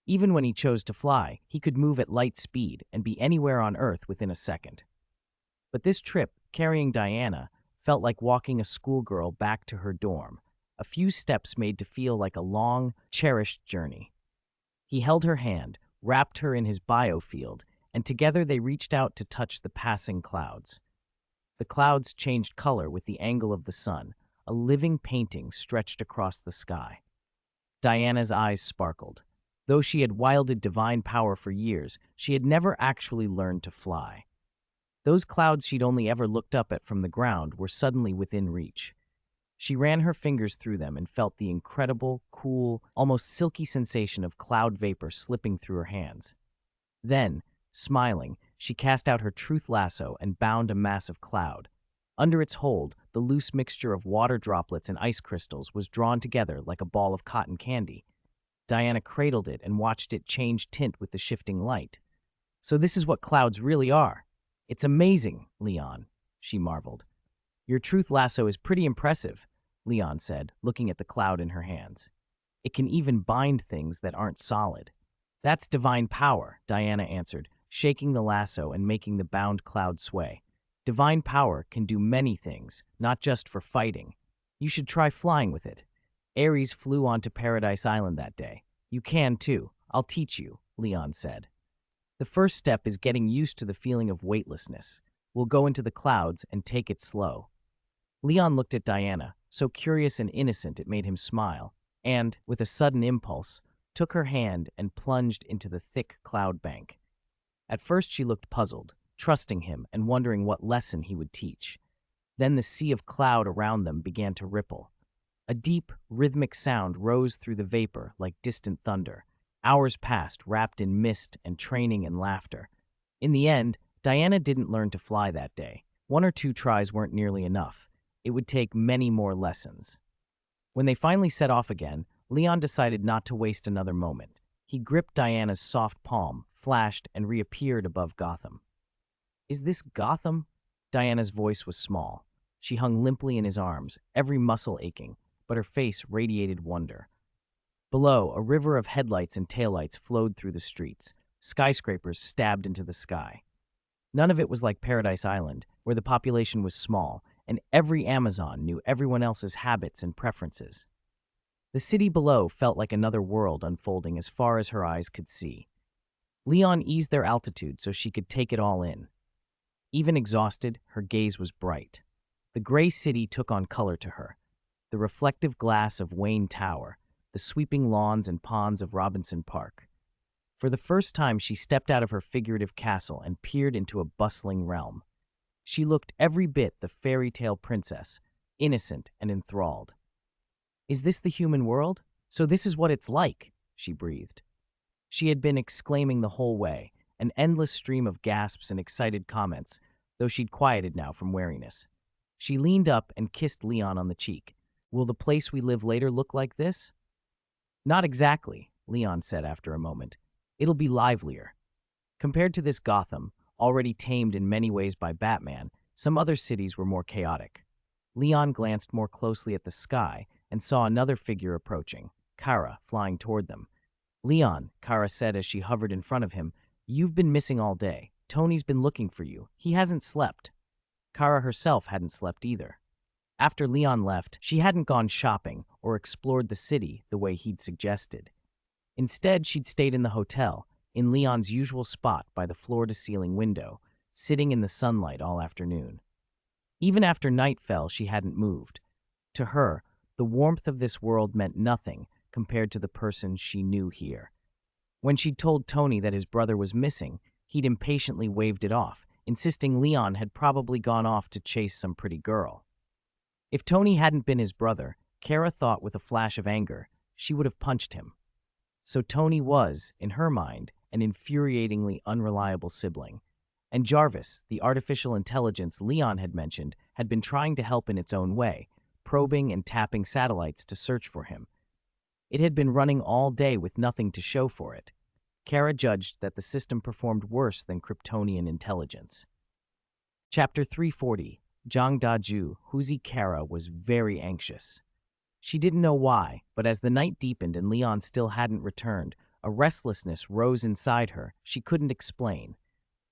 [SPEAKER 1] Even when he chose to fly, he could move at light speed and be anywhere on Earth within a second. But this trip, carrying Diana, felt like walking a schoolgirl back to her dorm, a few steps made to feel like a long, cherished journey. He held her hand, wrapped her in his biofield, and together they reached out to touch the passing clouds. The clouds changed color with the angle of the sun, a living painting stretched across the sky. Diana's eyes sparkled. Though she had wielded divine power for years, she had never actually learned to fly. Those clouds she'd only ever looked up at from the ground were suddenly within reach. She ran her fingers through them and felt the incredible, cool, almost silky sensation of cloud vapor slipping through her hands. Then, smiling, she cast out her truth lasso and bound a massive cloud. Under its hold, the loose mixture of water droplets and ice crystals was drawn together like a ball of cotton candy. Diana cradled it and watched it change tint with the shifting light. "So this is what clouds really are. It's amazing, Leon," she marveled. "Your truth lasso is pretty impressive," Leon said, looking at the cloud in her hands. "It can even bind things that aren't solid." "That's divine power," Diana answered, shaking the lasso and making the bound cloud sway. "Divine power can do many things, not just for fighting. You should try flying with it. Ares flew onto Paradise Island that day. You can too. I'll teach you," Leon said. "The first step is getting used to the feeling of weightlessness. We'll go into the clouds and take it slow." Leon looked at Diana, so curious and innocent it made him smile, and, with a sudden impulse, took her hand and plunged into the thick cloud bank. At first she looked puzzled, trusting him and wondering what lesson he would teach. Then the sea of cloud around them began to ripple. A deep, rhythmic sound rose through the vapor like distant thunder. Hours passed, wrapped in mist and training and laughter. In the end, Diana didn't learn to fly that day. 1 or 2 tries weren't nearly enough. It would take many more lessons. When they finally set off again, Leon decided not to waste another moment. He gripped Diana's soft palm, flashed, and reappeared above Gotham. "Is this Gotham?" Diana's voice was small. She hung limply in his arms, every muscle aching, but her face radiated wonder. Below, a river of headlights and taillights flowed through the streets. Skyscrapers stabbed into the sky. None of it was like Paradise Island, where the population was small, and every Amazon knew everyone else's habits and preferences. The city below felt like another world unfolding as far as her eyes could see. Leon eased their altitude so she could take it all in. Even exhausted, her gaze was bright. The gray city took on color to her. The reflective glass of Wayne Tower, the sweeping lawns and ponds of Robinson Park. For the first time, she stepped out of her figurative castle and peered into a bustling realm. She looked every bit the fairy tale princess, innocent and enthralled. "Is this the human world? So this is what it's like," she breathed. She had been exclaiming the whole way, an endless stream of gasps and excited comments, though she'd quieted now from wariness. She leaned up and kissed Leon on the cheek. "Will the place we live later look like this?" "Not exactly," Leon said after a moment. "It'll be livelier. Compared to this Gotham, already tamed in many ways by Batman, some other cities were more chaotic." Leon glanced more closely at the sky and saw another figure approaching, Kara, flying toward them. "Leon," Kara said as she hovered in front of him, "you've been missing all day. Tony's been looking for you. He hasn't slept." Kara herself hadn't slept either. After Leon left, she hadn't gone shopping or explored the city the way he'd suggested. Instead, she'd stayed in the hotel, in Leon's usual spot by the floor-to-ceiling window, sitting in the sunlight all afternoon. Even after night fell, she hadn't moved. To her, the warmth of this world meant nothing compared to the person she knew here. When she'd told Tony that his brother was missing, he'd impatiently waved it off, insisting Leon had probably gone off to chase some pretty girl. If Tony hadn't been his brother, Kara thought with a flash of anger, she would have punched him. So Tony was, in her mind, an infuriatingly unreliable sibling. And Jarvis, the artificial intelligence Leon had mentioned, had been trying to help in its own way, probing and tapping satellites to search for him. It had been running all day with nothing to show for it. Kara judged that the system performed worse than Kryptonian intelligence. Chapter 340, Zhang Daju, Huzi. Kara was very anxious. She didn't know why, but as the night deepened and Leon still hadn't returned, a restlessness rose inside her she couldn't explain.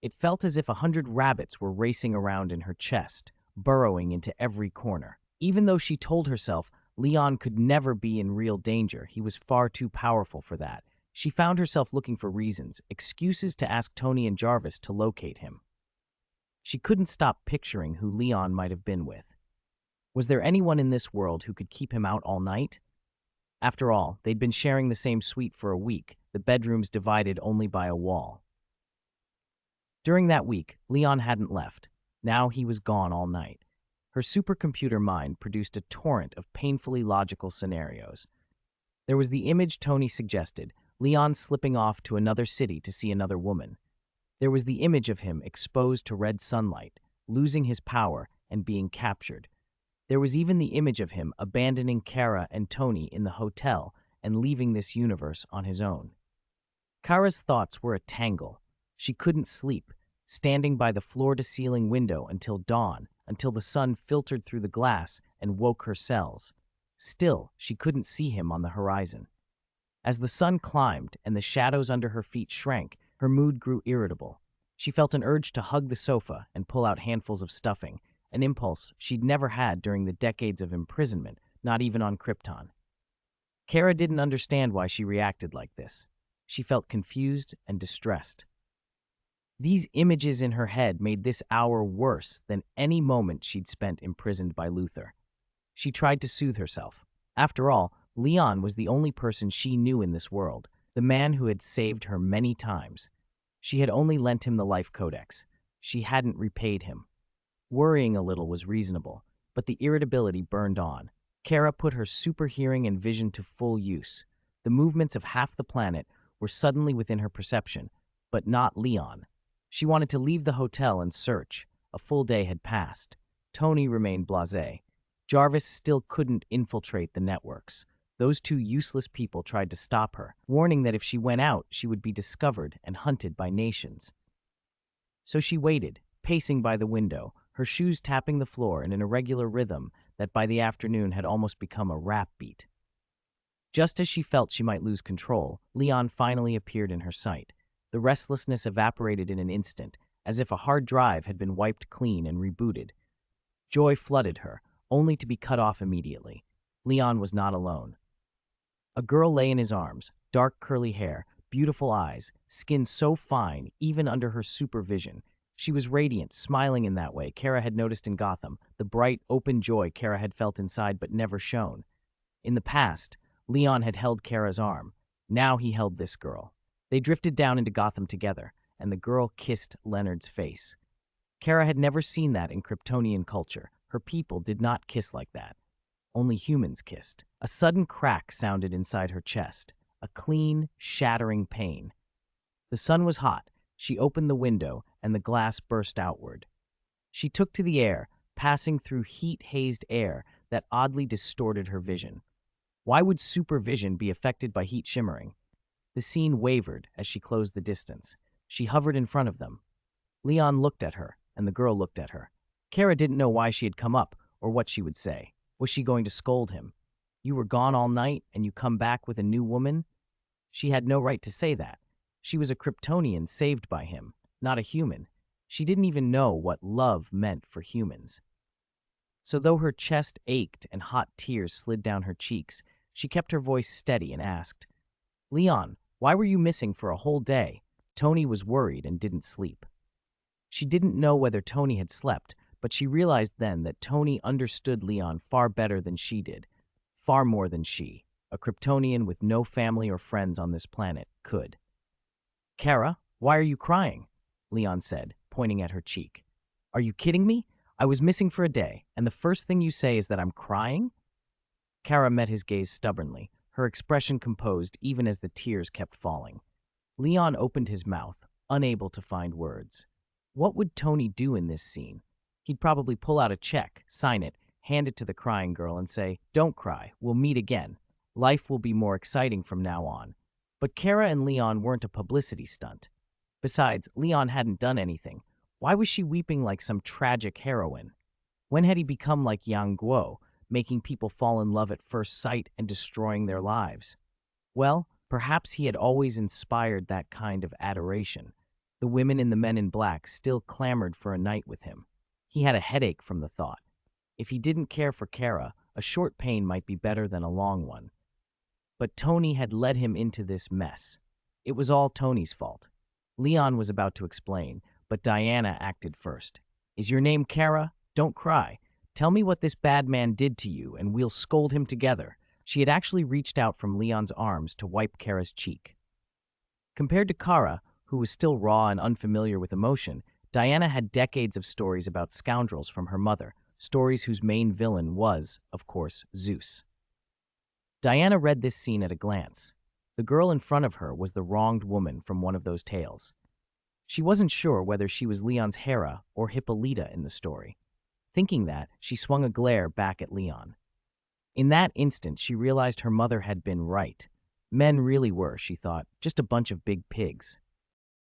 [SPEAKER 1] It felt as if 100 rabbits were racing around in her chest, burrowing into every corner. Even though she told herself Leon could never be in real danger, he was far too powerful for that, she found herself looking for reasons, excuses to ask Tony and Jarvis to locate him. She couldn't stop picturing who Leon might have been with. Was there anyone in this world who could keep him out all night? After all, they'd been sharing the same suite for a week, the bedrooms divided only by a wall. During that week, Leon hadn't left. Now he was gone all night. Her supercomputer mind produced a torrent of painfully logical scenarios. There was the image Tony suggested, Leon slipping off to another city to see another woman. There was the image of him exposed to red sunlight, losing his power and being captured. There was even the image of him abandoning Kara and Tony in the hotel and leaving this universe on his own. Kara's thoughts were a tangle. She couldn't sleep, standing by the floor-to-ceiling window until dawn, until the sun filtered through the glass and woke her cells. Still, she couldn't see him on the horizon. As the sun climbed and the shadows under her feet shrank, her mood grew irritable. She felt an urge to hug the sofa and pull out handfuls of stuffing, an impulse she'd never had during the decades of imprisonment, not even on Krypton. Kara didn't understand why she reacted like this. She felt confused and distressed. These images in her head made this hour worse than any moment she'd spent imprisoned by Luther. She tried to soothe herself. After all, Leon was the only person she knew in this world, the man who had saved her many times. She had only lent him the life codex. She hadn't repaid him. Worrying a little was reasonable, but the irritability burned on. Kara put her super hearing and vision to full use. The movements of half the planet were suddenly within her perception, but not Leon. She wanted to leave the hotel and search. A full day had passed. Tony remained blasé. Jarvis still couldn't infiltrate the networks. Those two useless people tried to stop her, warning that if she went out, she would be discovered and hunted by nations. So she waited, pacing by the window, her shoes tapping the floor in an irregular rhythm that by the afternoon had almost become a rap beat. Just as she felt she might lose control, Leon finally appeared in her sight. The restlessness evaporated in an instant, as if a hard drive had been wiped clean and rebooted. Joy flooded her, only to be cut off immediately. Leon was not alone. A girl lay in his arms, dark curly hair, beautiful eyes, skin so fine even under her supervision. She was radiant, smiling in that way Kara had noticed in Gotham, the bright, open joy Kara had felt inside but never shown. In the past, Leon had held Kara's arm. Now he held this girl. They drifted down into Gotham together, and the girl kissed Leonard's face. Kara had never seen that in Kryptonian culture. Her people did not kiss like that. Only humans kissed. A sudden crack sounded inside her chest, a clean, shattering pain. The sun was hot. She opened the window, and the glass burst outward. She took to the air, passing through heat-hazed air that oddly distorted her vision. Why would supervision be affected by heat shimmering? The scene wavered as she closed the distance. She hovered in front of them. Leon looked at her, and the girl looked at her. Kara didn't know why she had come up or what she would say. Was she going to scold him? You were gone all night, and you come back with a new woman? She had no right to say that. She was a Kryptonian saved by him, not a human. She didn't even know what love meant for humans. So though her chest ached and hot tears slid down her cheeks, she kept her voice steady and asked, "Leon, why were you missing for a whole day?" Tony was worried and didn't sleep. She didn't know whether Tony had slept, but she realized then that Tony understood Leon far better than she did, far more than she, a Kryptonian with no family or friends on this planet, could. "Kara, why are you crying?" Leon said, pointing at her cheek. "Are you kidding me? I was missing for a day, and the first thing you say is that I'm crying?" Kara met his gaze stubbornly, her expression composed even as the tears kept falling. Leon opened his mouth, unable to find words. What would Tony do in this scene? He'd probably pull out a check, sign it, hand it to the crying girl and say, "Don't cry, we'll meet again. Life will be more exciting from now on." But Kara and Leon weren't a publicity stunt. Besides, Leon hadn't done anything. Why was she weeping like some tragic heroine? When had he become like Yang Guo, making people fall in love at first sight and destroying their lives? Well, perhaps he had always inspired that kind of adoration. The women and the men in black still clamored for a night with him. He had a headache from the thought. If he didn't care for Kara, a short pain might be better than a long one. But Tony had led him into this mess. It was all Tony's fault. Leon was about to explain, but Diana acted first. "Is your name Kara? Don't cry. Tell me what this bad man did to you, and we'll scold him together." She had actually reached out from Leon's arms to wipe Kara's cheek. Compared to Kara, who was still raw and unfamiliar with emotion, Diana had decades of stories about scoundrels from her mother, stories whose main villain was, of course, Zeus. Diana read this scene at a glance. The girl in front of her was the wronged woman from one of those tales. She wasn't sure whether she was Leon's Hera or Hippolyta in the story. Thinking that, she swung a glare back at Leon. In that instant, she realized her mother had been right. Men really were, she thought, just a bunch of big pigs.